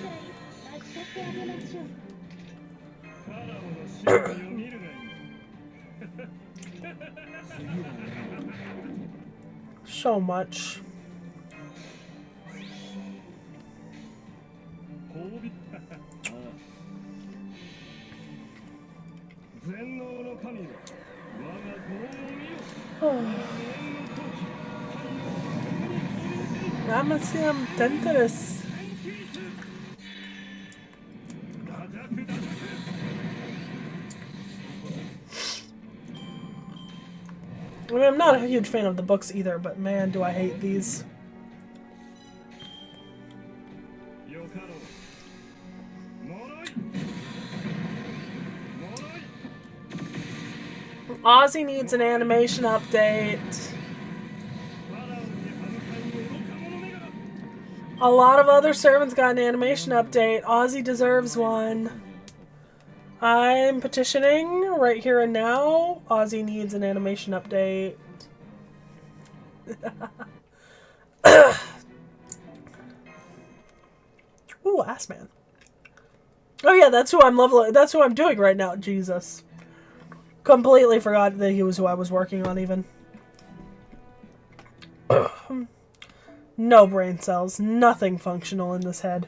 So much. Ramasiam Tenterus. I mean, I'm not a huge fan of the books either, but man, do I hate these. Ozzy needs an animation update. A lot of other servants got an animation update. Ozzy deserves one. I'm petitioning right here and now. Ozzy needs an animation update. Ooh, Ass Man. Oh yeah, that's who I'm leveling. That's who I'm doing right now. Jesus. Completely forgot that he was who I was working on even. No brain cells. Nothing functional in this head.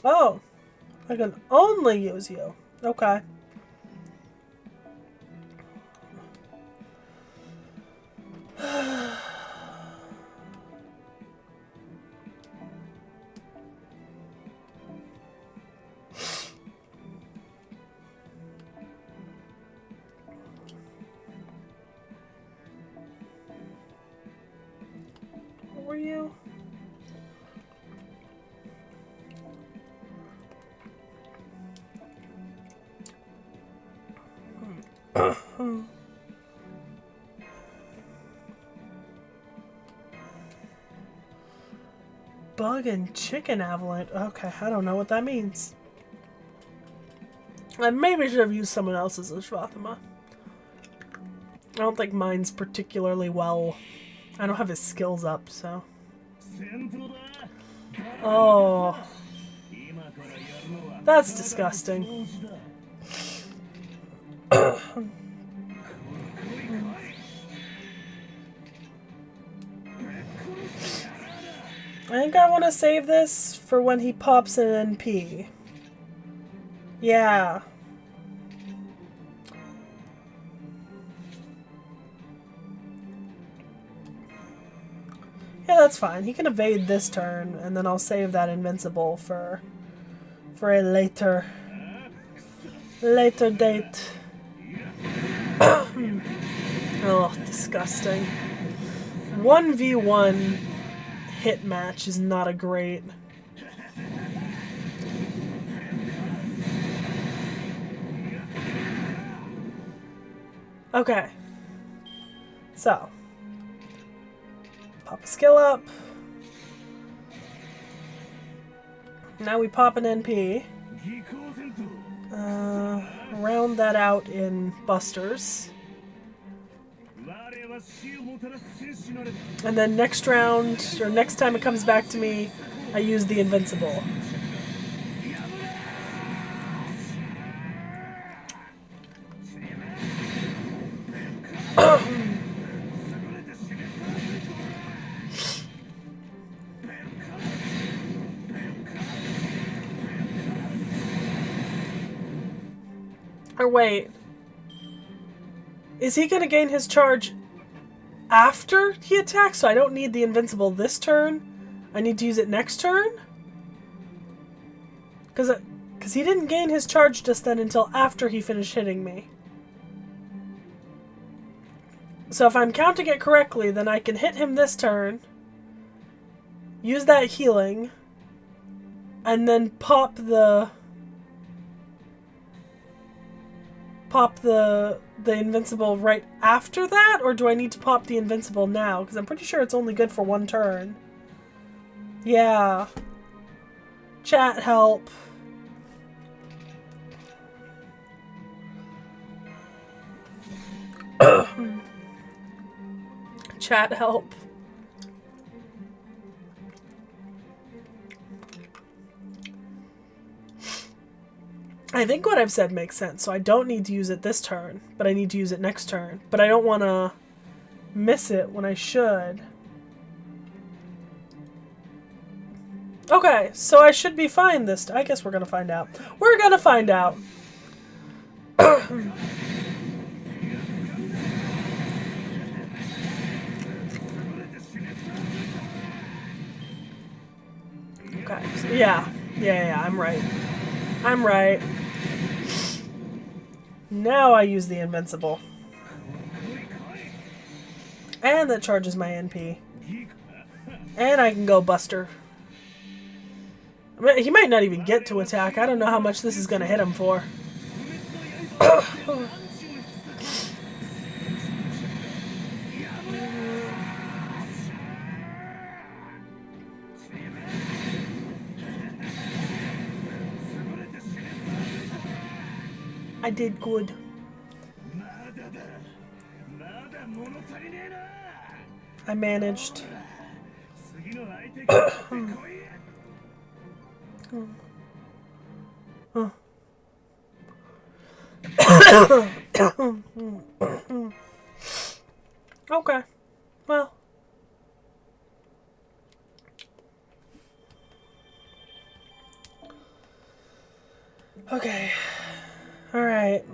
Oh. I can only use you. Okay. What were you? Bug and chicken avalanche. Okay, I don't know what that means. I maybe should have used someone else's Ashvathama. I don't think mine's particularly well. I don't have his skills up, so. Oh. That's disgusting. I think I want to save this for when he pops an NP. Yeah. Yeah, that's fine. He can evade this turn, and then I'll save that invincible for a later date. Oh, disgusting. 1v1 hit match is not a great. Okay. So. Pop a skill up. Now we pop an NP. Round that out in Busters. And then next round, or next time it comes back to me, I use the Invincible. Or wait. Is he going to gain his charge after he attacks? So I don't need the Invincible this turn. I need to use it next turn? Because he didn't gain his charge just then until after he finished hitting me. So if I'm counting it correctly, then I can hit him this turn, use that healing, and then pop the Invincible right after that? Or do I need to pop the Invincible now? Because I'm pretty sure it's only good for one turn. Yeah. Chat, help. Chat, help. I think what I've said makes sense, so I don't need to use it this turn, but I need to use it next turn. But I don't want to miss it when I should. Okay, so I should be fine this time. I guess we're going to find out. We're going to find out. Okay, so yeah, I'm right. I'm right. Now I use the Invincible. And that charges my NP. And I can go Buster. I mean, he might not even get to attack. I don't know how much this is going to hit him for. I did good. I managed. Okay. Well. Okay. All right.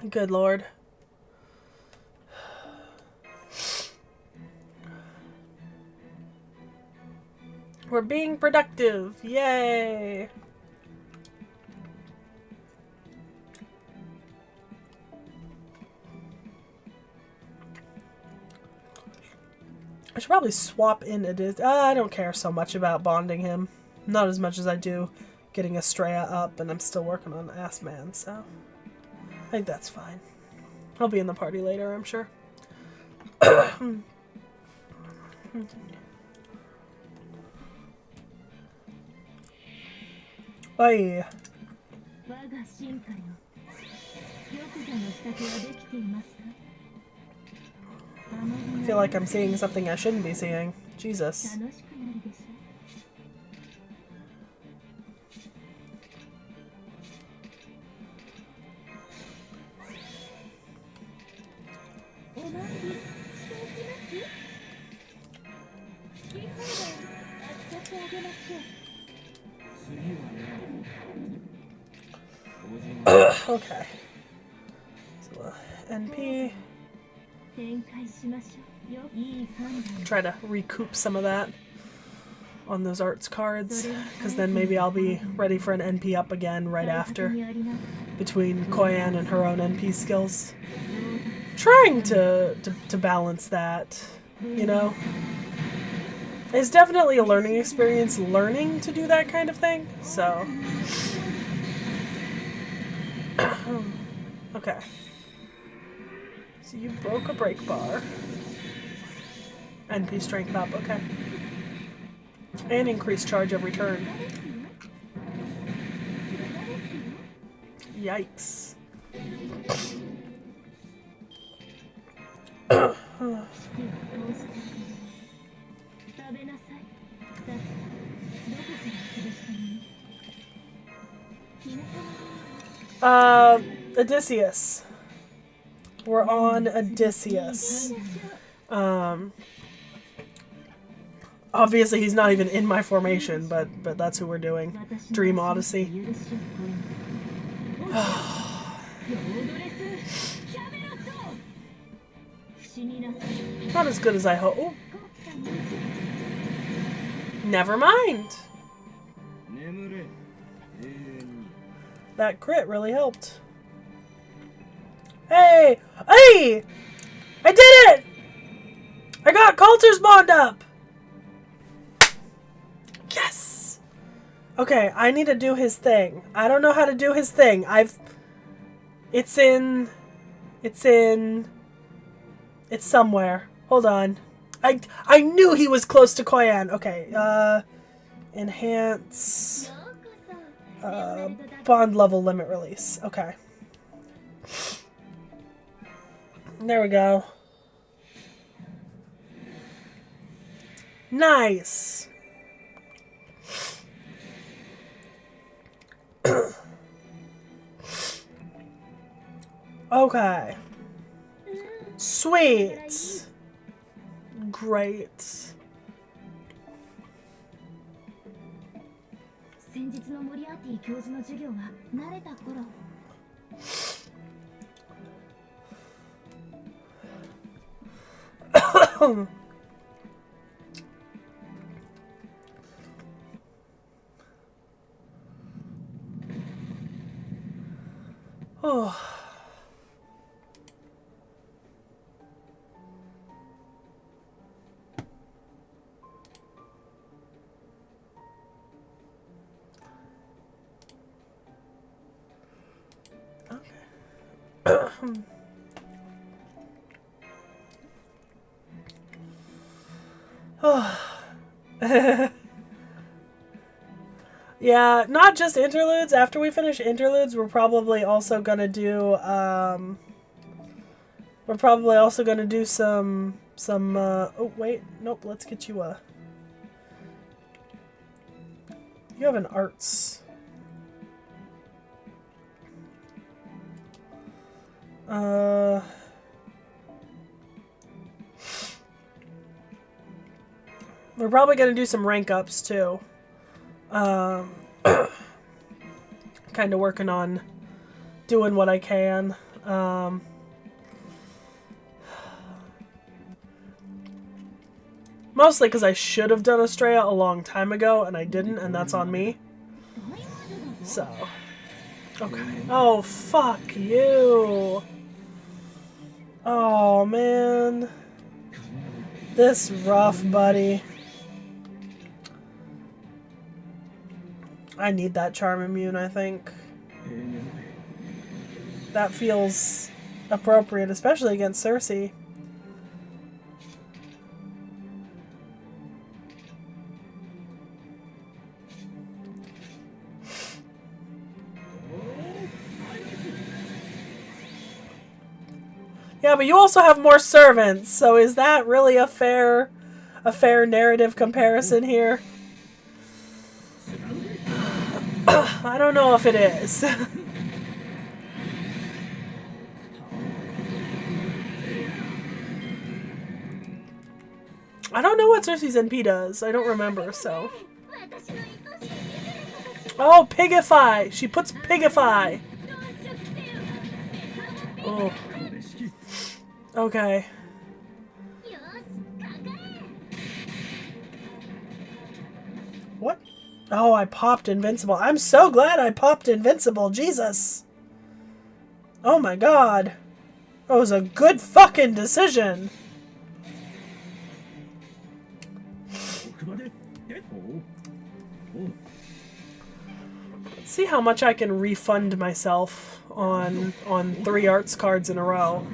Good Lord. We're being productive. Yay. I should probably swap in it. I don't care so much about bonding him. Not as much as I do getting Estrella up, and I'm still working on Ass Man, so I think that's fine. I'll be in the party later, I'm sure. Bye. I feel like I'm seeing something I shouldn't be seeing. Jesus. Okay. So, NP. Try to recoup some of that on those arts cards, because then maybe I'll be ready for an NP up again right after, between Koyan and her own NP skills. Trying to balance that, you know? It's definitely a learning experience learning to do that kind of thing, so... Okay. So you broke a brake bar. NP strength up, okay. And increased charge every turn. Yikes. Odysseus. We're on Odysseus. Obviously he's not even in my formation, but that's who we're doing. Dream Odyssey. Not as good as I hope. Oh. Never mind. That crit really helped. Hey! Hey! I did it! I got Coulter's Bond up! Yes! Okay, I need to do his thing. I don't know how to do his thing. It's somewhere. Hold on. I knew he was close to Koyan. Okay, enhance... bond level limit release. Okay. There we go. Nice. Okay. Sweet. Great. 先日のモリアーティ教授の授業は慣れた頃 Oh. Yeah, not just interludes. After we finish interludes, we're probably also gonna do some oh wait, nope, let's get you a... You have an arts. We're probably gonna do some rank ups too. Kind of working on doing what I can. Mostly because I should have done Estrella a long time ago, and I didn't, and that's on me. So. Okay. Oh, fuck you. Oh, man. This rough, buddy. I need that charm immune, I think. That feels appropriate, especially against Cersei. Yeah, but you also have more servants, so is that really a fair narrative comparison here? I don't know if it is. I don't know what Cersei's NP does. I don't remember, so... Oh, Pigify! She puts Pigify! Oh. Okay. What? Oh, I popped Invincible. I'm so glad I popped Invincible. Jesus. Oh my god. That was a good fucking decision. Let's see how much I can refund myself on 3 arts cards in a row.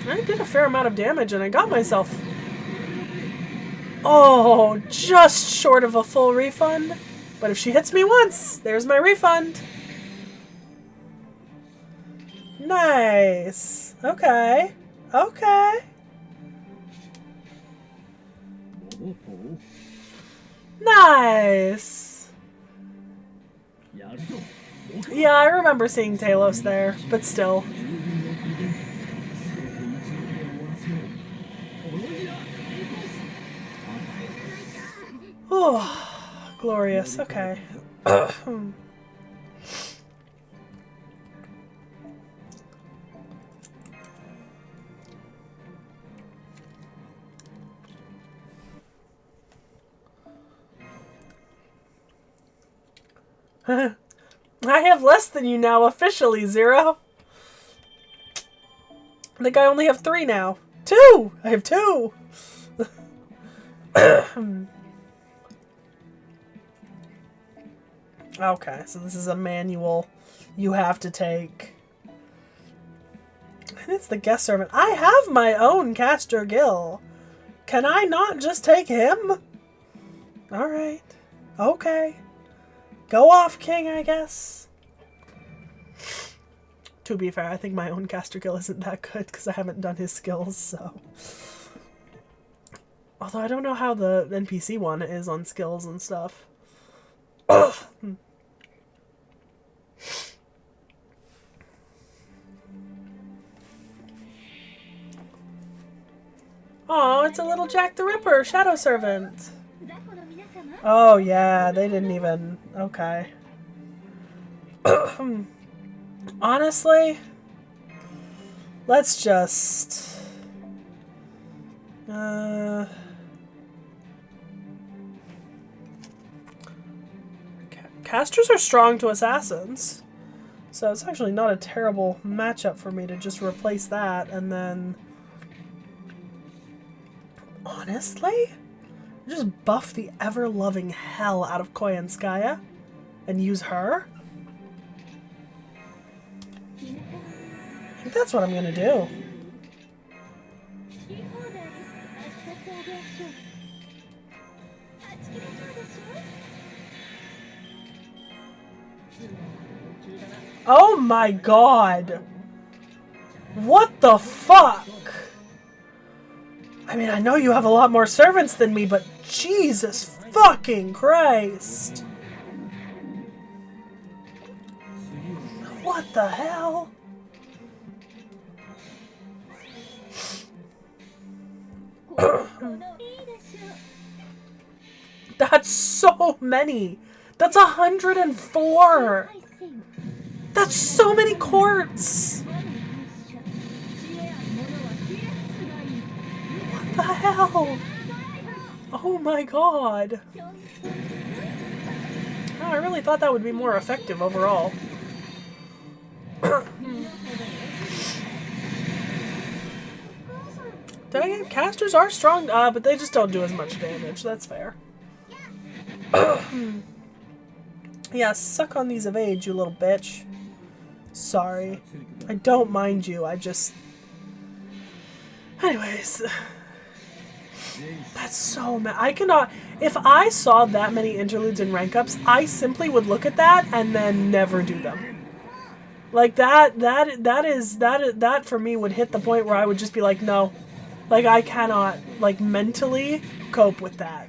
I did a fair amount of damage and I got myself... Oh, just short of a full refund. But if she hits me once, there's my refund. Nice. Okay. Okay. Nice. Yeah, I remember seeing Talos there, but still. Oh, glorious. Okay. I have less than you now, officially, Zero. I think I only have 3 now. 2! I have 2! Okay, so this is a manual you have to take. And it's the guest servant. I have my own Caster Gill. Can I not just take him? Alright. Okay. Go off, King, I guess. To be fair, I think my own Caster Gill isn't that good because I haven't done his skills, so... Although I don't know how the NPC one is on skills and stuff. Oh, it's a little Jack the Ripper, Shadow Servant. Oh yeah, they didn't even... Okay. Honestly, let's just... Casters are strong to assassins, so it's actually not a terrible matchup for me to just replace that and then... Honestly? Just buff the ever-loving hell out of Koyanskaya and use her? I think that's what I'm gonna do. Oh my god! What the fuck? I mean, I know you have a lot more servants than me, but Jesus fucking Christ! What the hell? That's so many! That's 104! That's so many courts! What the hell? Oh my god. Oh, I really thought that would be more effective overall. Dang it, casters are strong, but they just don't do as much damage. That's fair. Yeah, suck on these evades, you little bitch. Sorry. I don't mind you, I just... Anyways. That's so mad. I cannot... If I saw that many interludes and rank ups, I simply would look at that and then never do them. Like, that for me would hit the point where I would just be like, no. Like, I cannot, like, mentally cope with that.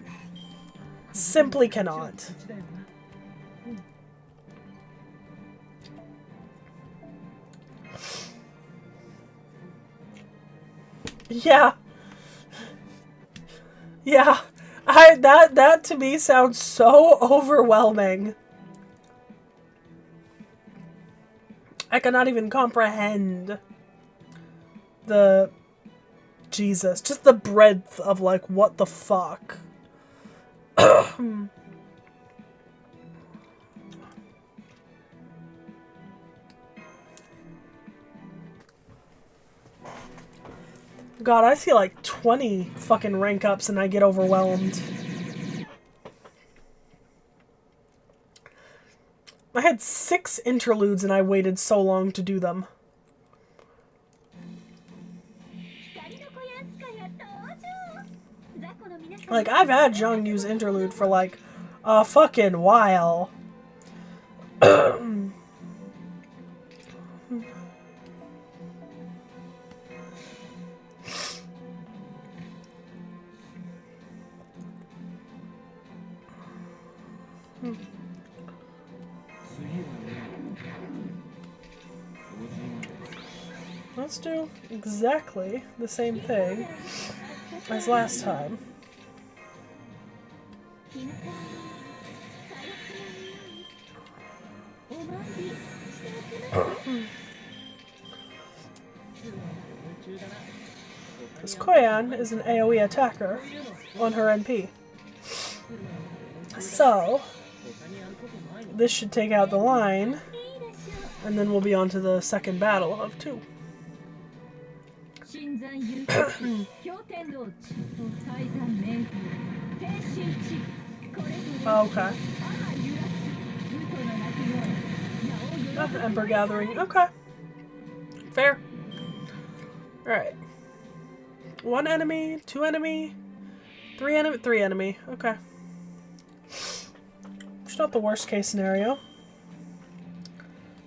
Simply cannot. Yeah. Yeah. That to me sounds so overwhelming. I cannot even comprehend the Jesus, just the breadth of like what the fuck. God, I see like 20 fucking rank ups and I get overwhelmed. I had 6 interludes and I waited so long to do them. Like, I've had Zhang Yu's interlude for like a fucking while. Let's do exactly the same thing as last time. Because Koyan is an AoE attacker on her NP. So, this should take out the line, and then we'll be on to the second battle of 2. Okay. Ember Gathering. Okay. Fair. Alright. 1 enemy, 2 enemy, 3 enemy, 3 enemy. Okay. It's not the worst case scenario.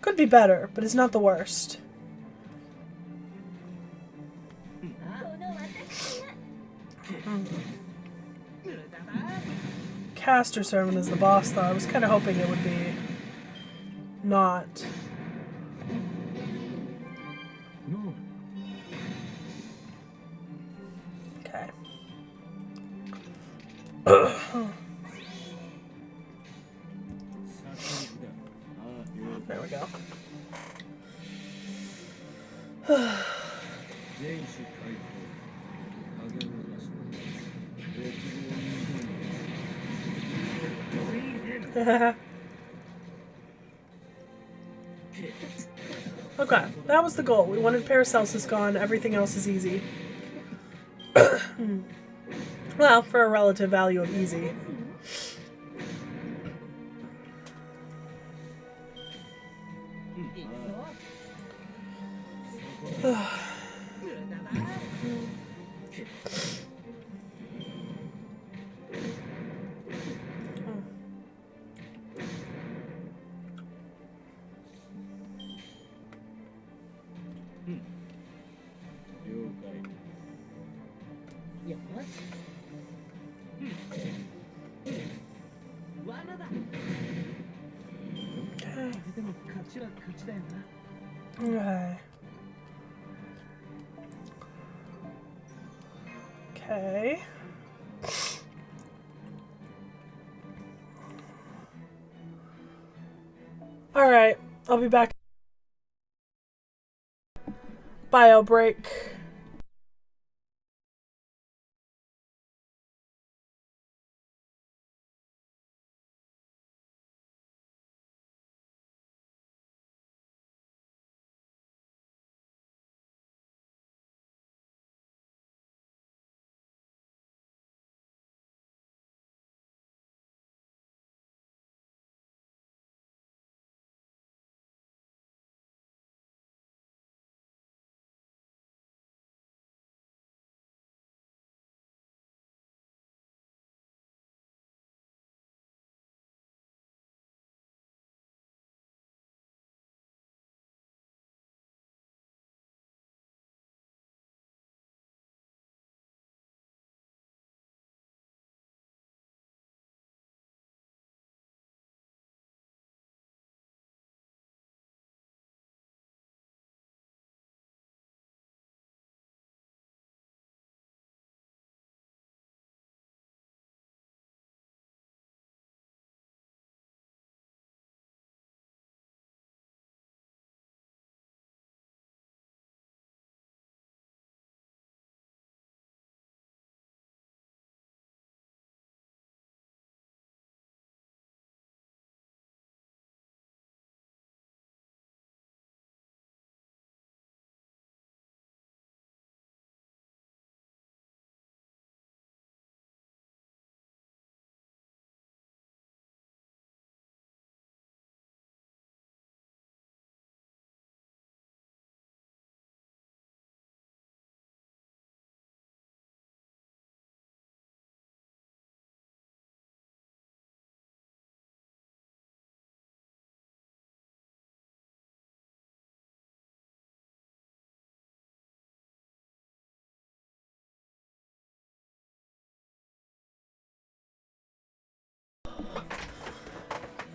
Could be better, but it's not the worst. Caster Servant is the boss, though. I was kind of hoping it would be not. Okay. There we go. Okay, that was the goal. We wanted Paracelsus gone, everything else is easy. Well, for a relative value of easy. Okay. Okay. Alright, I'll be back. Bio break.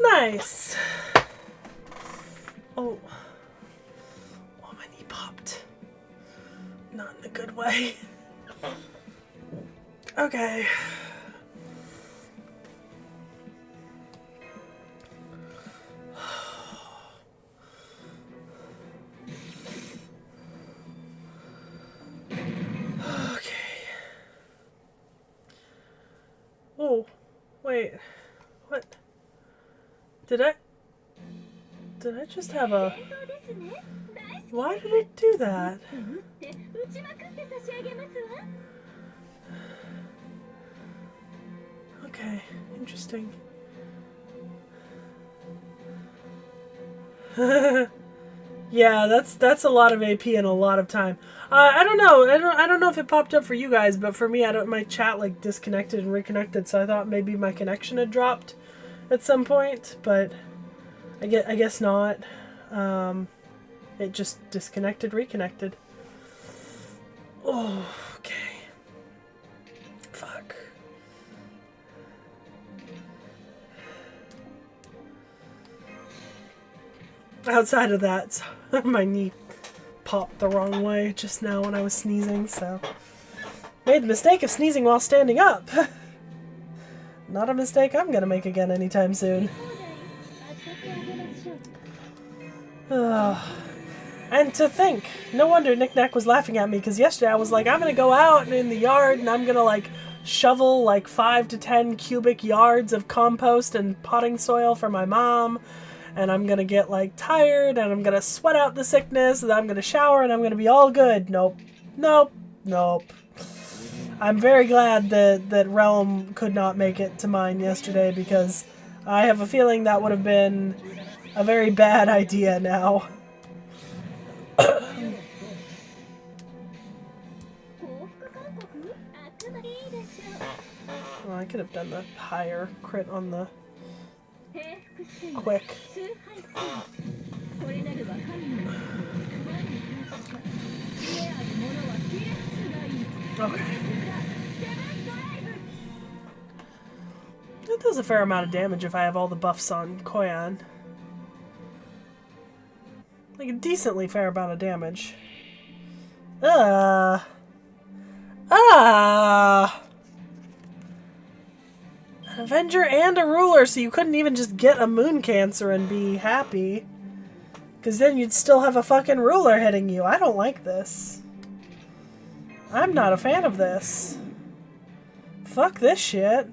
Nice. Oh. Oh, my knee popped. Not in a good way. Okay. Okay. Oh, wait. What? Did I just have a... Why did it do that? Okay, interesting. Yeah, that's a lot of AP and a lot of time. I don't know. I don't know if it popped up for you guys, but for me, my chat like disconnected and reconnected, so I thought maybe my connection had dropped at some point, but I guess not. It just disconnected, reconnected. Oh, okay. Fuck. Outside of that, my knee popped the wrong way just now when I was sneezing, so... Made the mistake of sneezing while standing up. Not a mistake I'm gonna make again anytime soon. And to think, no wonder Knick Knack was laughing at me, because yesterday I was like, I'm gonna go out in the yard and I'm gonna like shovel like 5 to 10 cubic yards of compost and potting soil for my mom, and I'm gonna get like tired and I'm gonna sweat out the sickness and I'm gonna shower and I'm gonna be all good. Nope. Nope. Nope. I'm very glad that Realm could not make it to mine yesterday, because I have a feeling that would have been a very bad idea now. Well, I could have done the higher crit on the quick. Okay. That does a fair amount of damage if I have all the buffs on Koyan. Like a decently fair amount of damage. An Avenger and a Ruler, so you couldn't even just get a Moon Cancer and be happy. Because then you'd still have a fucking Ruler hitting you. I don't like this. I'm not a fan of this. Fuck this shit.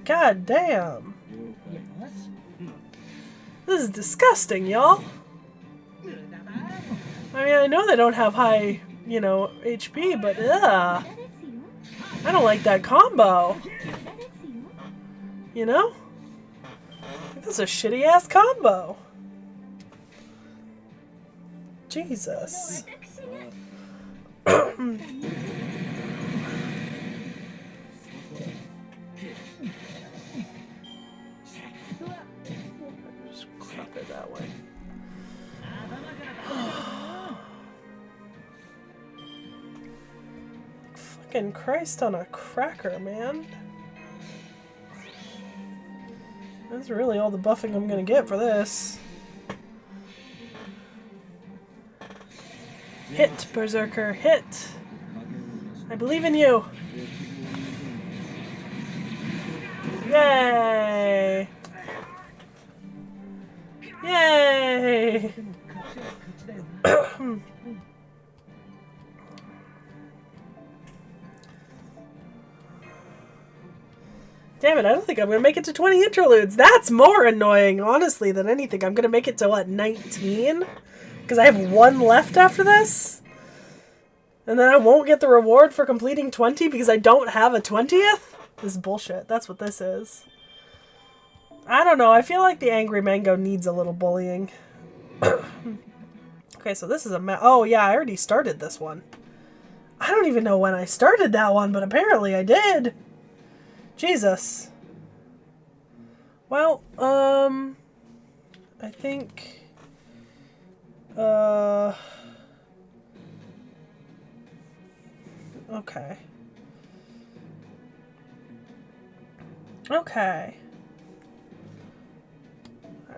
God damn. This is disgusting, y'all. I mean, I know they don't have high, you know, HP, but ugh. I don't like that combo. You know? That's a shitty ass combo. Jesus. Just crop it that way. Fucking Christ on a cracker, man. That's really all the buffing I'm gonna get for this. Hit, Berserker, hit! I believe in you! Yay! Yay! Damn it, I don't think I'm gonna make it to 20 interludes. That's more annoying, honestly, than anything. I'm gonna make it to, what, 19? Because I have one left after this? And then I won't get the reward for completing 20 because I don't have a 20th? This is bullshit. That's what this is. I don't know. I feel like the Angry Mango needs a little bullying. Okay, so this is a oh, yeah, I already started this one. I don't even know when I started that one, but apparently I did. Jesus. Well, I think... Okay.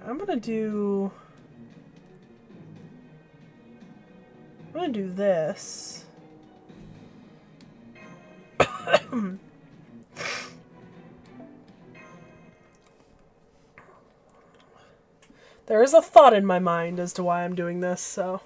I'm gonna do this. There is a thought in my mind as to why I'm doing this, so.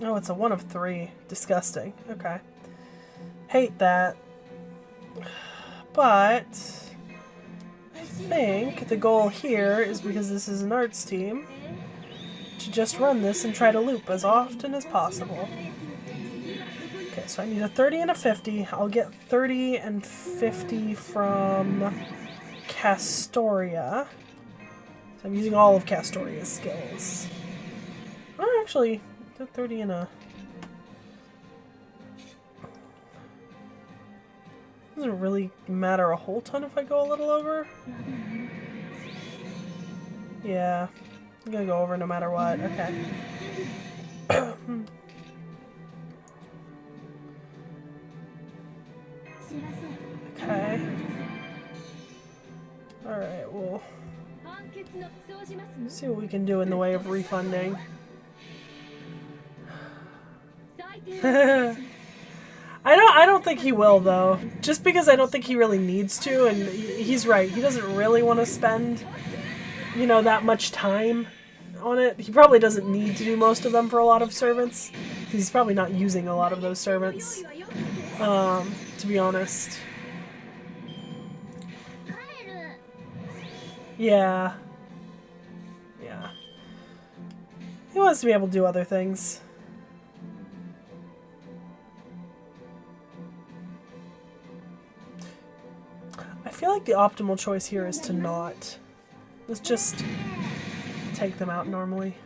Oh, it's a 1 of 3. Disgusting. Okay. Hate that. But I think the goal here is, because this is an arts team, to just run this and try to loop as often as possible. Okay, so I need a 30 and a 50. I'll get 30 and 50 from Castoria. So I'm using all of Castoria's skills. Oh, actually, the 30 and a... Doesn't really matter a whole ton if I go a little over. Yeah, I'm gonna go over no matter what. Okay. Okay. Alright, we'll see what we can do in the way of refunding. I don't think he will, though. Just because I don't think he really needs to, and he's right. He doesn't really want to spend, you know, that much time on it. He probably doesn't need to do most of them for a lot of servants. He's probably not using a lot of those servants, to be honest. Yeah. Yeah. He wants to be able to do other things. I feel like the optimal choice here is to not. Let's just take them out normally.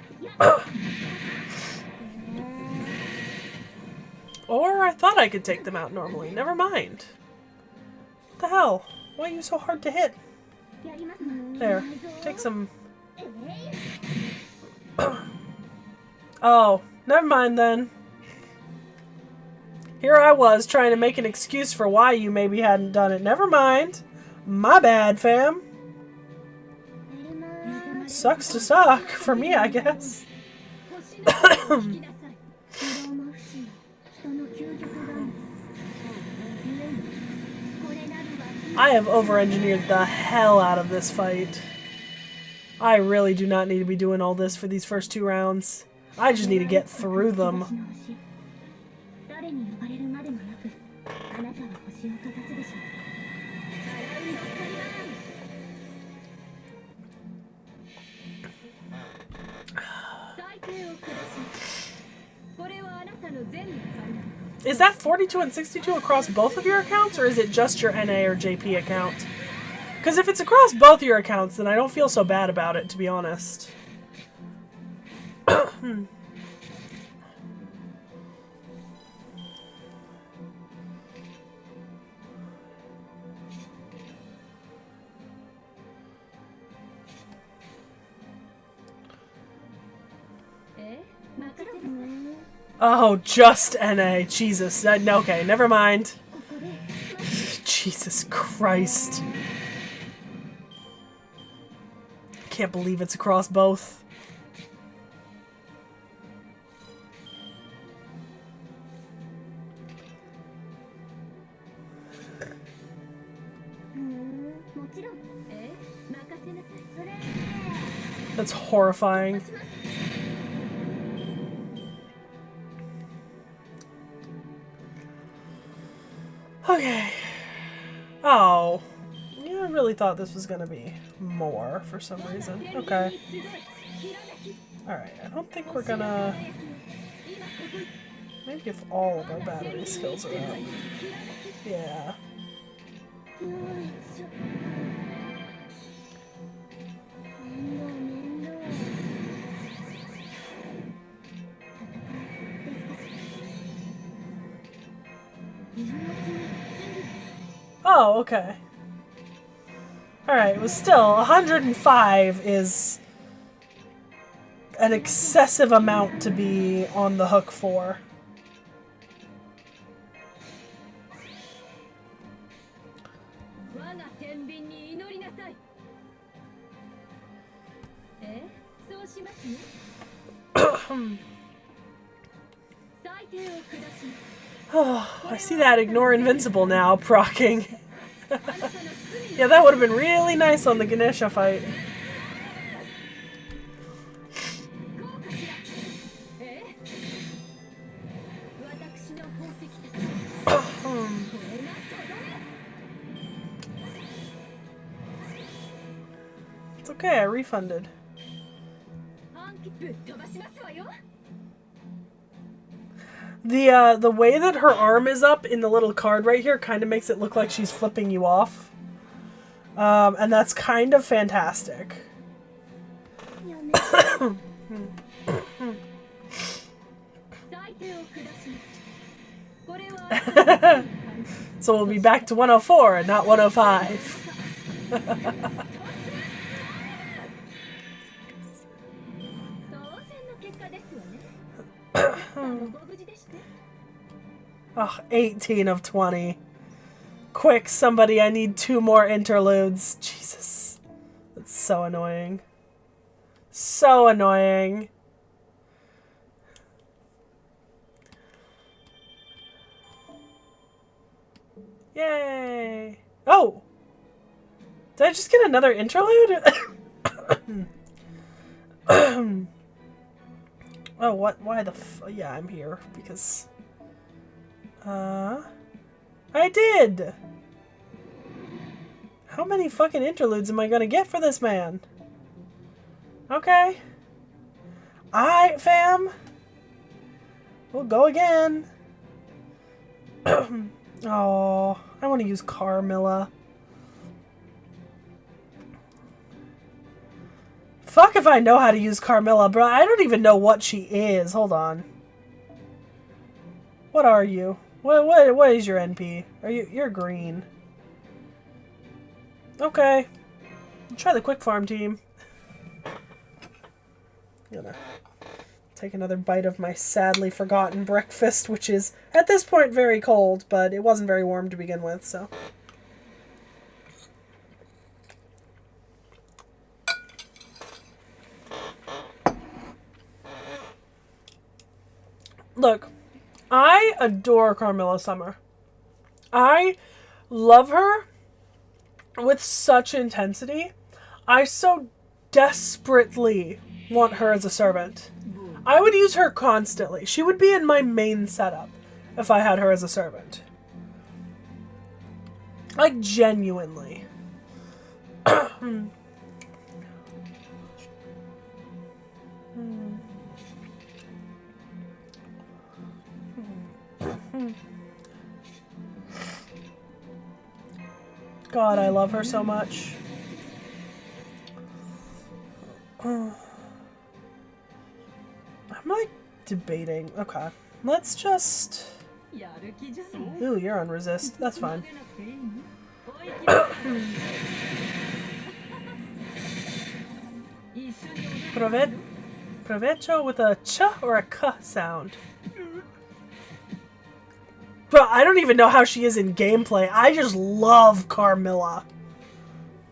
Or I thought I could take them out normally. Never mind. What the hell? Why are you so hard to hit? There. Take some... Oh, never mind then. Here I was trying to make an excuse for why you maybe hadn't done it. Never mind. My bad, fam. Sucks to suck. For me, I guess. I have over-engineered the hell out of this fight. I really do not need to be doing all this for these first 2 rounds. I just need to get through them. Is that 42 and 62 across both of your accounts, or is it just your NA or JP account? Because if it's across both your accounts, then I don't feel so bad about it, to be honest. Oh, just NA. Jesus. Okay, never mind. Jesus Christ. I can't believe it's across both. That's horrifying. Okay. Oh. Yeah, I really thought this was gonna be more for some reason. Okay. Alright, I don't think we're gonna... Maybe if all of our battery skills are up. Yeah. Oh, okay. Alright, well still, 105 is an excessive amount to be on the hook for. Oh, I see that ignore invincible now, procking. Yeah, that would have been really nice on the Ganesha fight. It's okay, I refunded. The way that her arm is up in the little card right here kind of makes it look like she's flipping you off. And that's kind of fantastic. So we'll be back to 104 and not 105. Oh, 18 of 20. Quick, somebody, I need 2 more interludes. Jesus. That's so annoying. So annoying. Yay! Oh! Did I just get another interlude? Oh, what? Why the yeah, I'm here. Because... I did! How many fucking interludes am I gonna get for this man? Okay. Alright, fam. We'll go again. Oh, I want to use Carmilla. Fuck if I know how to use Carmilla, bro. I don't even know what she is. Hold on. What are you? What is your NP? You're green. Okay. I'll try the quick farm team. Gonna take another bite of my sadly forgotten breakfast, which is at this point very cold, but it wasn't very warm to begin with, so. Look, I adore Carmilla Summer. I love her with such intensity. I so desperately want her as a servant. I would use her constantly. She would be in my main setup if I had her as a servant. Like, genuinely. God, I love her so much. I'm like debating. Okay, let's just... Ooh, you're on resist. That's fine. Provecho with a ch or a k sound. Bro, I don't even know how she is in gameplay. I just love Carmilla.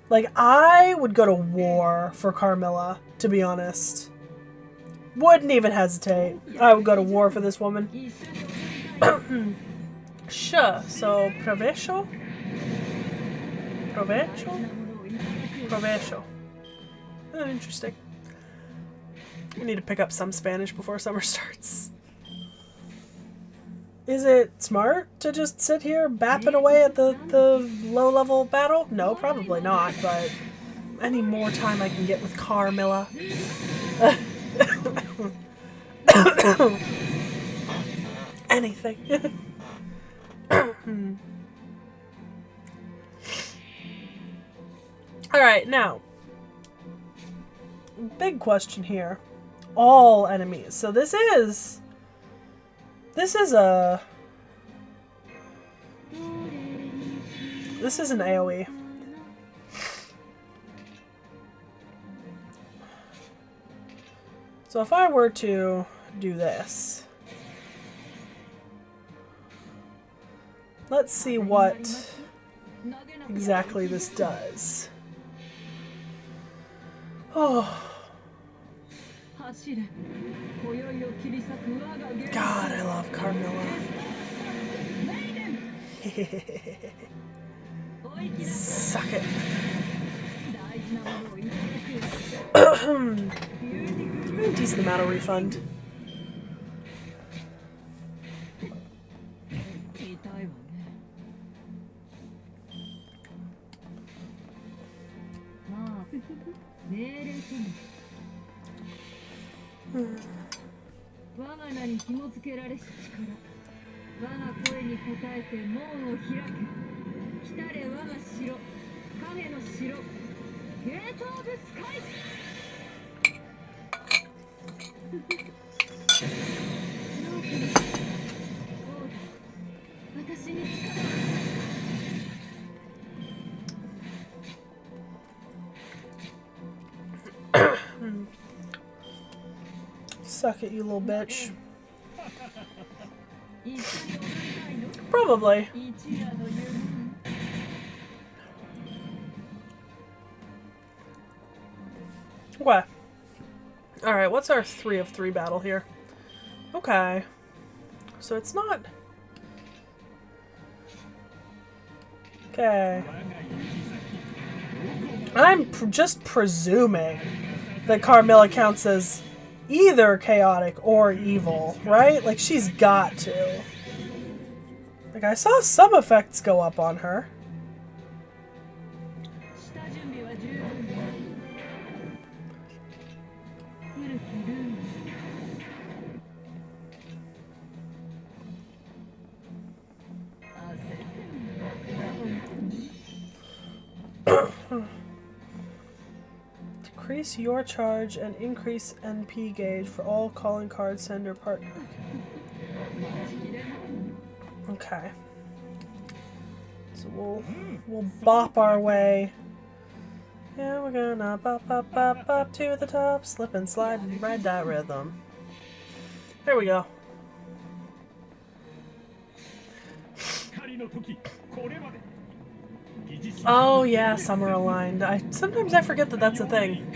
Like, I would go to war for Carmilla, to be honest. Wouldn't even hesitate. I would go to war for this woman. Sure, so Provecho? Provecho? Provecho. Oh, interesting. I need to pick up some Spanish before summer starts. Is it smart to just sit here bapping away at the low-level battle? No, probably not, but any more time I can get with Carmilla. Anything. Alright, now. Big question here. All enemies. So this is an AoE. So if I were to do this, let's see what exactly this does. Oh, God, I love Carmilla. Suck it. A decent amount of refund. Suck it, you little bitch. Probably. What? Alright, what's our 3 of 3 battle here? Okay. So it's not... Okay. I'm just presuming that Carmilla counts as either chaotic or evil, right? Like, she's got to. Like, I saw some effects go up on her. Decrease your charge and increase NP gauge for all calling card sender partner. Okay. So we'll bop our way. Yeah, we're gonna bop bop bop bop to the top, slip and slide and ride that rhythm. There we go. Oh yeah, summer aligned. Sometimes I forget that that's a thing.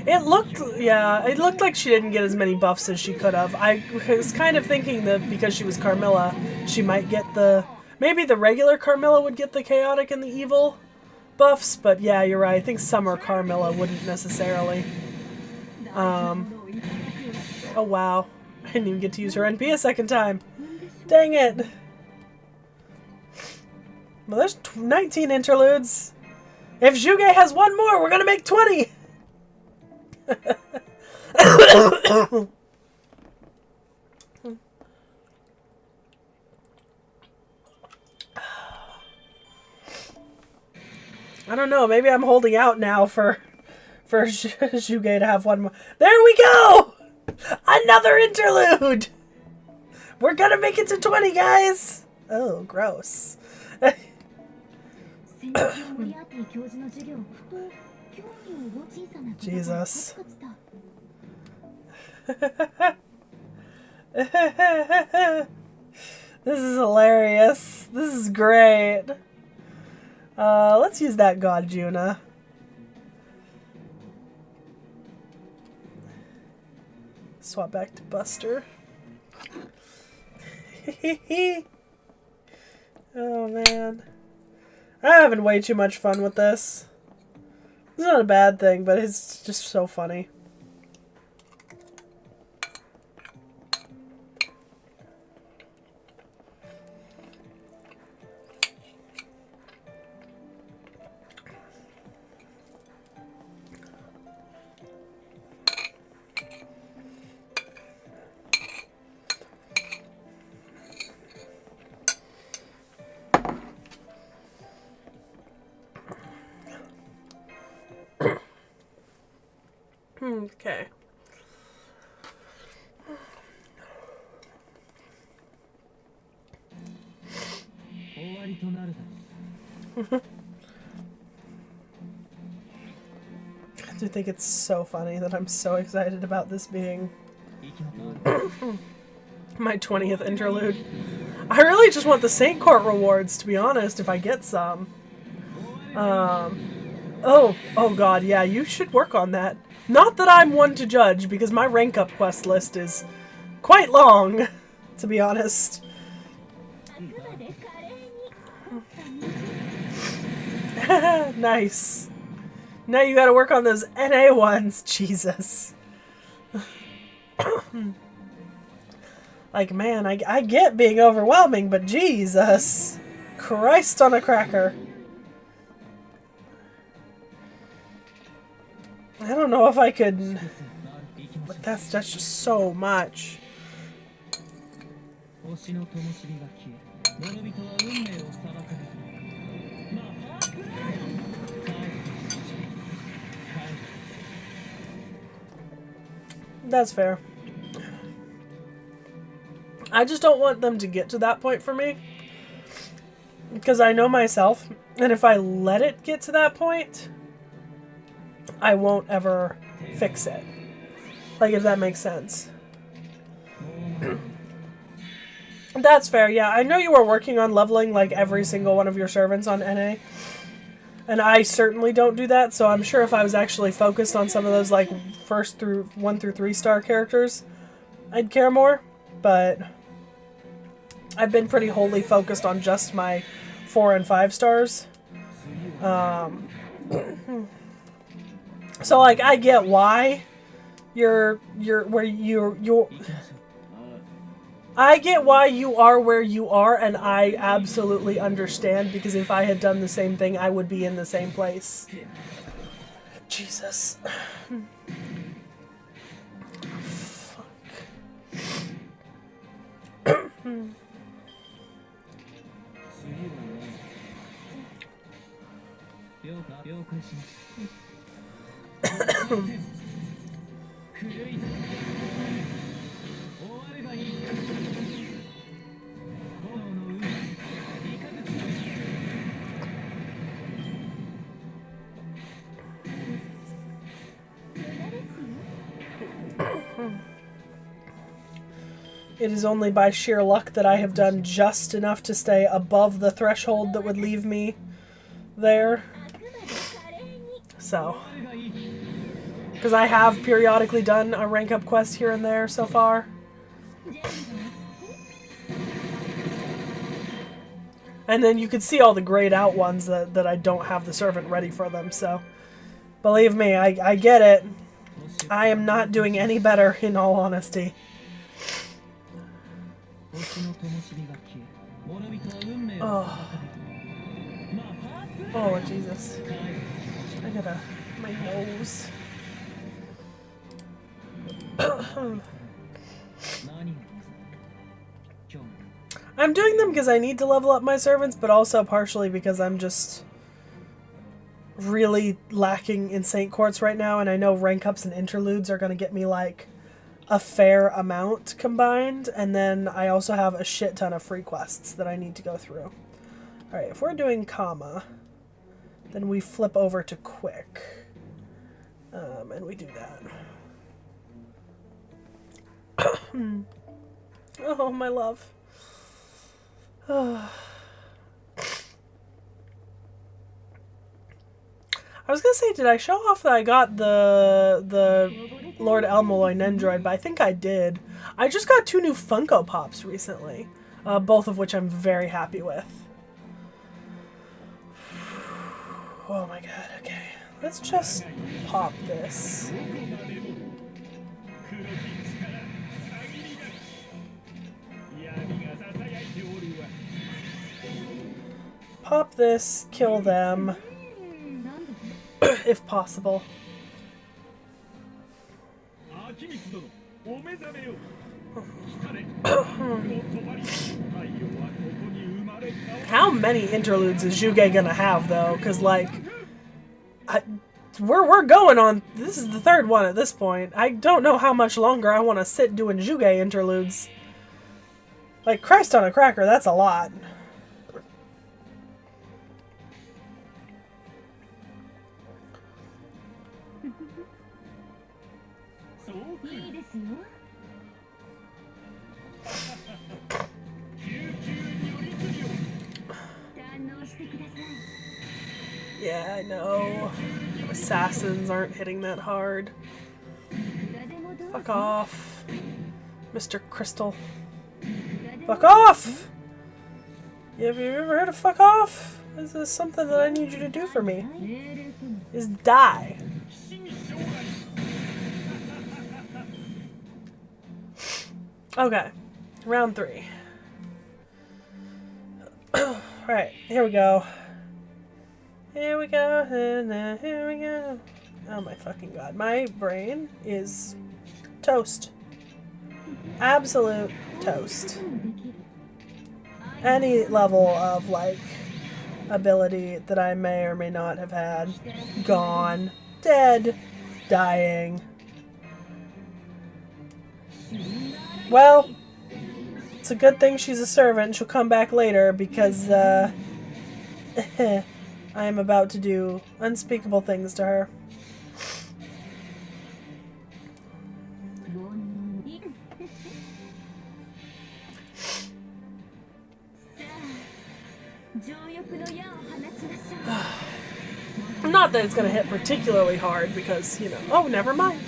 It looked like she didn't get as many buffs as she could have. I was kind of thinking that because she was Carmilla, she might get maybe the regular Carmilla would get the chaotic and the evil buffs, but yeah, you're right. I think summer Carmilla wouldn't necessarily. Oh wow. I didn't even get to use her NP a second time. Dang it. Well, there's 19 interludes. If Yuga has one more, we're gonna make 20! I don't know, maybe I'm holding out now for Yuga to have one more. There we go! Another interlude! We're gonna make it to 20, guys! Oh, gross. Jesus. This is hilarious. This is great. Let's use that God Juna. Swap back to Buster. Oh man. I'm having way too much fun with this. It's not a bad thing, but it's just so funny. Okay. Dude, think it's so funny that I'm so excited about this being my 20th interlude. I really just want the Saint Court rewards, to be honest, if I get some. Oh god, yeah, you should work on that. Not that I'm one to judge, because my rank up quest list is quite long, to be honest. Nice. Now you gotta work on those NA ones, Jesus. Like, man, I get being overwhelming, but Jesus. Christ on a cracker. I don't know if I could... But that's just so much. That's fair. I just don't want them to get to that point for me. Because I know myself, and if I let it get to that point, I won't ever fix it. Like, if that makes sense. That's fair, yeah. I know you were working on leveling, like, every single one of your servants on NA. And I certainly don't do that, so I'm sure if I was actually focused on some of those, like, 1 through 3 star characters, I'd care more. But I've been pretty wholly focused on just my 4 and 5 stars. So, like, I get why I get why you are where you are, and I absolutely understand, because if I had done the same thing, I would be in the same place. Jesus. Fuck. It is only by sheer luck that I have done just enough to stay above the threshold that would leave me there. So, because I have periodically done a rank up quest here and there so far. And then you could see all the grayed out ones that I don't have the servant ready for them, so believe me, I get it. I am not doing any better, in all honesty. Oh. Oh, Jesus. I gotta... my nose. I'm doing them because I need to level up my servants, but also partially because I'm just really lacking in Saint Courts right now, and I know rank ups and interludes are going to get me, like, a fair amount combined, and then I also have a shit ton of free quests that I need to go through. Alright, if we're doing comma, then we flip over to quick. And we do that. Oh, my love. I was gonna say, did I show off that I got the Lord Elmaloy Nendroid, but I think I did. I just got 2 new Funko Pops recently, both of which I'm very happy with. Oh my god, okay. Let's just pop this. Pop this, kill them, if possible. How many interludes is Yuga gonna have, though? Because, like, we're going on... This is the 3rd one at this point. I don't know how much longer I want to sit doing Yuga interludes. Like, Christ on a cracker, that's a lot. Yeah, I know. Assassins aren't hitting that hard. Fuck off. Mr. Crystal. Fuck off! Have you ever heard of fuck off? This is something that I need you to do for me. Is die. Okay. Round 3. Alright, here we go. Here we go, and here we go. Oh my fucking god. My brain is toast. Absolute toast. Any level of, like, ability that I may or may not have had. Gone. Dead. Dying. Well, it's a good thing she's a servant. She'll come back later because, I am about to do unspeakable things to her. Not that it's going to hit particularly hard because, you know... Oh, never mind.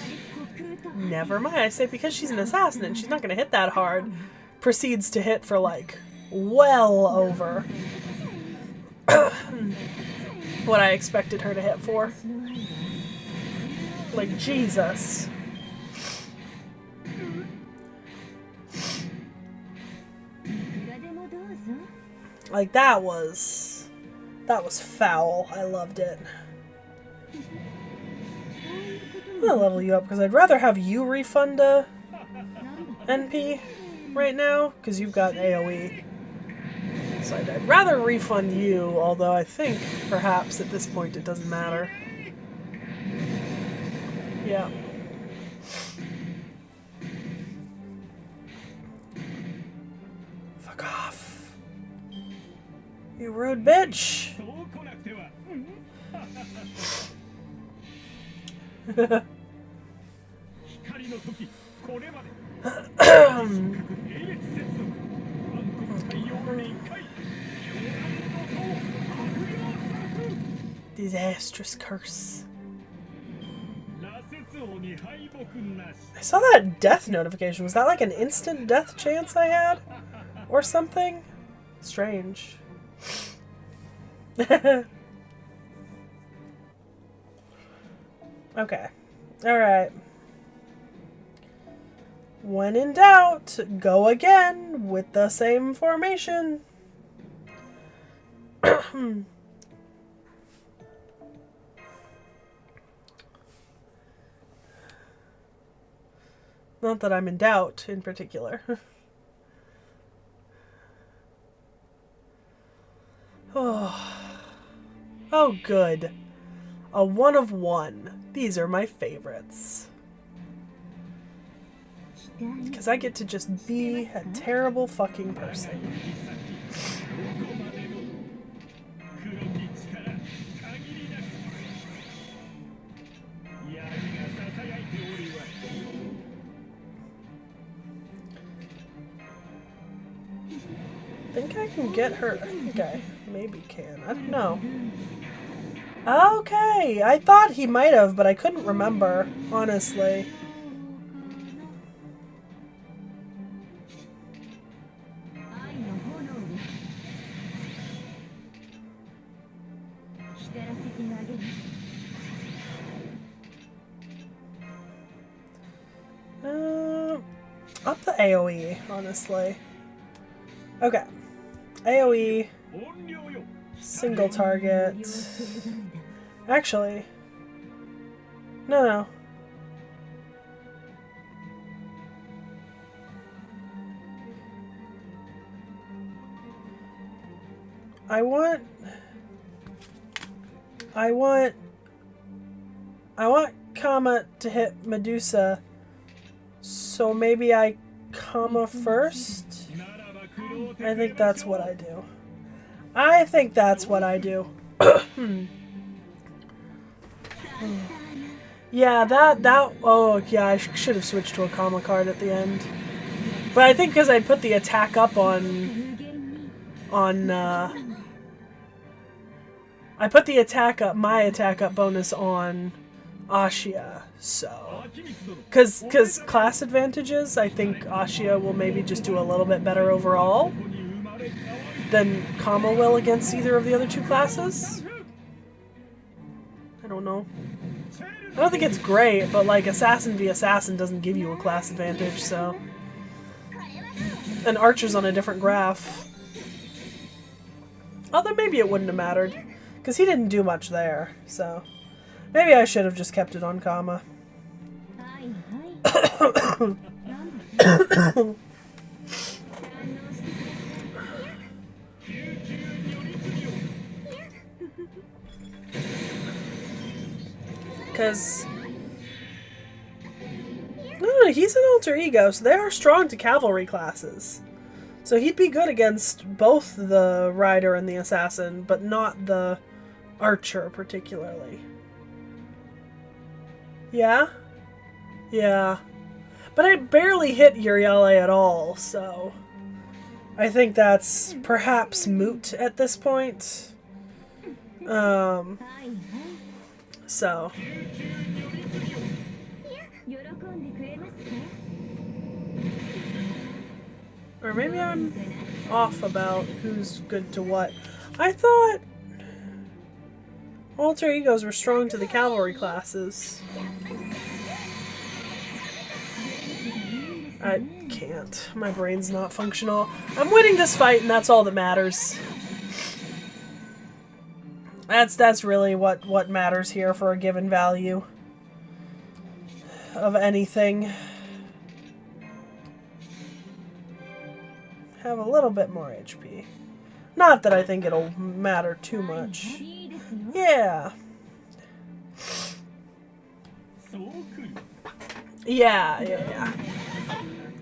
Never mind. I say because she's an assassin and she's not going to hit that hard. Proceeds to hit for, like, well over what I expected her to hit for. Like, Jesus. Like, that was foul. I loved it. I'm gonna level you up because I'd rather have you refund a NP right now because you've got AoE. So I'd rather refund you, although I think perhaps at this point it doesn't matter. Yeah. Fuck off. You rude bitch. Disastrous curse. I saw that death notification. Was that like an instant death chance I had? Or something? Strange. Okay. Alright. When in doubt, go again with the same formation. Not that I'm in doubt in particular. Oh, good. A 1 of 1. These are my favorites. Because I get to just be a terrible fucking person. I think I can get her. I think I maybe can. I don't know. Okay, I thought he might have, but I couldn't remember, honestly. Up the AoE, honestly. Okay. AoE. Single target. Actually. No. I want Kama to hit Medusa. So maybe I Kama first? I think that's what I do. Yeah, oh, yeah, I should have switched to a Kama card at the end. But I think because I put the attack up on I put the attack up, my attack up bonus on Ashia, so. Because class advantages, I think Ashia will maybe just do a little bit better overall than Kama will against either of the other two classes. I don't know. I don't think it's great, but like Assassin v Assassin doesn't give you a class advantage, so. And Archer's on a different graph. Although maybe it wouldn't have mattered, because he didn't do much there, so. Maybe I should have just kept it on Kama. Because he's an alter ego, so they are strong to cavalry classes. So he'd be good against both the rider and the assassin, but not the archer particularly. Yeah? Yeah. But I barely hit Uriale at all, so I think that's perhaps moot at this point. So. Or maybe I'm off about who's good to what. I thought alter egos were strong to the cavalry classes. I can't. My brain's not functional. I'm winning this fight, and that's all that matters. That's really what matters here for a given value of anything. Have a little bit more HP. Not that I think it'll matter too much. Yeah. Yeah.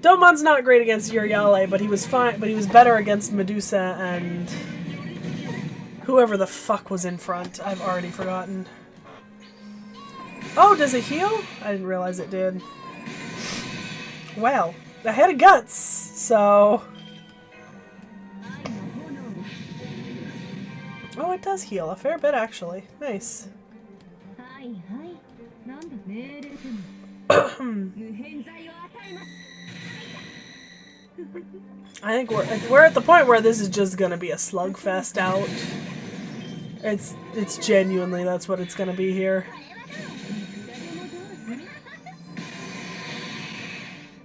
Domon's not great against Uriale, but he was fine. But he was better against Medusa and whoever the fuck was in front. I've already forgotten. Oh, does it heal? I didn't realize it did. Well, I had a guts, so. Oh, it does heal a fair bit actually. Nice. I think we're at the point where this is just gonna be a slugfest out. It's genuinely that's what it's gonna be here.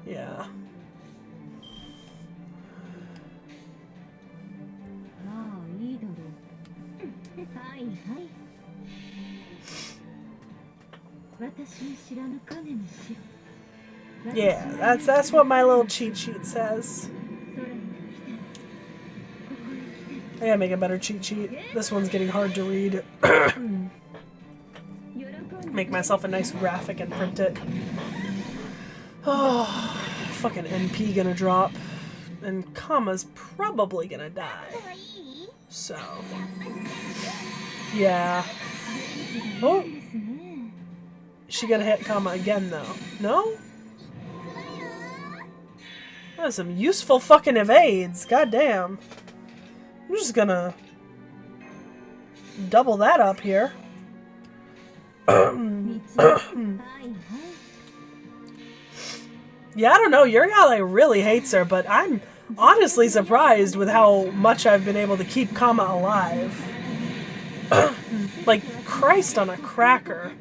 Yeah. Yeah, that's what my little cheat sheet says. I gotta make a better cheat sheet. This one's getting hard to read. Make myself a nice graphic and print it. Oh, fucking NP gonna drop. And Kama's probably gonna die. So. Yeah. Oh! She gonna hit Kama again though. No? That's some useful fucking evades. Goddamn. I'm just gonna double that up here. Yeah, I don't know. Uriale really hates her, but I'm honestly surprised with how much I've been able to keep Kama alive. Like, Christ on a cracker.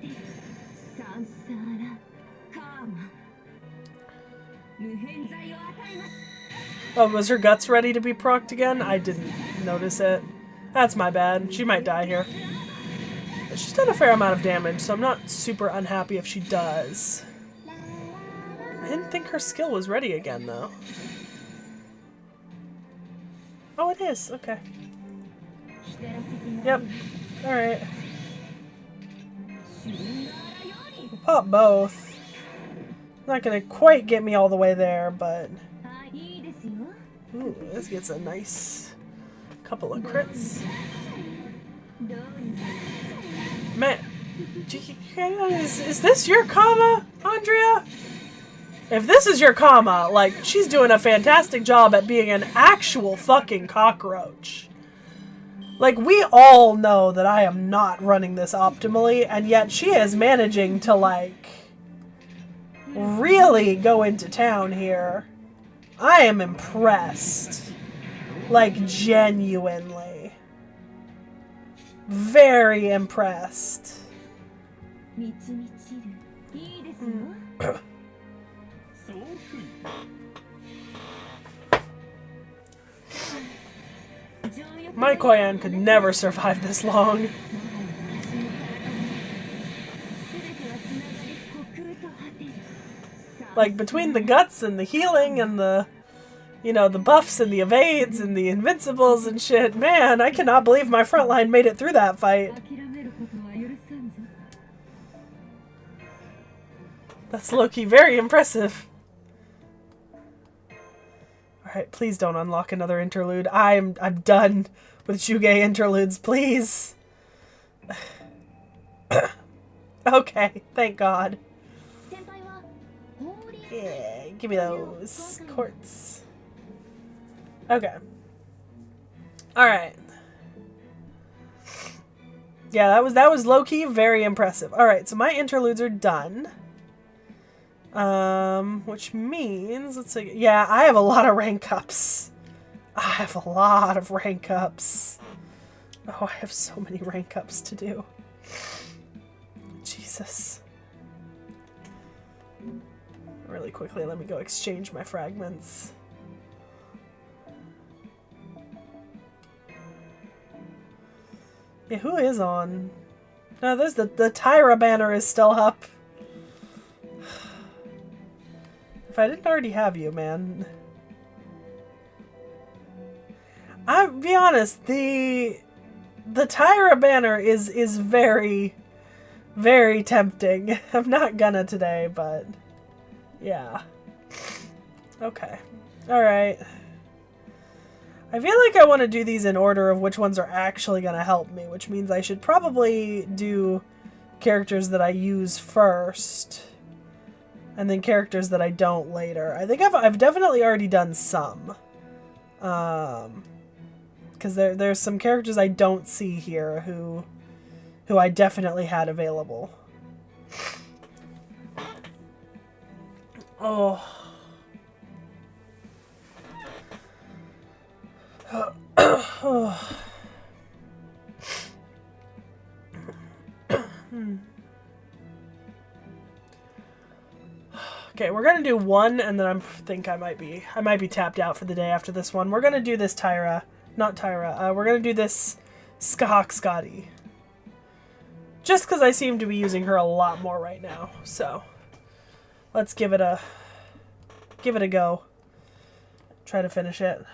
Oh, was her guts ready to be procced again? I didn't notice it. That's my bad. She might die here. But she's done a fair amount of damage, so I'm not super unhappy if she does. I didn't think her skill was ready again, though. Oh, it is. Okay. Yep. Alright. Pop both. Not gonna quite get me all the way there, but... Ooh, this gets a nice couple of crits. Man, is this your Kama, Andrea? If this is your Kama, like, she's doing a fantastic job at being an actual fucking cockroach. Like, we all know that I am not running this optimally, and yet she is managing to, like, really go into town here. I am impressed. Like, genuinely. Very impressed. My Koyan could never survive this long. Like, between the guts and the healing and the, you know, the buffs and the evades and the invincibles and shit, man, I cannot believe my frontline made it through that fight. That's low-key very impressive. Alright, please don't unlock another interlude. I'm done with Yuga interludes, please. Okay, thank God. Yeah, give me those quartz. Okay. Alright. Yeah, that was low-key very impressive. Alright, so my interludes are done. Which means, let's see, yeah, I have a lot of rank ups. I have a lot of rank ups. Oh, I have so many rank ups to do. Jesus. Really quickly, let me go exchange my fragments. Yeah, who is on? No, there's the T.H.E banner is still up. If I didn't already have you, man. I'll be honest, the T.H.E banner is very, very tempting. I'm not gonna today, but yeah. Okay. Alright. I feel like I want to do these in order of which ones are actually gonna help me, which means I should probably do characters that I use first. And then characters that I don't later. I think I've definitely already done some. Because there's some characters I don't see here who I definitely had available. Oh. Okay, we're gonna do one, and then I think I might be tapped out for the day after this one. We're gonna do this T.H.E, not T.H.E. We're gonna do this Skahak Scotty. Just because I seem to be using her a lot more right now, so let's give it a go. Try to finish it.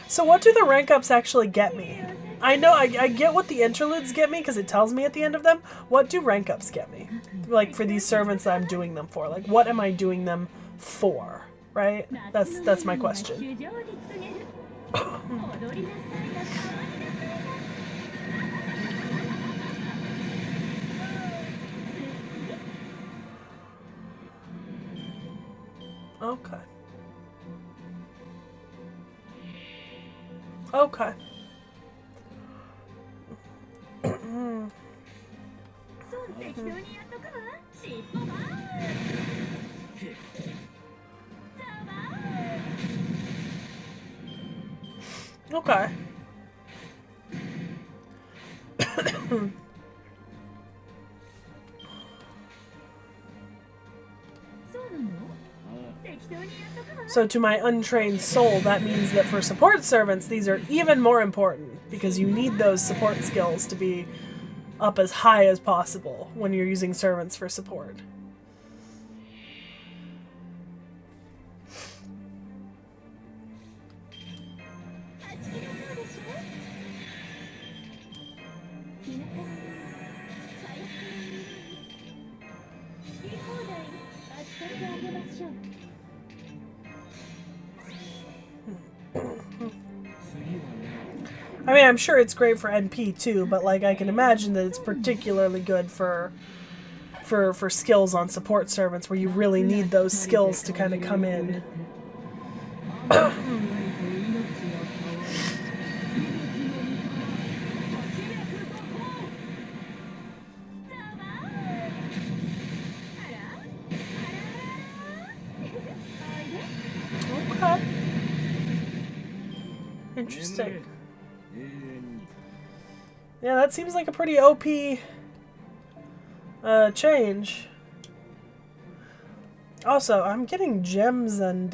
So what do the rank ups actually get me? I know I get what the interludes get me because it tells me at the end of them. What do rank ups get me? Like for these servants that I'm doing them for. Like what am I doing them for? Right? That's my question. Okay. Okay. Okay. So to my untrained soul, that means that for support servants, these are even more important because you need those support skills to be up as high as possible when you're using servants for support. I mean, I'm sure it's great for NP too, but like I can imagine that it's particularly good for skills on support servants where you really need those skills to kind of come in. Okay. Interesting. Yeah, that seems like a pretty OP change. Also, I'm getting gems and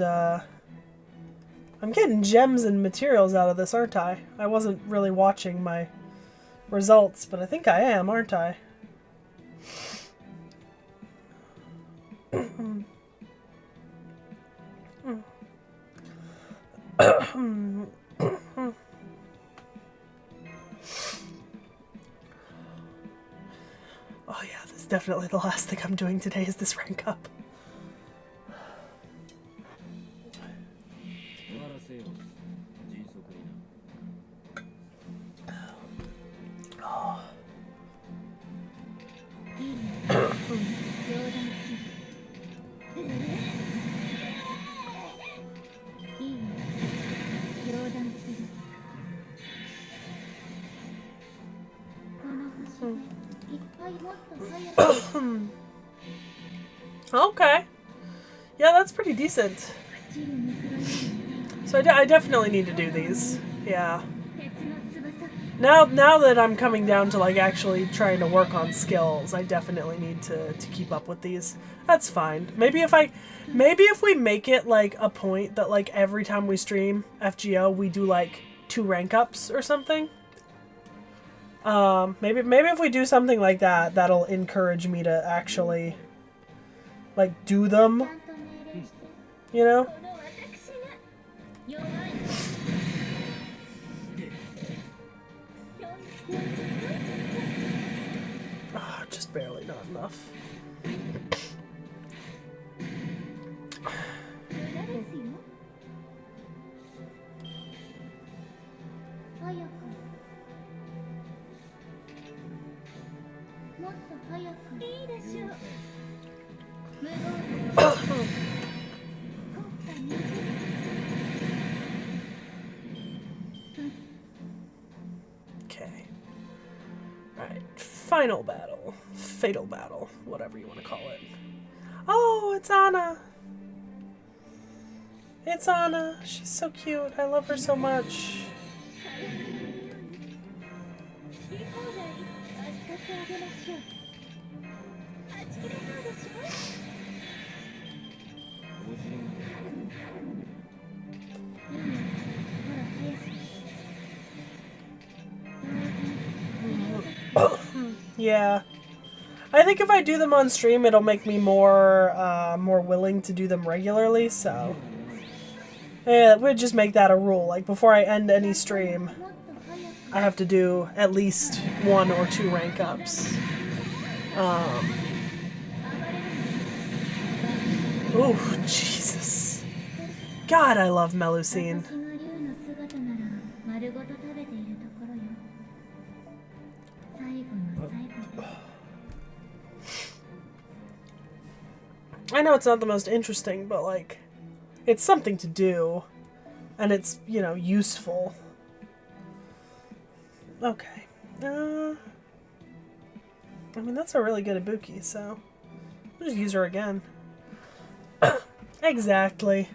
materials out of this, aren't I? I wasn't really watching my results, but I think I am, aren't I? Oh yeah, this is definitely the last thing I'm doing today is this rank up. Okay. Yeah, that's pretty decent. So I definitely need to do these. Yeah. Now that I'm coming down to like actually trying to work on skills, I definitely need to keep up with these. That's fine. Maybe if we make it like a point that like every time we stream FGO we do like 2 rank ups or something. Maybe if we do something like that, that'll encourage me to actually like do them. You know? Oh, just barely not enough. Okay. Alright, final battle. Fatal battle. Whatever you want to call it. Oh, it's Anna! It's Anna. She's so cute. I love her so much. Yeah. I think if I do them on stream, it'll make me more willing to do them regularly, so... Yeah, we'd just make that a rule. Like, before I end any stream, I have to do at least 1 or 2 rank ups. Ooh, Jesus. God, I love Melusine. I know it's not the most interesting, but, like, it's something to do. And it's, you know, useful. Okay. I mean, that's a really good Ibuki, so... I'll just use her again. Exactly.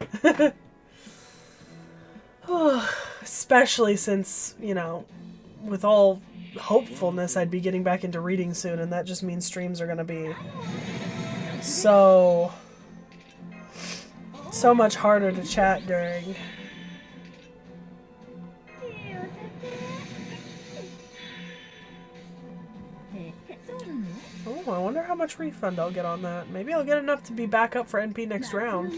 Especially since, you know, with all hopefulness, I'd be getting back into reading soon, and that just means streams are gonna be so much harder to chat during. Oh, I wonder how much refund I'll get on that. Maybe I'll get enough to be back up for NP next round.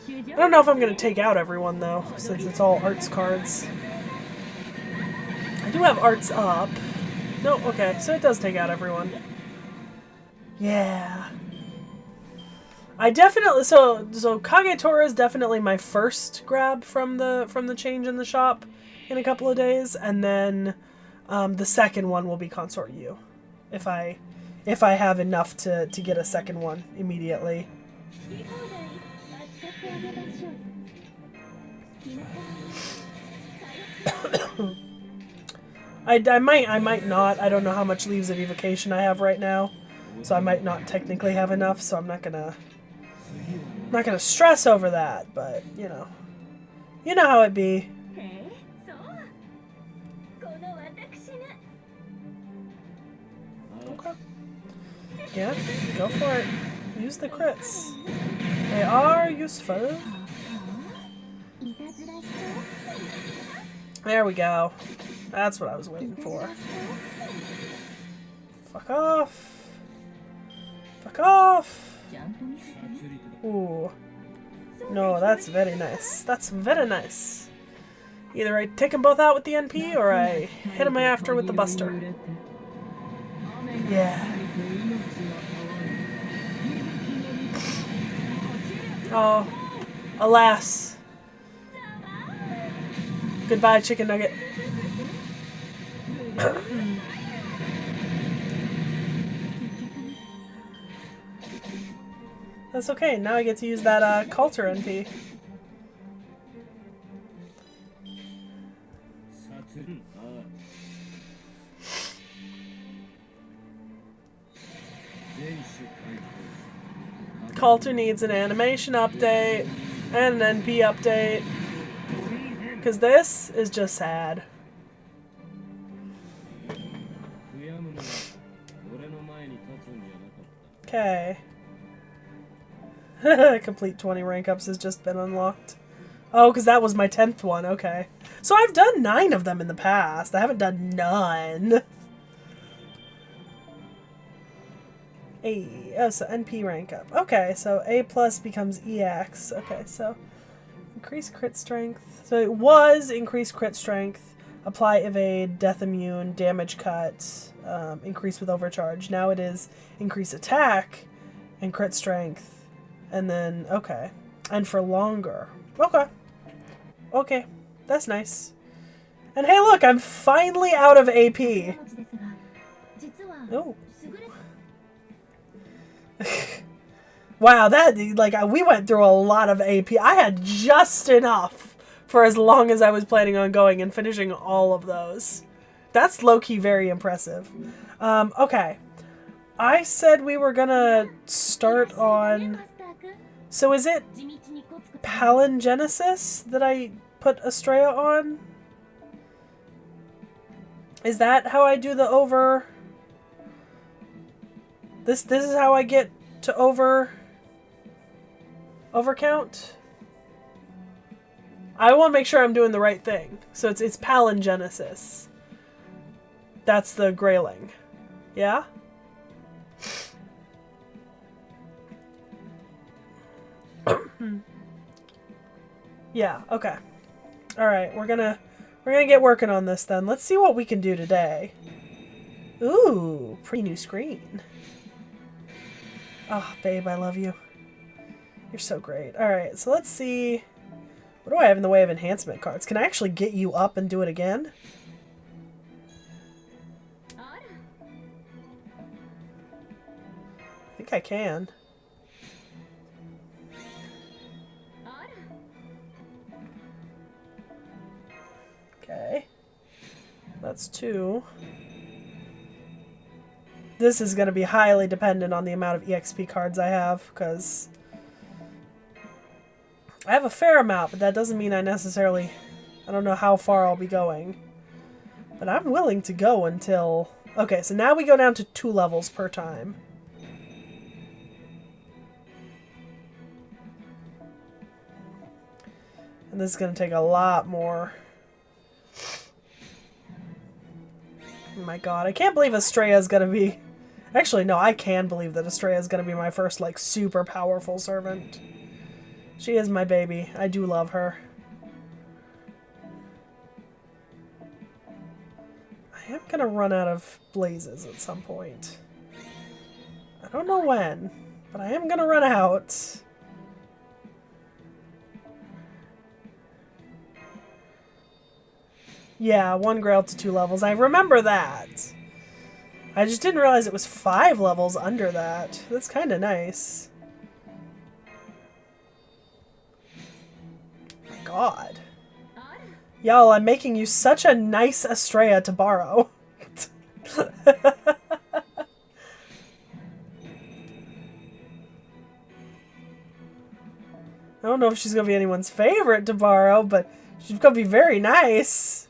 I don't know if I'm going to take out everyone, though, since it's all arts cards. I do have arts up. No, okay, so it does take out everyone. Yeah. I definitely so Kagetora is definitely my first grab from the change in the shop in a couple of days, and then the second one will be Consort U, if I have enough to get a second one immediately. I might not. I don't know how much leaves of evocation I have right now, so I might not technically have enough. So I'm not gonna stress over that. But you know how it be. Okay. Yeah, go for it. Use the crits. They are useful. There we go. That's what I was waiting for. Fuck off. Fuck off. Ooh. No, that's very nice. That's very nice. Either I take them both out with the NP, or I hit them after with the Buster. Yeah. Oh. Alas. Goodbye, chicken nugget. That's okay, now I get to use that Coulter NP. Coulter needs an animation update and an NP update, because this is just sad. Okay. Complete 20 rank ups has just been unlocked. Oh, because that was my 10th one. Okay. So I've done 9 of them in the past. I haven't done none. Oh, so NP rank up. Okay, so A plus becomes EX. Okay, so increase crit strength. So it was increase crit strength, apply evade, death immune, damage cut, increase with overcharge. Now it is increase attack and crit strength. And then, okay. And for longer. Okay. Okay. That's nice. And hey, look, I'm finally out of AP. Oh. Wow, that, like, we went through a lot of AP. I had just enough for as long as I was planning on going and finishing all of those. That's low-key very impressive. Okay. I said we were gonna start on... So is it Palingenesis that I put Estrella on? Is that how I do the over... This is how I get to overcount? I want to make sure I'm doing the right thing. So it's Palingenesis. That's the Grayling. Yeah? Yeah, okay. Alright, we're gonna get working on this then. Let's see what we can do today. Ooh, pretty new screen. Oh, babe, I love you. You're so great. Alright, so let's see. What do I have in the way of enhancement cards? Can I actually get you up and do it again? I think I can. Okay. That's 2. This is going to be highly dependent on the amount of EXP cards I have, because I have a fair amount, but that doesn't mean I don't know how far I'll be going. But I'm willing to go until... Okay, so now we go down to 2 levels per time. And this is going to take a lot more. Oh my god, I can't believe Estrella's gonna be... Actually, no, I can believe that Estrella's gonna be my first, like, super powerful servant. She is my baby. I do love her. I am gonna run out of blazes at some point. I don't know when, But I am gonna run out. Yeah, 1 grail to 2 levels. I remember that. I just didn't realize it was 5 levels under that. That's kind of nice. My God. Y'all, I'm making you such a nice Estrella to borrow. I don't know if she's gonna be anyone's favorite to borrow, but she's gonna be very nice.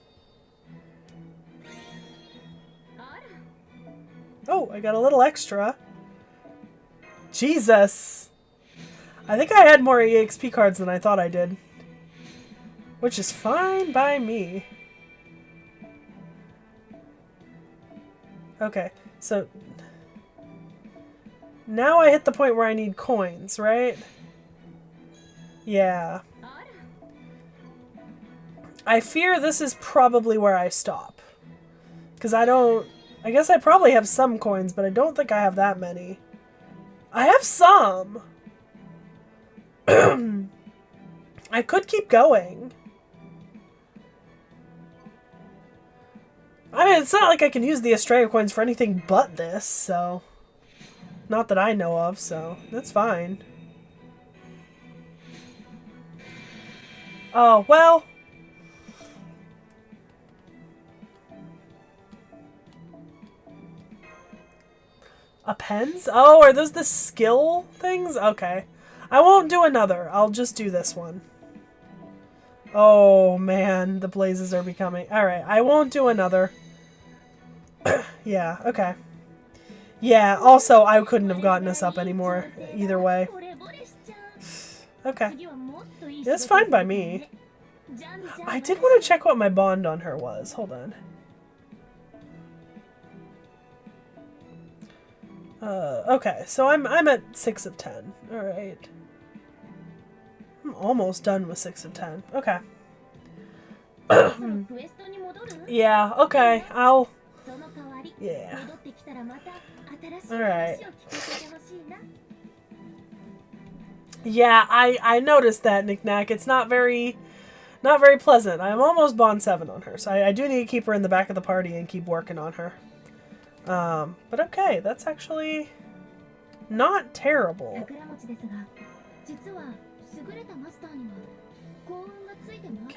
Oh, I got a little extra. Jesus. I think I had more EXP cards than I thought I did. Which is fine by me. Okay, so now I hit the point where I need coins, right? Yeah. I fear this is probably where I stop. Because I guess I probably have some coins, but I don't think I have that many. I have some! I could keep going. I mean, it's not like I can use the Estrella coins for anything but this, so... Not that I know of, so that's fine. Oh, well... Appends? Oh, are those the skill things? Okay. I won't do another. I'll just do this one. Oh, man. The blazes are becoming... Alright, I won't do another. Yeah, okay. Yeah, also, I couldn't have gotten us up anymore. Either way. Okay. That's fine by me. I did want to check what my bond on her was. Hold on. Okay, so I'm at 6 of 10. Alright. I'm almost done with 6 of 10. Okay. Yeah, okay. Yeah. Alright. Yeah, I noticed that, Knick-Knack. It's not very pleasant. I'm almost bond 7 on her, so I do need to keep her in the back of the party and keep working on her. But okay, that's actually not terrible.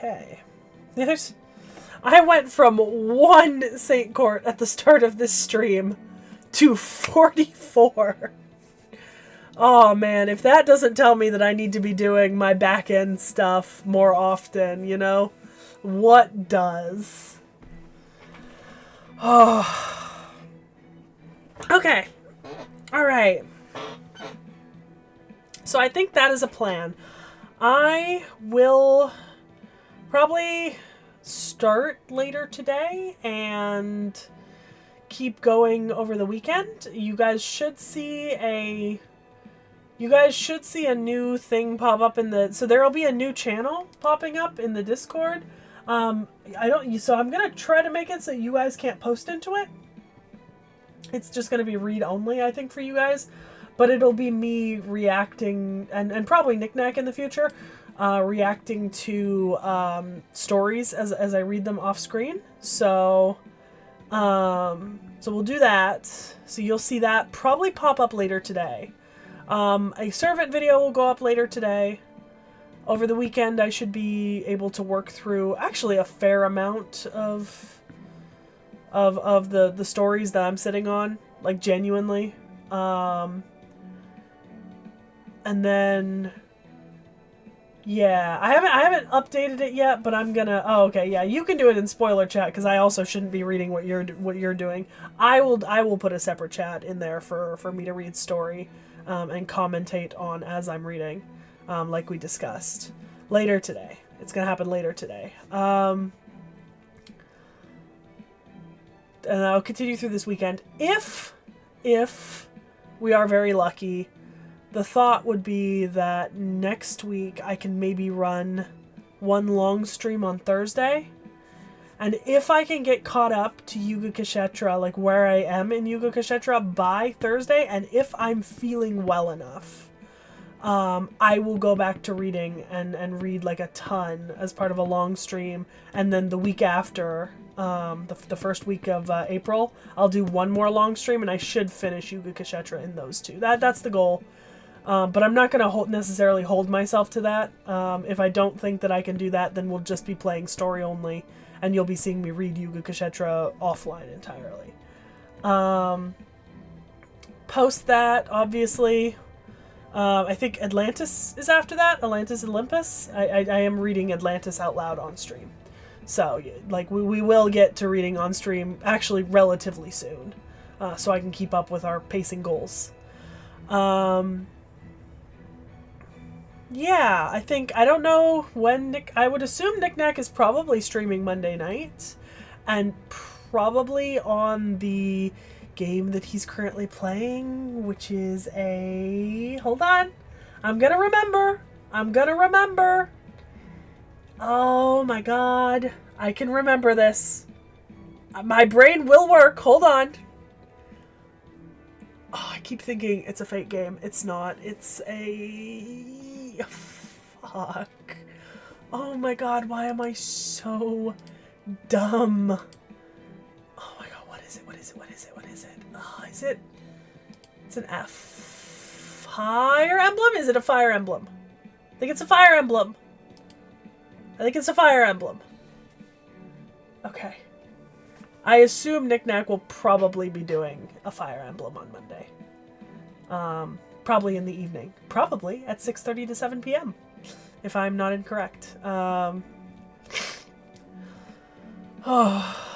Okay. I went from 1 Saint Court at the start of this stream to 44. Oh man, if that doesn't tell me that I need to be doing my back-end stuff more often, you know, what does? Oh. Okay. Alright. So I think that is a plan. I will probably start later today and keep going over the weekend. You guys should see a new thing pop up in the... So there will be a new channel popping up in the Discord. So I'm going to try to make it so you guys can't post into it. It's just going to be read only, I think, for you guys. But it'll be me reacting, and probably Knick-Knack in the future, reacting to stories as I read them off screen. So we'll do that. So you'll see that probably pop up later today. A servant video will go up later today. Over the weekend, I should be able to work through actually a fair amount of the stories that I'm sitting on, like genuinely. And then, yeah, I haven't updated it yet, but I'm gonna. Oh, okay, yeah, you can do it in spoiler chat because I also shouldn't be reading what you're doing. I will put a separate chat in there for me to read story, and commentate on as I'm reading, like we discussed later today. It's gonna happen later today. And I'll continue through this weekend. If we are very lucky, the thought would be that next week I can maybe run one long stream on Thursday, And if I can get caught up to Yuga Kshetra, like where I am in Yuga Kshetra by Thursday, and if I'm feeling well enough, I will go back to reading and read like a ton as part of a long stream. And then the week after, the first week of April, I'll do one more long stream, and I should finish Yuga Kshetra in those two. That's the goal. But I'm not going to necessarily hold myself to that. If I don't think that I can do that, then we'll just be playing story only, and you'll be seeing me read Yuga Kshetra offline entirely. Post that, obviously. I think Atlantis is after that. Atlantis Olympus. I am reading Atlantis out loud on stream. So, like, we will get to reading on stream actually relatively soon. So I can keep up with our pacing goals. Yeah, I don't know when I would assume Knick-Knack is probably streaming Monday night. And probably on the game that he's currently playing, which is hold on. I'm gonna remember. Oh my god. I can remember this. My brain will work. Hold on. Oh, I keep thinking it's a Fate game. It's not. It's a... Fuck. Oh my god, why am I so dumb? Oh my god, what is it? Oh, is it? It's an F. Fire Emblem? Is it a Fire Emblem? I think it's a Fire Emblem. Okay. I assume Knick-Knack will probably be doing a Fire Emblem on Monday. Probably in the evening. Probably at 6:30 to 7 p.m. if I'm not incorrect.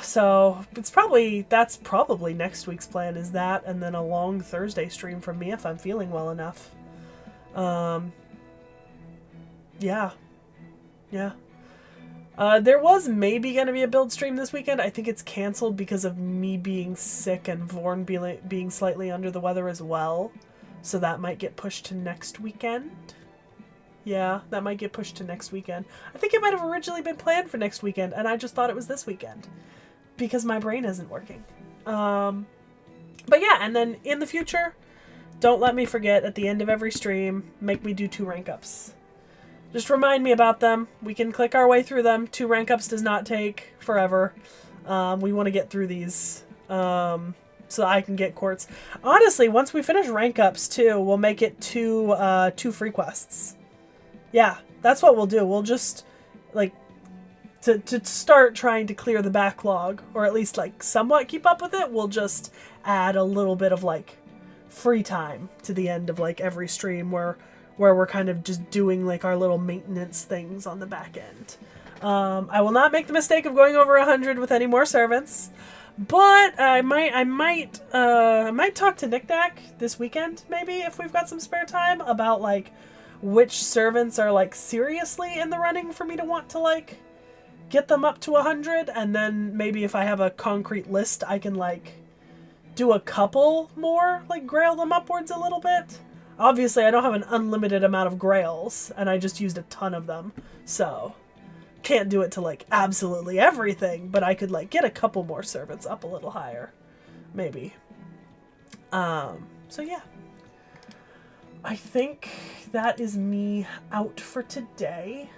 So that's probably next week's plan, is that, and then a long Thursday stream from me if I'm feeling well enough. Yeah. There was maybe going to be a build stream this weekend. I think it's canceled because of me being sick and Vorn being slightly under the weather as well. So that might get pushed to next weekend. Yeah, that might get pushed to next weekend. I think it might have originally been planned for next weekend, and I just thought it was this weekend. Because my brain isn't working. But yeah, and then in the future, don't let me forget, at the end of every stream, make me do 2 rank ups. Just remind me about them. We can click our way through them. 2 rank ups does not take forever. We want to get through these. So I can get quartz. Honestly, once we finish rank ups too, we'll make it 2 free quests. Yeah, that's what we'll do. We'll just, like, to start trying to clear the backlog, or at least, like, somewhat keep up with it, we'll just add a little bit of, like, free time to the end of, like, every stream where we're kind of just doing, like, our little maintenance things on the back end. I will not make the mistake of going over 100 with any more servants, but I might talk to Knick-Knack this weekend, maybe, if we've got some spare time, about, like, which servants are, like, seriously in the running for me to want to, like, get them up to 100, and then maybe if I have a concrete list, I can, like, do a couple more, like, grail them upwards a little bit. Obviously, I don't have an unlimited amount of grails, and I just used a ton of them, so can't do it to, like, absolutely everything, but I could, like, get a couple more servants up a little higher, maybe. So yeah. I think that is me out for today.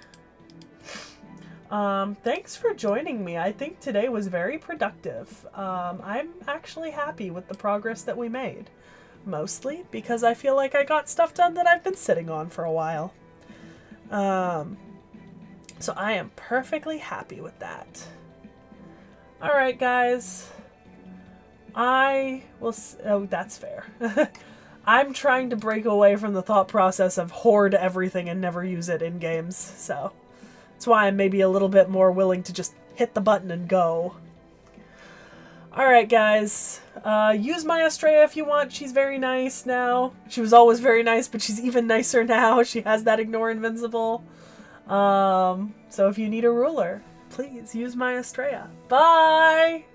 Thanks for joining me. I think today was very productive. I'm actually happy with the progress that we made. Mostly because I feel like I got stuff done that I've been sitting on for a while. So I am perfectly happy with that. Alright, guys. I will... Oh, that's fair. I'm trying to break away from the thought process of hoard everything and never use it in games, so that's why I'm maybe a little bit more willing to just hit the button and go. Alright, guys. Use my Estrella if you want. She's very nice now. She was always very nice, but she's even nicer now. She has that Ignore Invincible. So if you need a ruler, please use my Estrella. Bye!